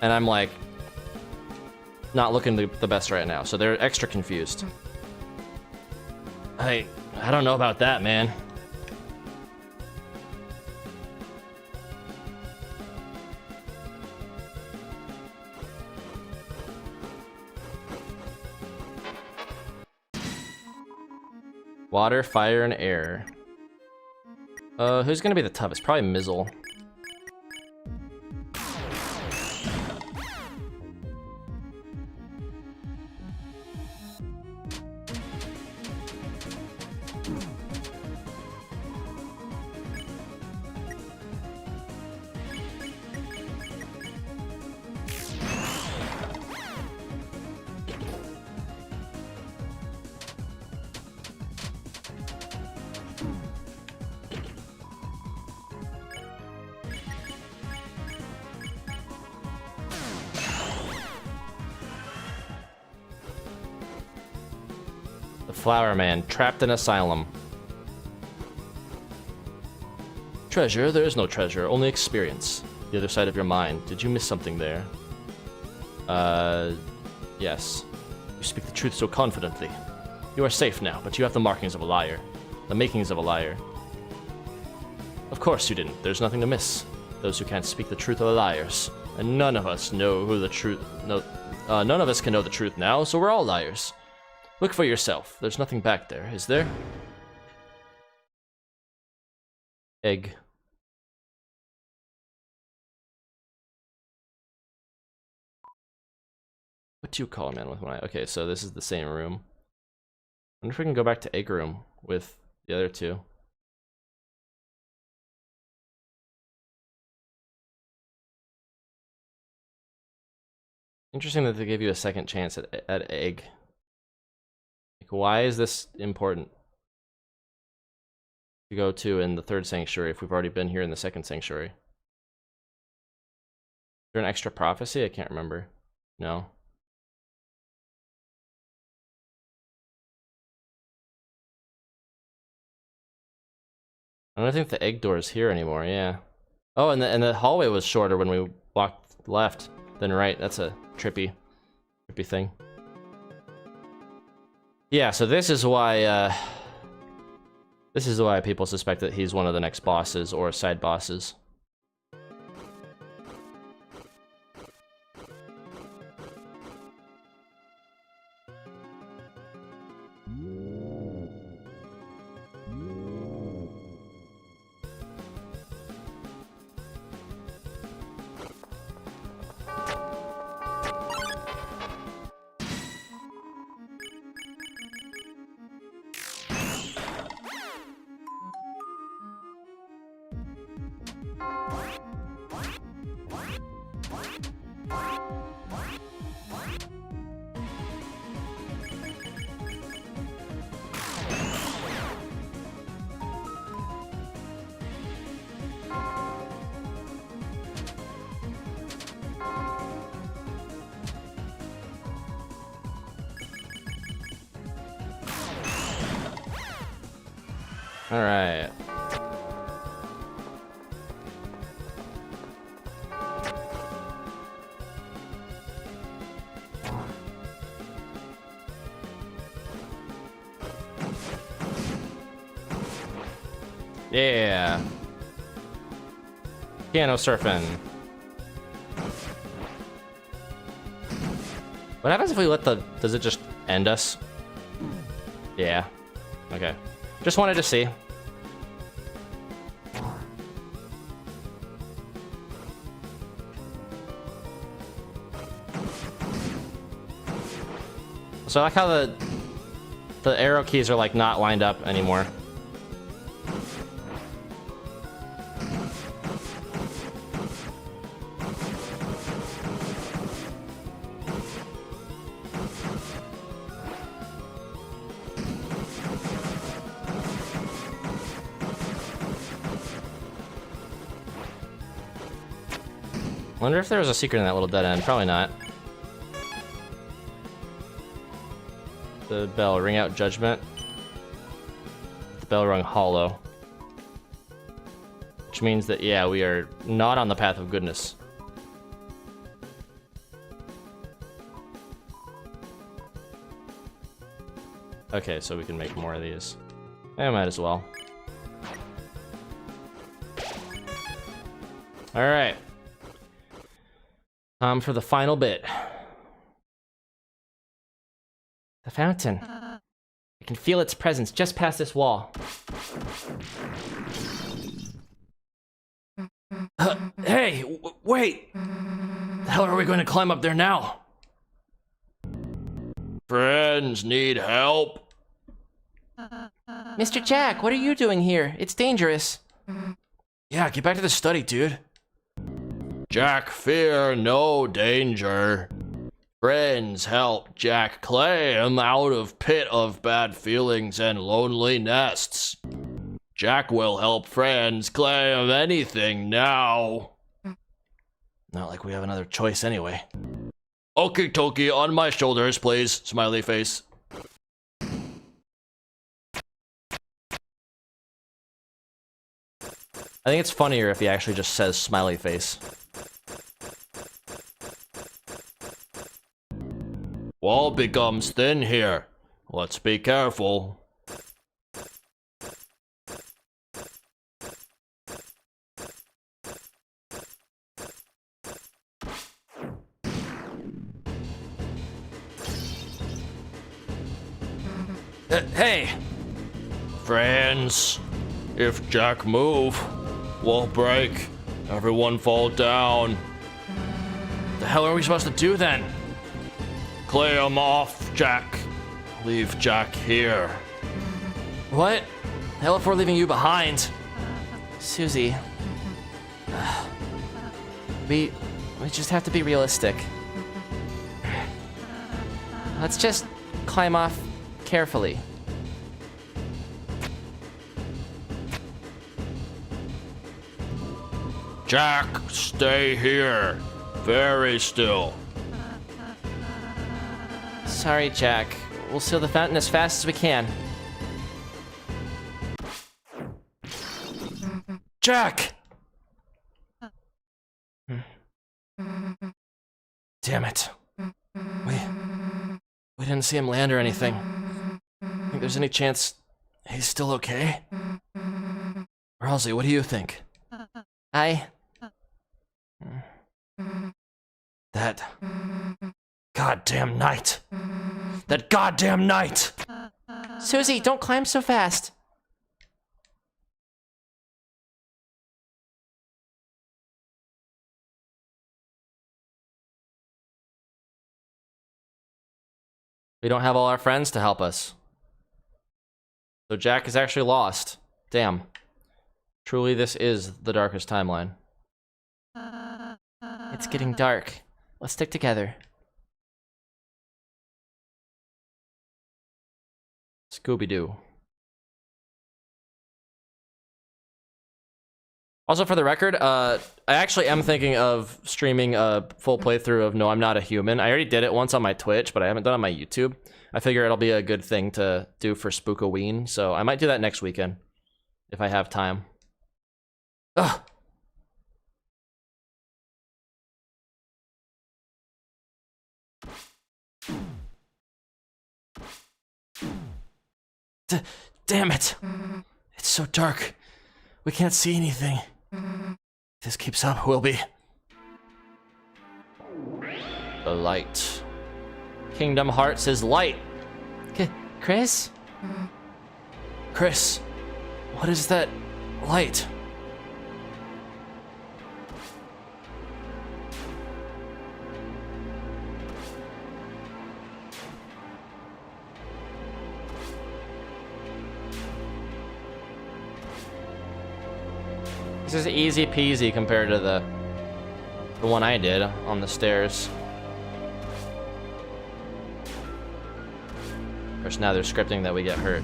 And I'm like, not looking the best right now, so they're extra confused. I don't know about that, man. Water, fire, and air. Who's gonna be the toughest? Probably Mizzle. Flower Man, trapped in asylum. Treasure? There is no treasure, only experience. The other side of your mind. Did you miss something there? Yes. You speak the truth so confidently. You are safe now, but you have the markings of a liar. The makings of a liar. Of course you didn't. There's nothing to miss. Those who can't speak the truth are liars. And none of us know who the truth... No, none of us can know the truth now, so we're all liars. Look for yourself. There's nothing back there, is there? Egg. What do you call a man with one eye? Okay, so this is the same room. I wonder if we can go back to egg room with the other two. Interesting that they gave you a second chance at egg. Like, why is this important to go to in the third sanctuary if we've already been here in the second sanctuary? Is there an extra prophecy? I can't remember. No. I don't think the egg door is here anymore, yeah. Oh, and the hallway was shorter when we walked left than right. That's a trippy thing. Yeah, so this is why people suspect that he's one of the next bosses or side bosses. All right. Yeah. Piano surfing. What happens if we let the... Does it just end us? Yeah. Okay. Just wanted to see. So I like how the arrow keys are like not lined up anymore. Wonder if there was a secret in that little dead end. Probably not. The bell, ring out judgment. The bell rung hollow. Which means that, yeah, we are not on the path of goodness. Okay, so we can make more of these. I might as well. Alright. For the final bit. The fountain. I can feel its presence just past this wall. Hey, wait! The hell are we going to climb up there now? Friends need help. Mr. Jack, what are you doing here? It's dangerous. Yeah, get back to the study, dude. Jack, fear no danger. Friends help Jack climb out of pit of bad feelings and lonely nests. Jack will help friends climb anything now. Not like we have another choice anyway. Okie dokie, on my shoulders, please. Smiley face. I think it's funnier if he actually just says smiley face. Wall becomes thin here. Let's be careful. Hey! Friends, if Jack move, we'll break. Everyone fall down. The hell are we supposed to do then? Clear him off, Jack. Leave Jack here. What? Hell if we're leaving you behind. Susie. We just have to be realistic. Let's just climb off carefully. Jack, stay here. Very still. Sorry, Jack. We'll seal the fountain as fast as we can. Jack! Damn it. We didn't see him land or anything. Think there's any chance he's still okay? Rosie, what do you think? That goddamn night. That goddamn night! Susie, don't climb so fast. We don't have all our friends to help us. So Jack is actually lost. Damn. Truly, this is the darkest timeline. It's getting dark. Let's stick together. Scooby-Doo. Also, for the record, I actually am thinking of streaming a full playthrough of No, I'm Not a Human. I already did it once on my Twitch, but I haven't done it on my YouTube. I figure it'll be a good thing to do for Spookoween, so I might do that next weekend, if I have time. Ugh! Damn it! It's so dark. We can't see anything. If this keeps up, we'll be... The light. Kingdom Hearts is light. Chris? Chris, what is that light? This is easy peasy compared to the one I did on the stairs. Of course, now they're scripting that we get hurt.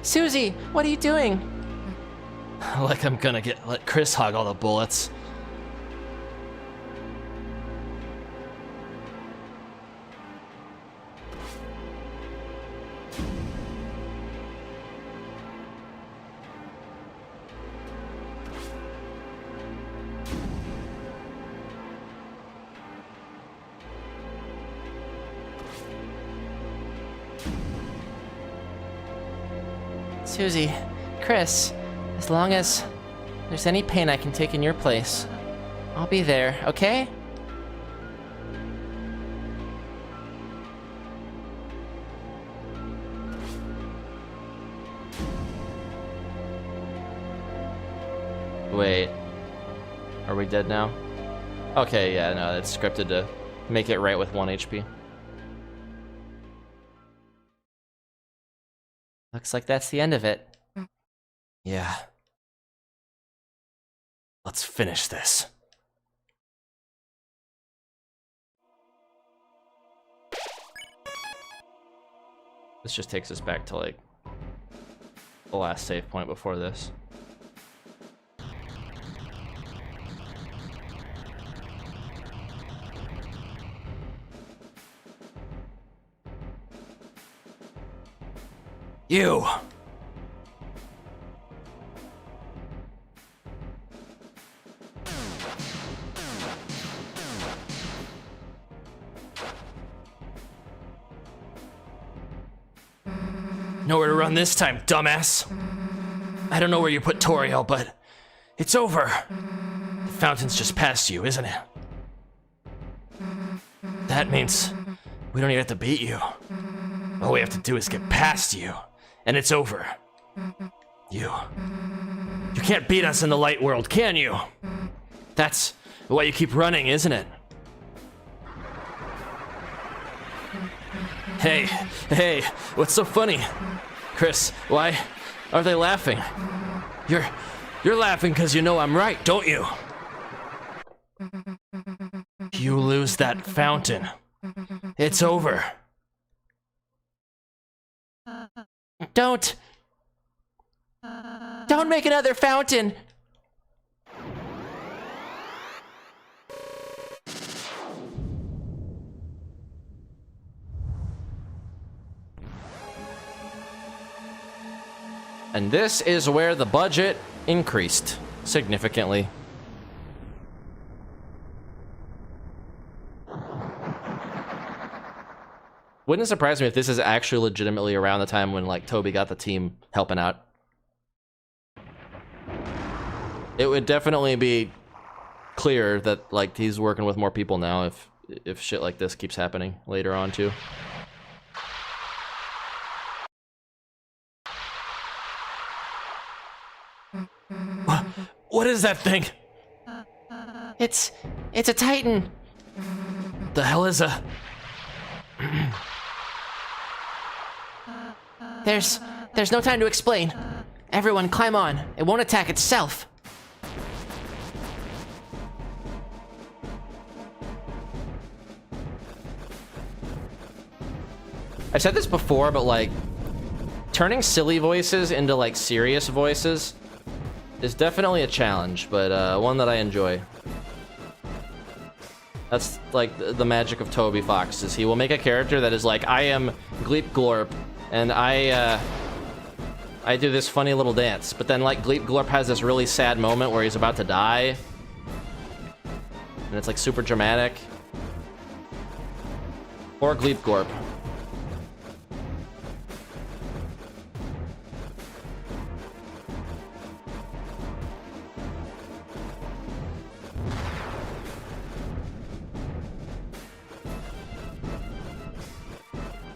Susie, what are you doing? Like I'm gonna let Chris hog all the bullets. Susie, Chris, as long as there's any pain I can take in your place, I'll be there, okay? Wait. Are we dead now? Okay, yeah, no, it's scripted to make it right with 1 HP. Looks like that's the end of it. Yeah. Let's finish this. This just takes us back to, like, the last save point before this. You! Nowhere to run this time, dumbass. I don't know where you put Toriel, but it's over. The fountain's just past you, isn't it? That means we don't even have to beat you. All we have to do is get past you, and it's over. You can't beat us in the light world, can you? That's why you keep running, isn't it? Hey, what's so funny? Chris, why are they laughing? You're laughing because you know I'm right, don't you? You lose that fountain. It's over. Don't make another fountain! And this is where the budget increased significantly. Wouldn't surprise me if this is actually legitimately around the time when, like, Toby got the team helping out. It would definitely be clear that, like, he's working with more people now if shit like this keeps happening later on too. What is that thing? It's a Titan. The hell is a... There's no time to explain. Everyone climb on. It won't attack itself. I've said this before, but like, turning silly voices into like serious voices is definitely a challenge, but one that I enjoy. That's like the magic of Toby Fox, is he will make a character that is like, I am Gleep Glorp, and I do this funny little dance, but then like Gleep Glorp has this really sad moment where he's about to die, and it's like super dramatic. Or Gleep Glorp.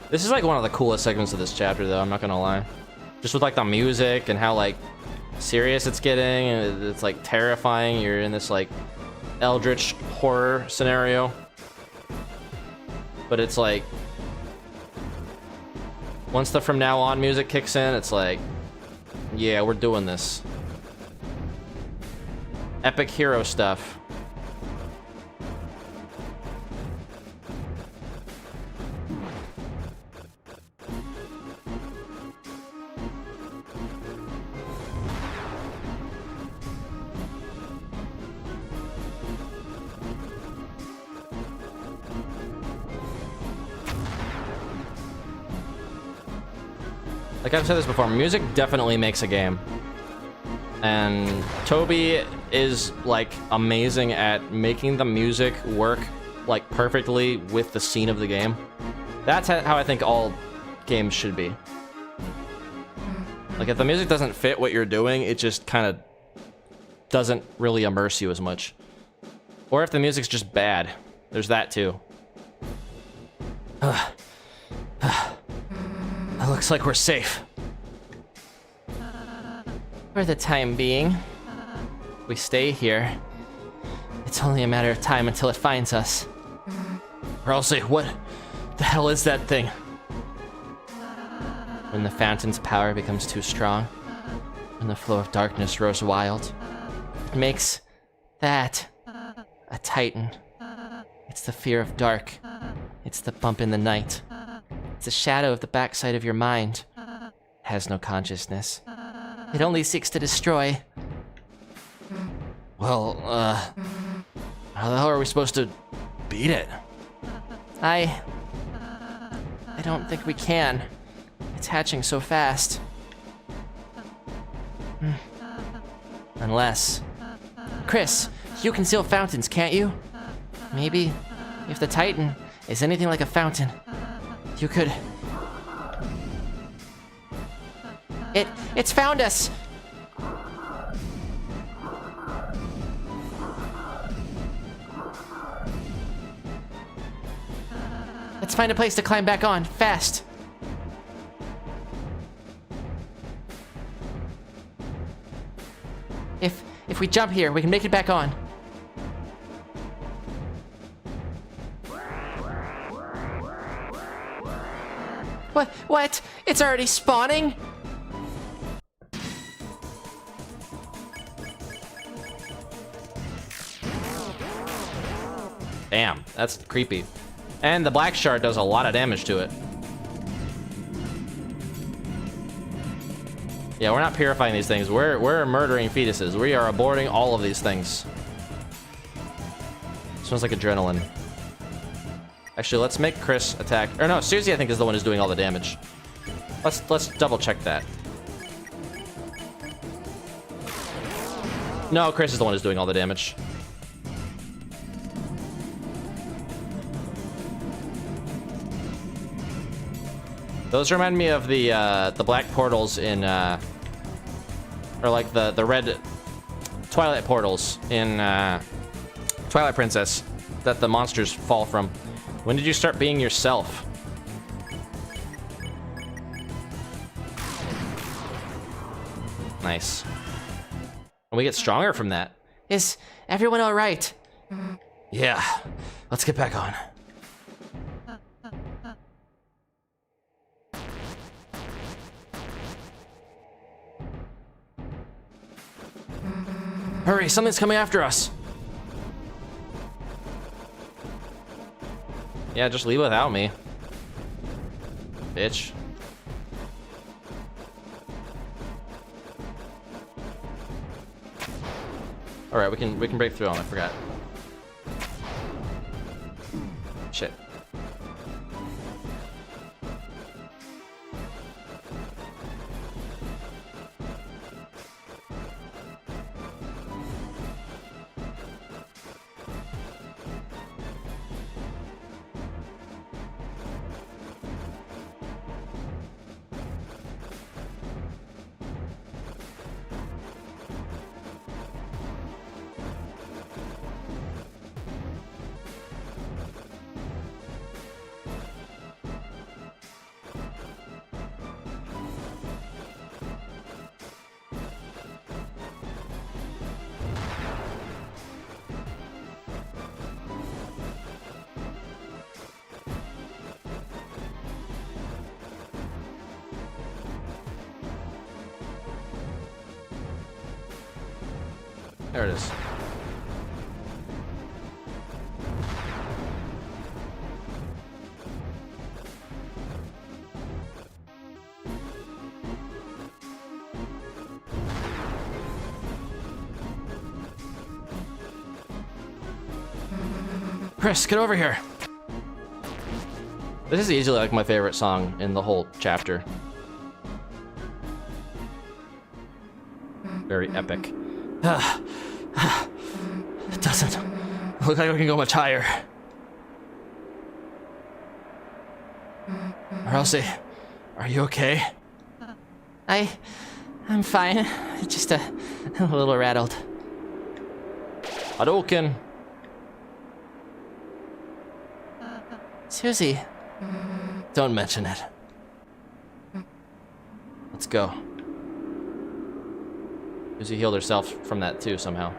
This is like one of the coolest segments of this chapter, though, I'm not gonna lie. Just with like the music and how like serious it's getting, and it's like terrifying. You're in this like eldritch horror scenario. But it's like, once the from now on music kicks in, it's like, yeah, we're doing this. Epic hero stuff. Like I've said this before, music definitely makes a game. And Toby is like amazing at making the music work like perfectly with the scene of the game. That's how I think all games should be. Like if the music doesn't fit what you're doing, it just kind of doesn't really immerse you as much. Or if the music's just bad, there's that too. It looks like we're safe. For the time being, we stay here. It's only a matter of time until it finds us. Ralsei, what the hell is that thing? When the fountain's power becomes too strong, when the flow of darkness grows wild, it makes that a Titan. It's the fear of dark. It's the bump in the night. It's a shadow of the backside of your mind. It has no consciousness. It only seeks to destroy. Well, how the hell are we supposed to beat it? I don't think we can. It's hatching so fast. Unless... Chris, you can seal fountains, can't you? Maybe, if the Titan is anything like a fountain, you could... It's found us! Let's find a place to climb back on, fast! If we jump here, we can make it back on. What? It's already spawning? Damn, that's creepy. And the black shard does a lot of damage to it. Yeah, we're not purifying these things. We're murdering fetuses. We are aborting all of these things. Smells like adrenaline. Actually, let's make Chris attack. Or no, Susie I think is the one who's doing all the damage. Let's double check that. No, Chris is the one who's doing all the damage. Those remind me of the black portals in, or like the red Twilight portals in Twilight Princess that the monsters fall from. When did you start being yourself? Nice. And we get stronger from that. Is everyone all right? Yeah, let's get back on. Hurry, something's coming after us. Yeah, just leave without me. Bitch. Alright, we can break through them, I forgot. Shit. There it is. Chris, get over here. This is easily like my favorite song in the whole chapter. Very epic. It doesn't look like we can go much higher. Elsie, are you okay? I'm fine. Just a little rattled. Hadouken. Susie. Don't mention it. Let's go. Susie healed herself from that too, somehow.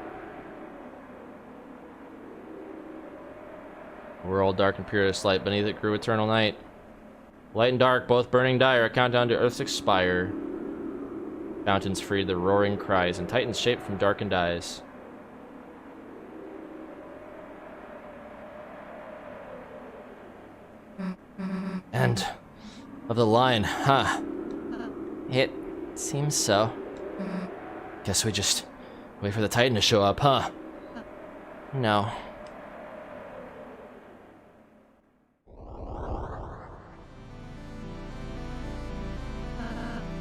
A world dark and purest light, beneath it grew eternal night. Light and dark, both burning dire, a countdown to Earth's expire. Fountains freed the roaring cries, and titans shaped from darkened eyes. End of the line, huh? It seems so. Guess we just wait for the Titan to show up, huh? No.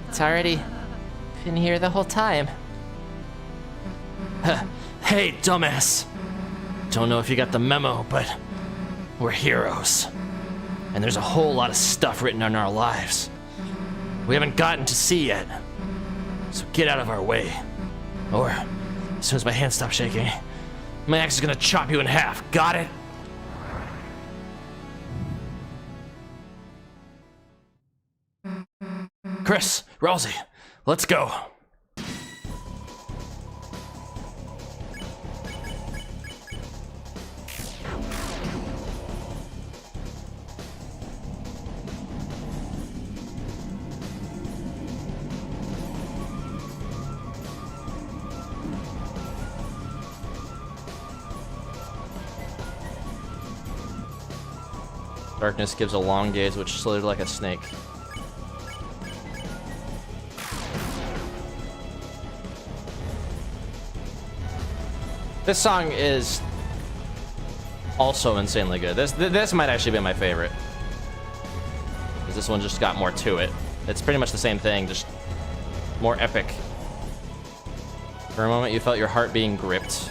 It's already been here the whole time. Hey, dumbass! Don't know if you got the memo, but we're heroes. And there's a whole lot of stuff written on our lives we haven't gotten to see yet. So get out of our way. Or, as soon as my hand stops shaking, my axe is gonna chop you in half. Got it? Chris, Rosie, let's go. Darkness gives a long gaze which slithered like a snake. This song is also insanely good. This might actually be my favorite. Because this one just got more to it. It's pretty much the same thing, just more epic. For a moment you felt your heart being gripped.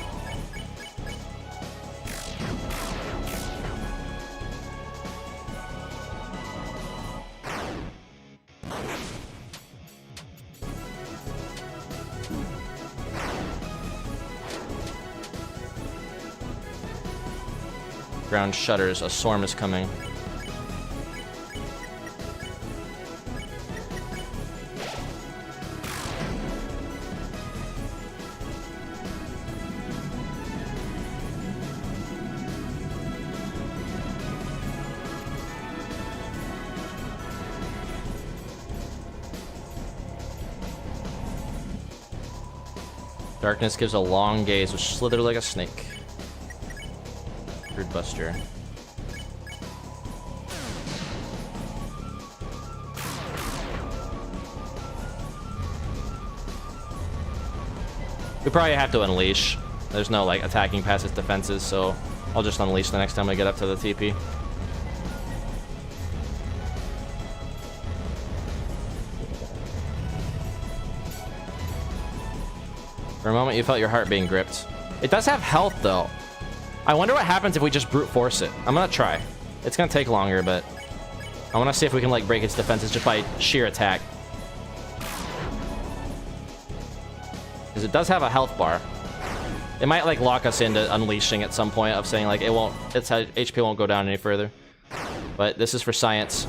Ground shudders, a storm is coming. Darkness gives a long gaze which slithered like a snake. Buster. We probably have to unleash. There's no like attacking past its defenses, so I'll just unleash the next time I get up to the TP. For a moment you felt your heart being gripped. It does have health though. I wonder what happens if we just brute force it. I'm gonna try. It's gonna take longer, but I wanna see if we can like break its defenses just by sheer attack. Because it does have a health bar. It might like lock us into unleashing at some point of saying like it won't, its HP won't go down any further. But this is for science.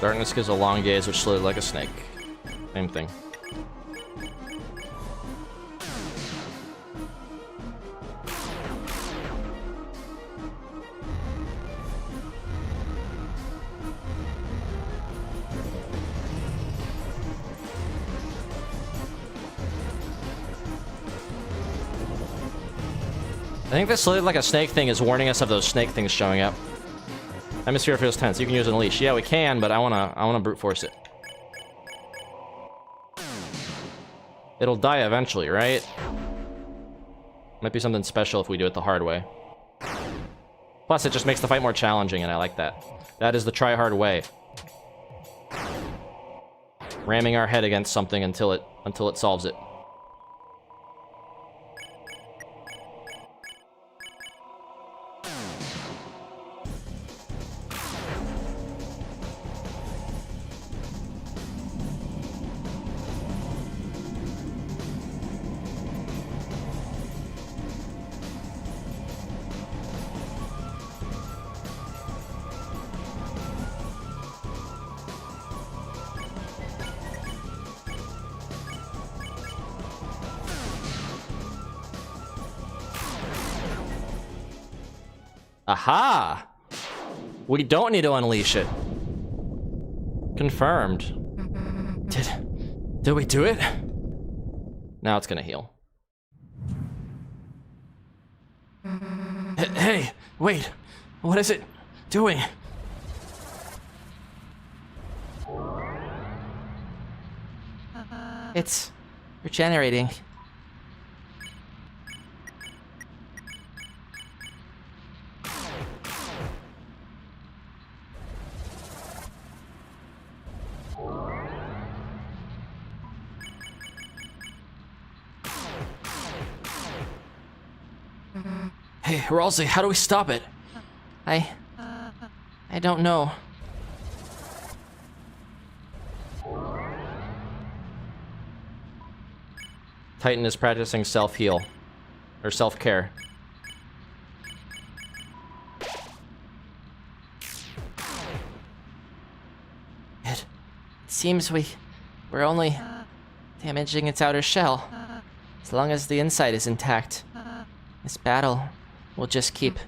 Darkness gives a long gaze which slithered like a snake. Same thing. I think this slithered like a snake thing is warning us of those snake things showing up. Hemisphere feels tense. You can use an unleash. Yeah, we can, but I wanna brute force it. It'll die eventually, right? Might be something special if we do it the hard way. Plus, it just makes the fight more challenging, and I like that. That is the Tryhard way. Ramming our head against something until it solves it. Aha! We don't need to unleash it. Confirmed. Did we do it? Now it's gonna heal. Hey, wait. What is it doing? It's regenerating. Hey, Ralsei, how do we stop it? I don't know. Titan is practicing self-heal. Or self-care. It seems we're only damaging its outer shell. As long as the inside is intact, this battle will just keep...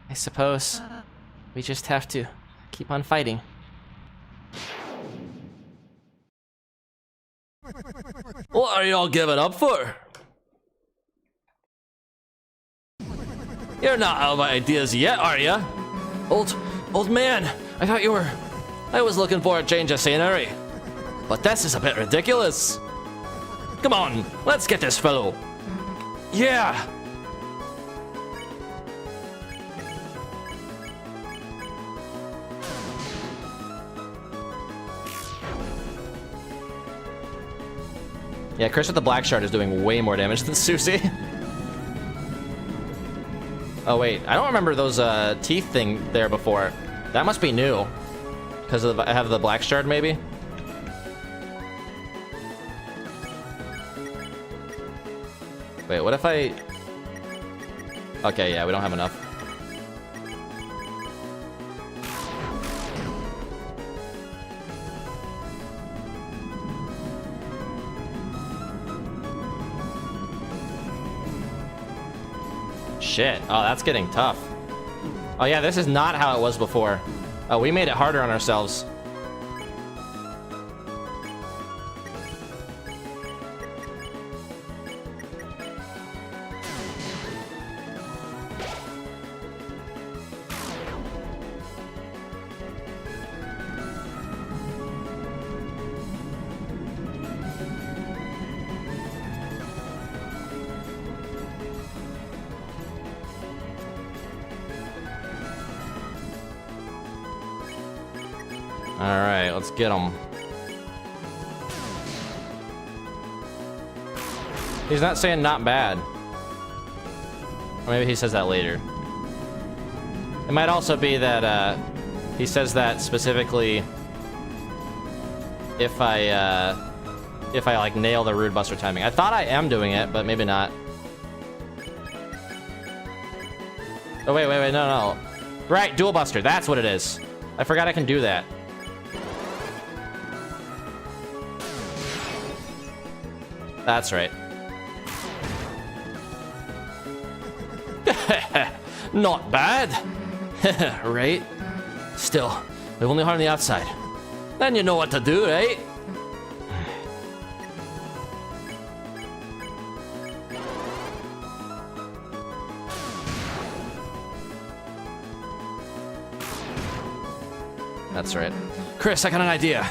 I suppose we just have to keep on fighting. What are y'all giving up for? You're not out of ideas yet, are ya? Old man, I thought you were... I was looking for a change of scenery. But this is a bit ridiculous. Come on, let's get this fellow. Yeah! Yeah, Chris with the Black Shard is doing way more damage than Susie. Oh wait, I don't remember those teeth thing there before. That must be new. Because I have the Black Shard, maybe? Wait, what if I... Okay, yeah, we don't have enough. Shit. Oh, that's getting tough. Oh yeah, this is not how it was before. Oh, we made it harder on ourselves. Alright, let's get him. He's not saying not bad. Or maybe he says that later. It might also be that he says that specifically if I like nail the Rude Buster timing. I thought I am doing it, but maybe not. Oh wait, no. Right, Dual Buster, that's what it is. I forgot I can do that. That's right. Not bad. Right? Still, we've only harmed the outside. Then you know what to do, right? That's right. Chris, I got an idea.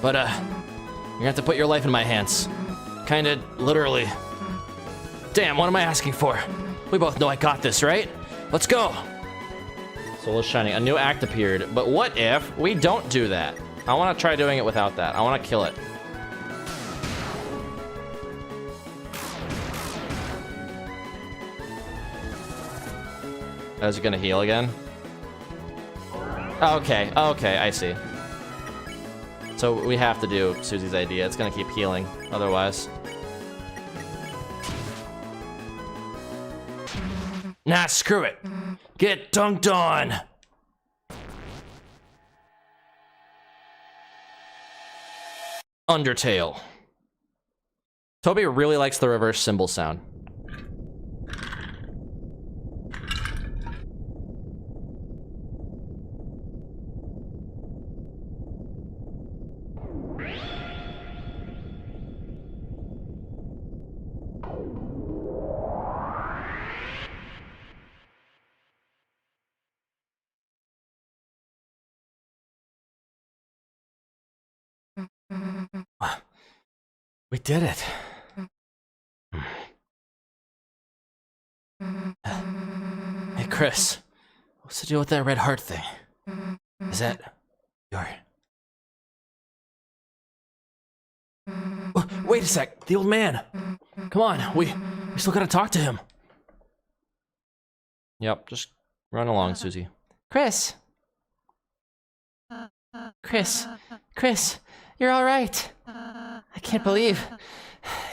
But, you're gonna have to put your life in my hands. Kinda, literally. Damn, what am I asking for? We both know I got this, right? Let's go! Soul is shining. A new act appeared. But what if we don't do that? I want to try doing it without that. I want to kill it. Is it gonna heal again? Okay, I see. So we have to do Susie's idea. It's gonna keep healing, otherwise. Nah, screw it. Get dunked on. Undertale. Toby really likes the reverse cymbal sound. We did it. Hey, Chris. What's the deal with that red heart thing? Is that your... Oh, wait a sec, the old man. Come on, we still gotta talk to him. Yep, just run along, Susie. Chris! Chris, you're all right. I can't believe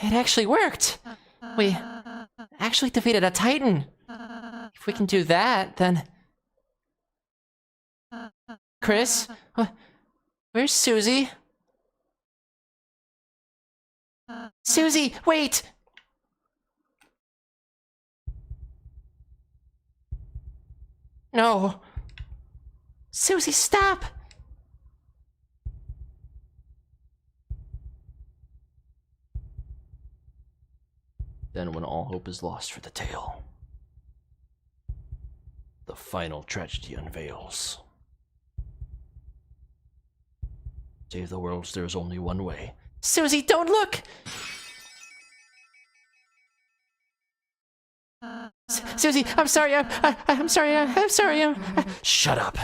it actually worked. We actually defeated a Titan. If we can do that, then... Chris? Where's Susie? Susie, wait! No. Susie, stop! Then when all hope is lost for the tale, the final tragedy unveils. Save the world, there is only one way. Susie, don't look! Susie, I'm sorry, I'm sorry. Shut up.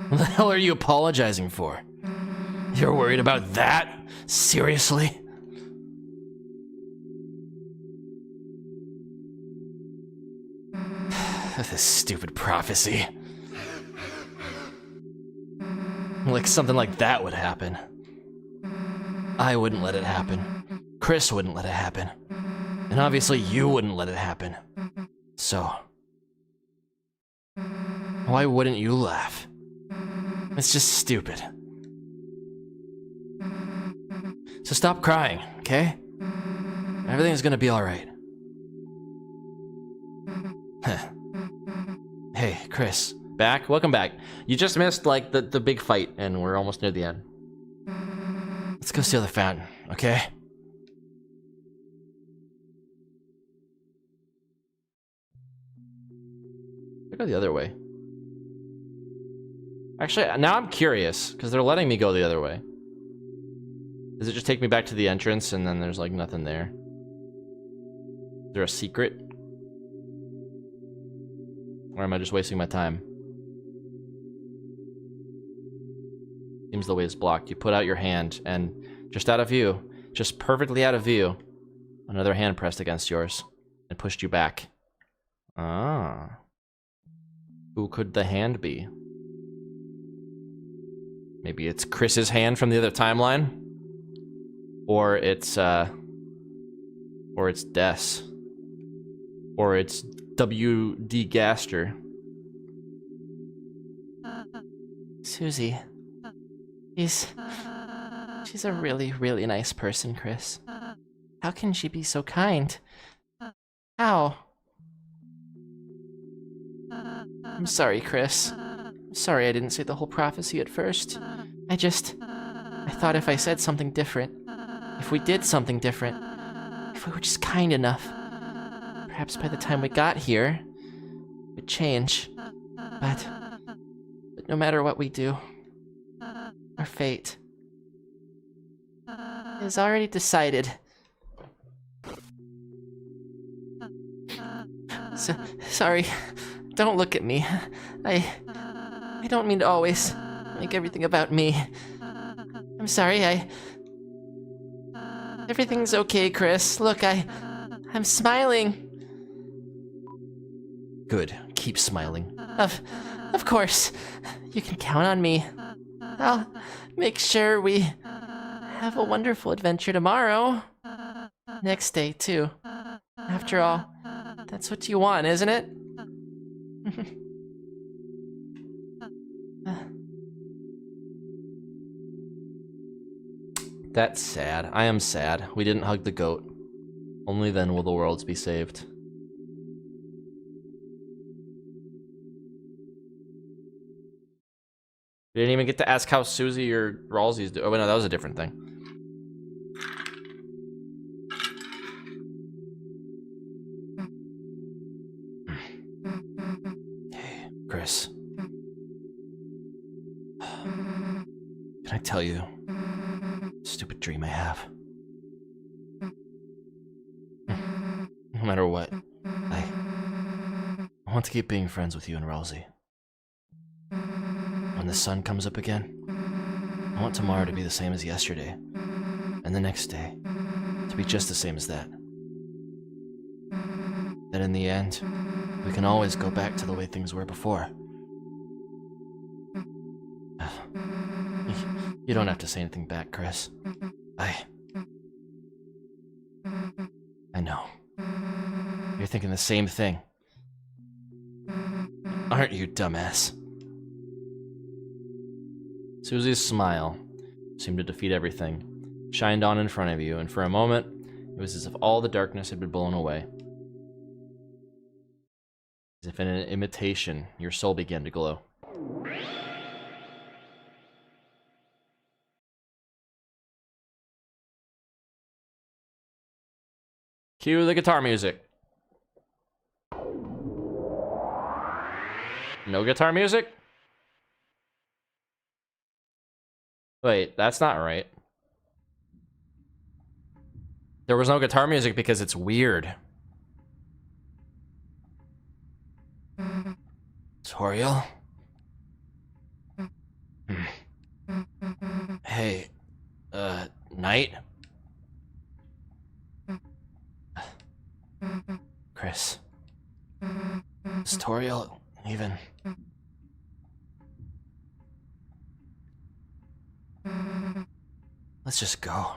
What the hell are you apologizing for? You're worried about that? Seriously? This stupid prophecy. Like something like that would happen. I wouldn't let it happen. Chris wouldn't let it happen. And obviously you wouldn't let it happen. So, why wouldn't you laugh? It's just stupid. So stop crying, okay? Everything's gonna be alright. Hey, Chris. Back? Welcome back. You just missed, like, the big fight, and we're almost near the end. Let's go steal the fountain, okay? I go the other way. Actually, now I'm curious, because they're letting me go the other way. Does it just take me back to the entrance, and then there's, like, nothing there? Is there a secret? Or am I just wasting my time? Seems the way is blocked. You put out your hand, and just out of view, just perfectly out of view, another hand pressed against yours and pushed you back. Ah. Who could the hand be? Maybe it's Chris's hand from the other timeline? Or it's Des. Or it's W.D. Gaster. Susie. She's a really, really nice person, Chris. How can she be so kind? How? I'm sorry, Chris. I'm sorry I didn't say the whole prophecy at first. I thought if I said something different, if we did something different, if we were just kind enough, perhaps by the time we got here, it would change. But no matter what we do, our fate is already decided. Sorry, don't look at me. I don't mean to always make everything about me. I'm sorry, everything's okay, Chris. Look, I'm smiling. Good. Keep smiling. Of course. You can count on me. I'll make sure we have a wonderful adventure tomorrow. Next day, too. After all, that's what you want, isn't it? That's sad. I am sad. We didn't hug the goat. Only then will the worlds be saved. We didn't even get to ask how Susie or Ralsei's do. Oh, wait, no, that was a different thing. Hey, Chris. Can I tell you a stupid dream I have? No matter what, I want to keep being friends with you and Ralsei. When the sun comes up again, I want tomorrow to be the same as yesterday, and the next day to be just the same as that. That in the end, we can always go back to the way things were before. You don't have to say anything back, Chris. I know. You're thinking the same thing. Aren't you, dumbass? Susie's smile seemed to defeat everything, shined on in front of you, and for a moment, it was as if all the darkness had been blown away. As if in an imitation, your soul began to glow. Cue the guitar music. No guitar music? Wait, that's not right. There was no guitar music because it's weird. Toriel? Hey, Knight? Chris. Is Toriel even... Let's just go.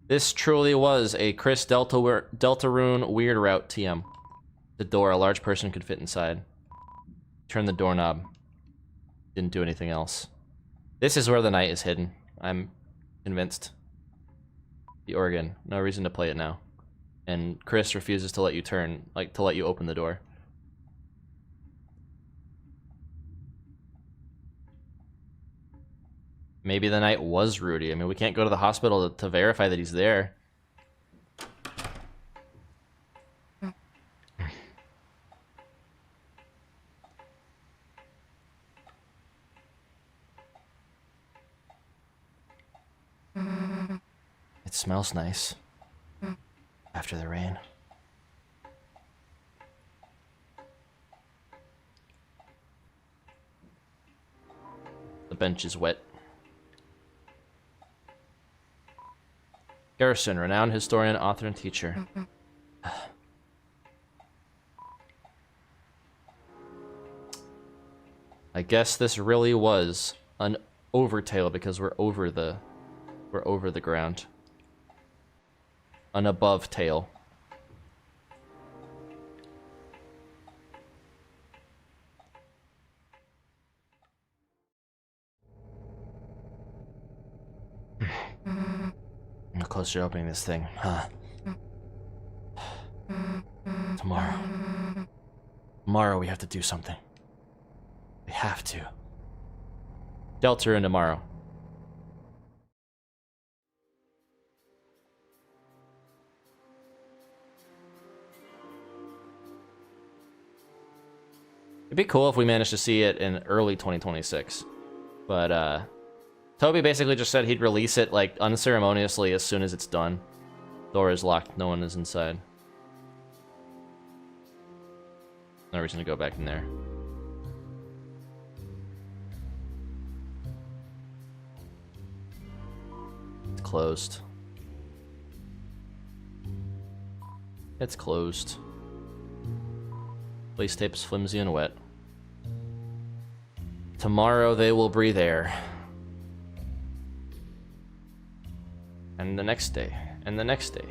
This truly was a Chris Deltarune Weird Route TM. The door, a large person could fit inside. Turn the doorknob. Didn't do anything else. This is where the knight is hidden. I'm convinced. The organ. No reason to play it now. And Chris refuses to let you turn, like, to let you open the door. Maybe the knight was Rudy. I mean, we can't go to the hospital to verify that he's there. It smells nice. After the rain. The bench is wet. Garrison, renowned historian, author, and teacher. I guess this really was an overtail because we're over the ground. An above tail. How close you're opening this thing, huh? Tomorrow. Tomorrow we have to do something. We have to. Deltarune tomorrow. It'd be cool if we managed to see it in early 2026. But, Toby basically just said he'd release it, like, unceremoniously as soon as it's done. Door is locked, no one is inside. No reason to go back in there. It's closed. It's closed. Place tape is flimsy and wet. Tomorrow they will breathe air. And the next day. And the next day.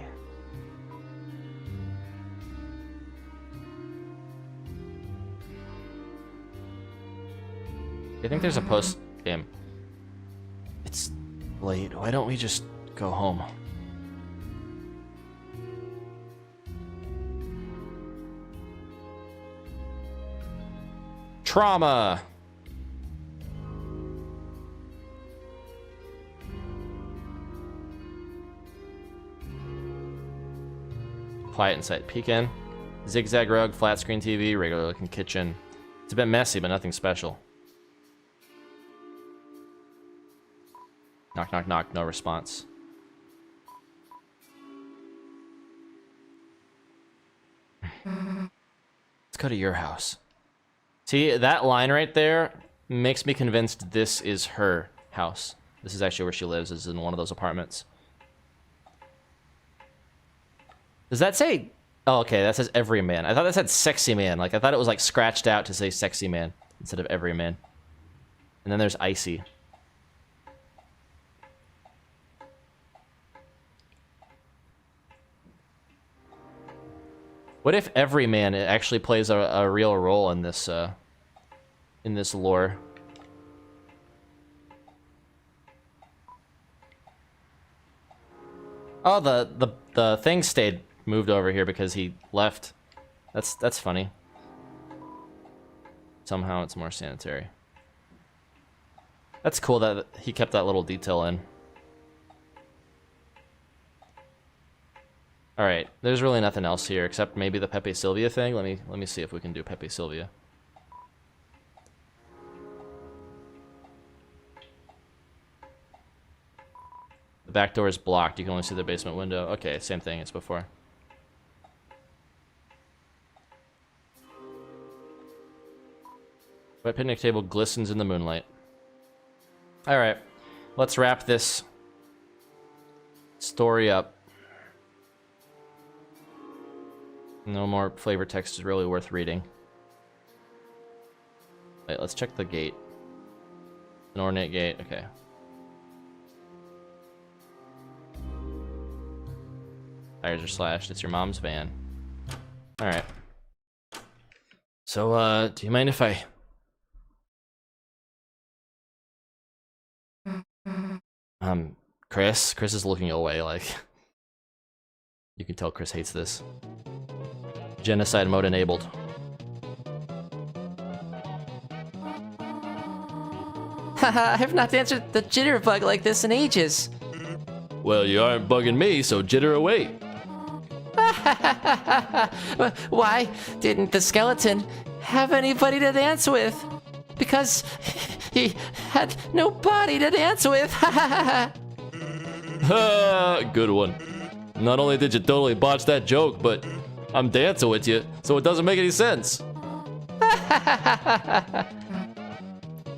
I think there's a post game. It's late. Why don't we just go home? Trauma. Quiet inside. Peek in. Zigzag rug, flat screen TV, regular looking kitchen. It's a bit messy, but nothing special. Knock, knock, knock. No response. Let's go to your house. See, that line right there makes me convinced this is her house. This is actually where she lives, is in one of those apartments. Does that say... Oh, okay, that says every man. I thought that said sexy man. Like, I thought it was, like, scratched out to say sexy man instead of every man. And then there's Icy. What if every man actually plays a real role in this lore? Oh, the thing moved over here because he left. That's funny. Somehow it's more sanitary. That's cool that he kept that little detail in. All right, there's really nothing else here except maybe the Pepe Sylvia thing. Let me see if we can do Pepe Sylvia. The back door is blocked. You can only see the basement window. Okay, same thing as before. Wet picnic table glistens in the moonlight. All right, let's wrap this story up. No more flavor text is really worth reading. Wait, let's check the gate. An ornate gate, okay. Tires are slashed. It's your mom's van. Alright. So, do you mind if I... Chris? Chris is looking away, like... You can tell Chris hates this. Genocide mode enabled. Haha, I've not answered the jitterbug like this in ages. Well, you aren't bugging me, so jitter away. Why didn't the skeleton have anybody to dance with? Because he had no body to dance with. Ha! Good one. Not only did you totally botch that joke, but I'm dancing with you, so it doesn't make any sense.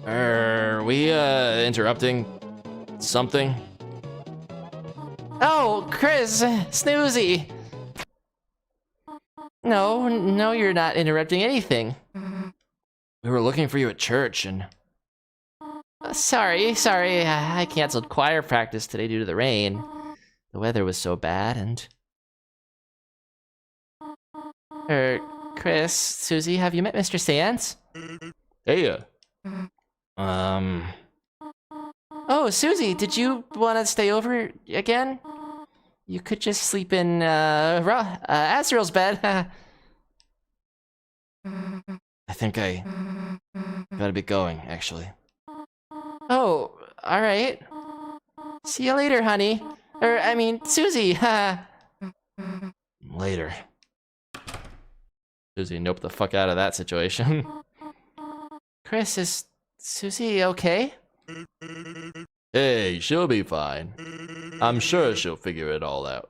Are we, interrupting something? Oh, Chris, Snoozy. No, you're not interrupting anything. We were looking for you at church, and... Sorry, I canceled choir practice today due to the rain. The weather was so bad, and... Chris, Susie, have you met Mr. Sands? Hey, Oh, Susie, did you want to stay over again? You could just sleep in, Azrael's bed. I think I gotta be going, actually. Oh, alright. See you later, honey. I mean, Susie, Later. Susie, nope the fuck out of that situation. Chris, is Susie okay? Hey, she'll be fine. I'm sure she'll figure it all out.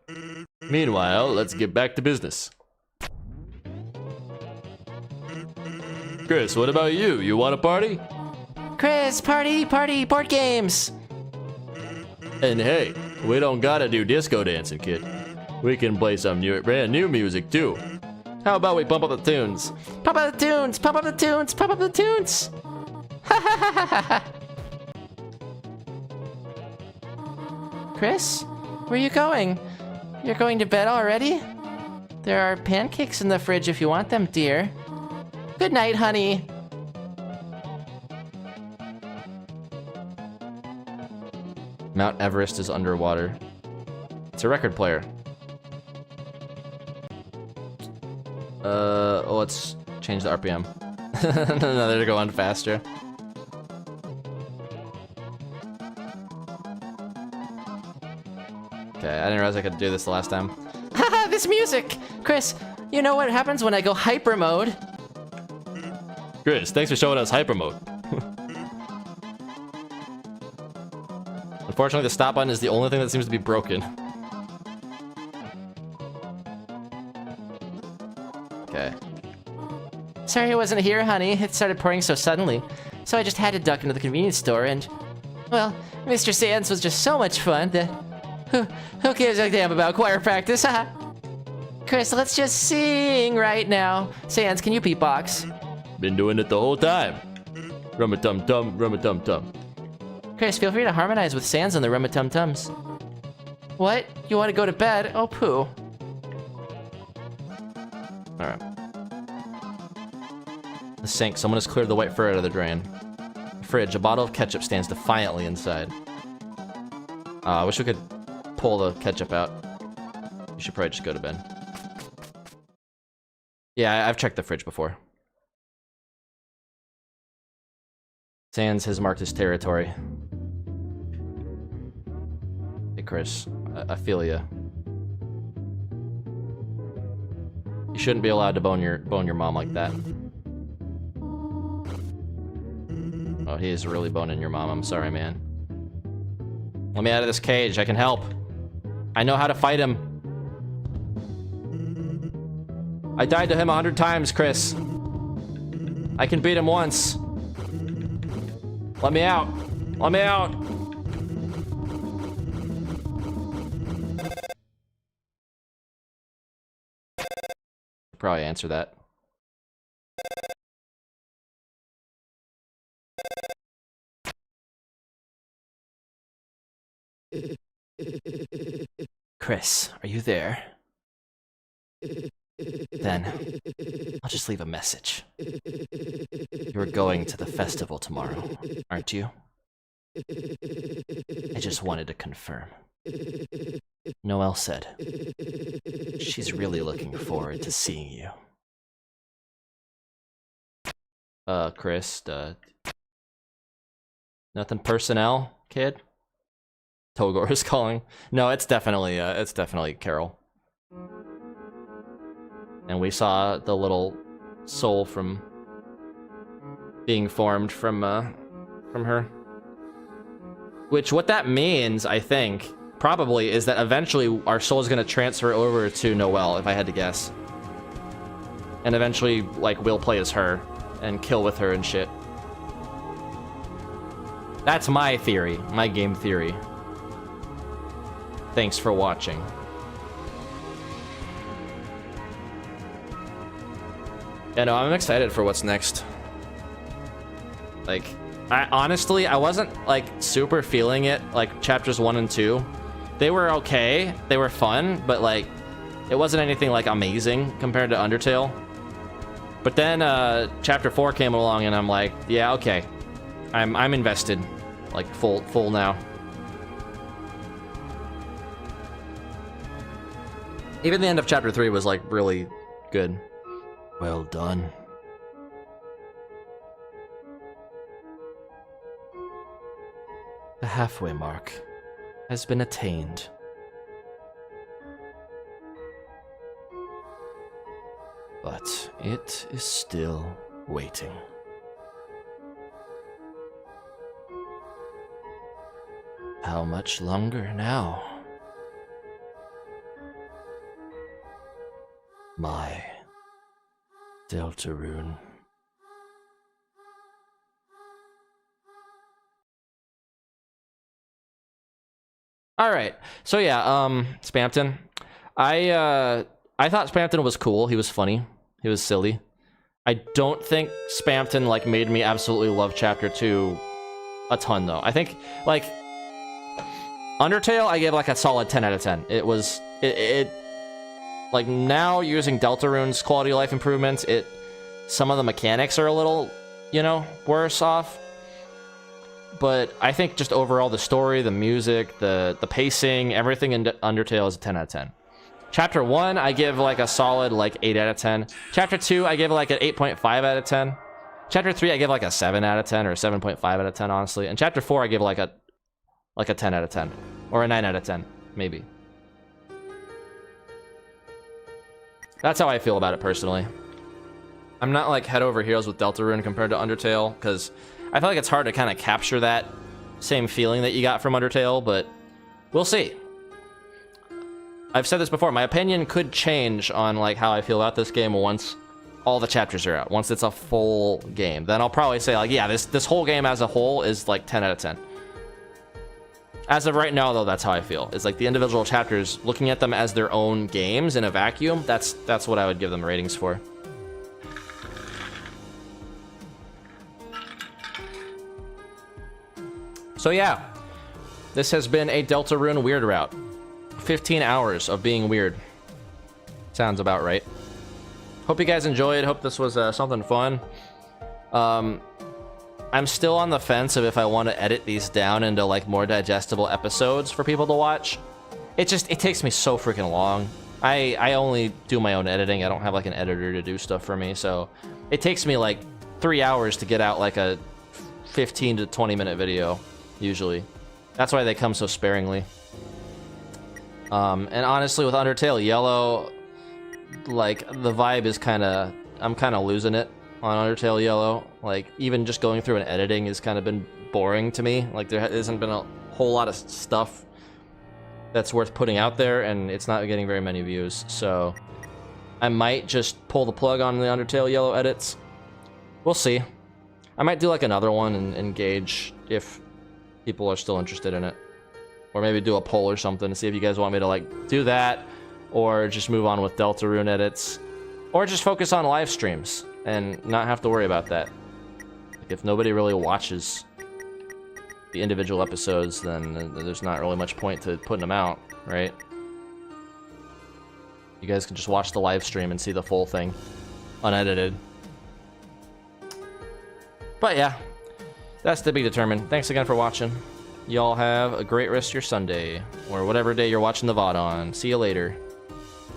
Meanwhile, let's get back to business. Chris, what about you? You want a party? Chris, party, board games! And hey, we don't gotta do disco dancing, kid. We can play some brand new music, too. How about we pump up the tunes? Pump up the tunes, pump up the tunes, pump up the tunes! Chris, where are you going? You're going to bed already? There are pancakes in the fridge if you want them, dear. Good night, honey. Mount Everest is underwater. It's a record player. Oh, let's change the RPM. No, they're going faster. Okay, I didn't realize I could do this the last time. Haha, this music! Chris, you know what happens when I go hyper mode? Chris, thanks for showing us hyper mode. Unfortunately, the stop button is the only thing that seems to be broken. Okay. Sorry I wasn't here, honey. It started pouring so suddenly. So I just had to duck into the convenience store and... Well, Mr. Sands was just so much fun that... Who cares a damn about choir practice, haha? Chris, let's just sing right now. Sands, can you beatbox? Been doing it the whole time. Rum-a-tum-tum, rum-a-tum-tum. Chris, feel free to harmonize with Sands on the Rum-a-Tum-Tums. What? You want to go to bed? Oh, poo. Alright. The sink. Someone has cleared the white fur out of the drain. Fridge. A bottle of ketchup stands defiantly inside. I wish we could pull the ketchup out. We should probably just go to bed. Yeah, I've checked the fridge before. Sands has marked his territory. Hey, Chris. I feel ya. You shouldn't be allowed to bone your mom like that. Oh, he is really boning your mom. I'm sorry, man. Let me out of this cage. I can help. I know how to fight him. I died to him 100 times, Chris. I can beat him once. Let me out. Let me out. Probably answer that. Chris, are you there? Then, I'll just leave a message. You're going to the festival tomorrow, aren't you? I just wanted to confirm. Noelle said she's really looking forward to seeing you. Chris, nothing personnel, kid? Togor is calling. No, it's definitely Carol. And we saw the little soul from being formed from her. Which, what that means, I think, probably, is that eventually our soul is going to transfer over to Noelle, if I had to guess. And eventually, like, we'll play as her and kill with her and shit. That's my theory, my game theory. Thanks for watching. Yeah, no, I'm excited for what's next. Like, honestly, I wasn't, like, super feeling it, like, chapters 1 and 2. They were okay, they were fun, but, like, it wasn't anything, like, amazing compared to Undertale. But then, chapter 4 came along, and I'm like, yeah, okay. I'm invested. Like, full now. Even the end of chapter 3 was, like, really good. Well done. The halfway mark has been attained. But it is still waiting. How much longer now? My Deltarune. All right, so yeah, Spamton. I thought Spamton was cool. He was funny. He was silly. I don't think Spamton like made me absolutely love Chapter 2 a ton though. I think like Undertale, I gave like a solid 10 out of 10. It was like now using Deltarune's quality of life improvements, some of the mechanics are a little, you know, worse off. but I think just overall the story, the music, the pacing, everything in Undertale is a 10 out of 10. Chapter 1, I give like a solid like 8 out of 10. Chapter 2, I give like an 8.5 out of 10. Chapter 3, I give like a 7 out of 10 or a 7.5 out of 10, honestly. And Chapter 4, I give like a 10 out of 10 or a 9 out of 10, maybe. That's how I feel about it personally. I'm not like head over heels with Deltarune compared to Undertale, because I feel like it's hard to kind of capture that same feeling that you got from Undertale, but we'll see. I've said this before, my opinion could change on like how I feel about this game once all the chapters are out, once it's a full game. Then I'll probably say like, yeah, this whole game as a whole is like 10 out of 10. As of right now, though, that's how I feel. It's like the individual chapters, looking at them as their own games in a vacuum, that's what I would give them ratings for. So yeah, this has been a Deltarune Weird Route. 15 hours of being weird. Sounds about right. Hope you guys enjoyed. Hope this was something fun. I'm still on the fence of if I want to edit these down into like more digestible episodes for people to watch. It takes me so freaking long. I only do my own editing. I don't have like an editor to do stuff for me, so it takes me like 3 hours to get out like a 15 to 20 minute video usually. That's why they come so sparingly. And honestly, with Undertale Yellow, like the vibe is I'm kind of losing it on Undertale Yellow. Like even just going through and editing has kind of been boring to me. Like there hasn't been a whole lot of stuff that's worth putting out there, and it's not getting very many views. So I might just pull the plug on the Undertale Yellow edits. We'll see. I might do like another one and gauge if people are still interested in it. Or maybe do a poll or something to see if you guys want me to like do that, or just move on with Deltarune edits, or just focus on live streams and not have to worry about that. Like if nobody really watches the individual episodes, then there's not really much point to putting them out, right? You guys can just watch the live stream and see the full thing, unedited. But yeah, that's to be determined. Thanks again for watching. Y'all have a great rest of your Sunday, or whatever day you're watching the VOD on. See you later.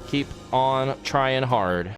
Keep on trying hard.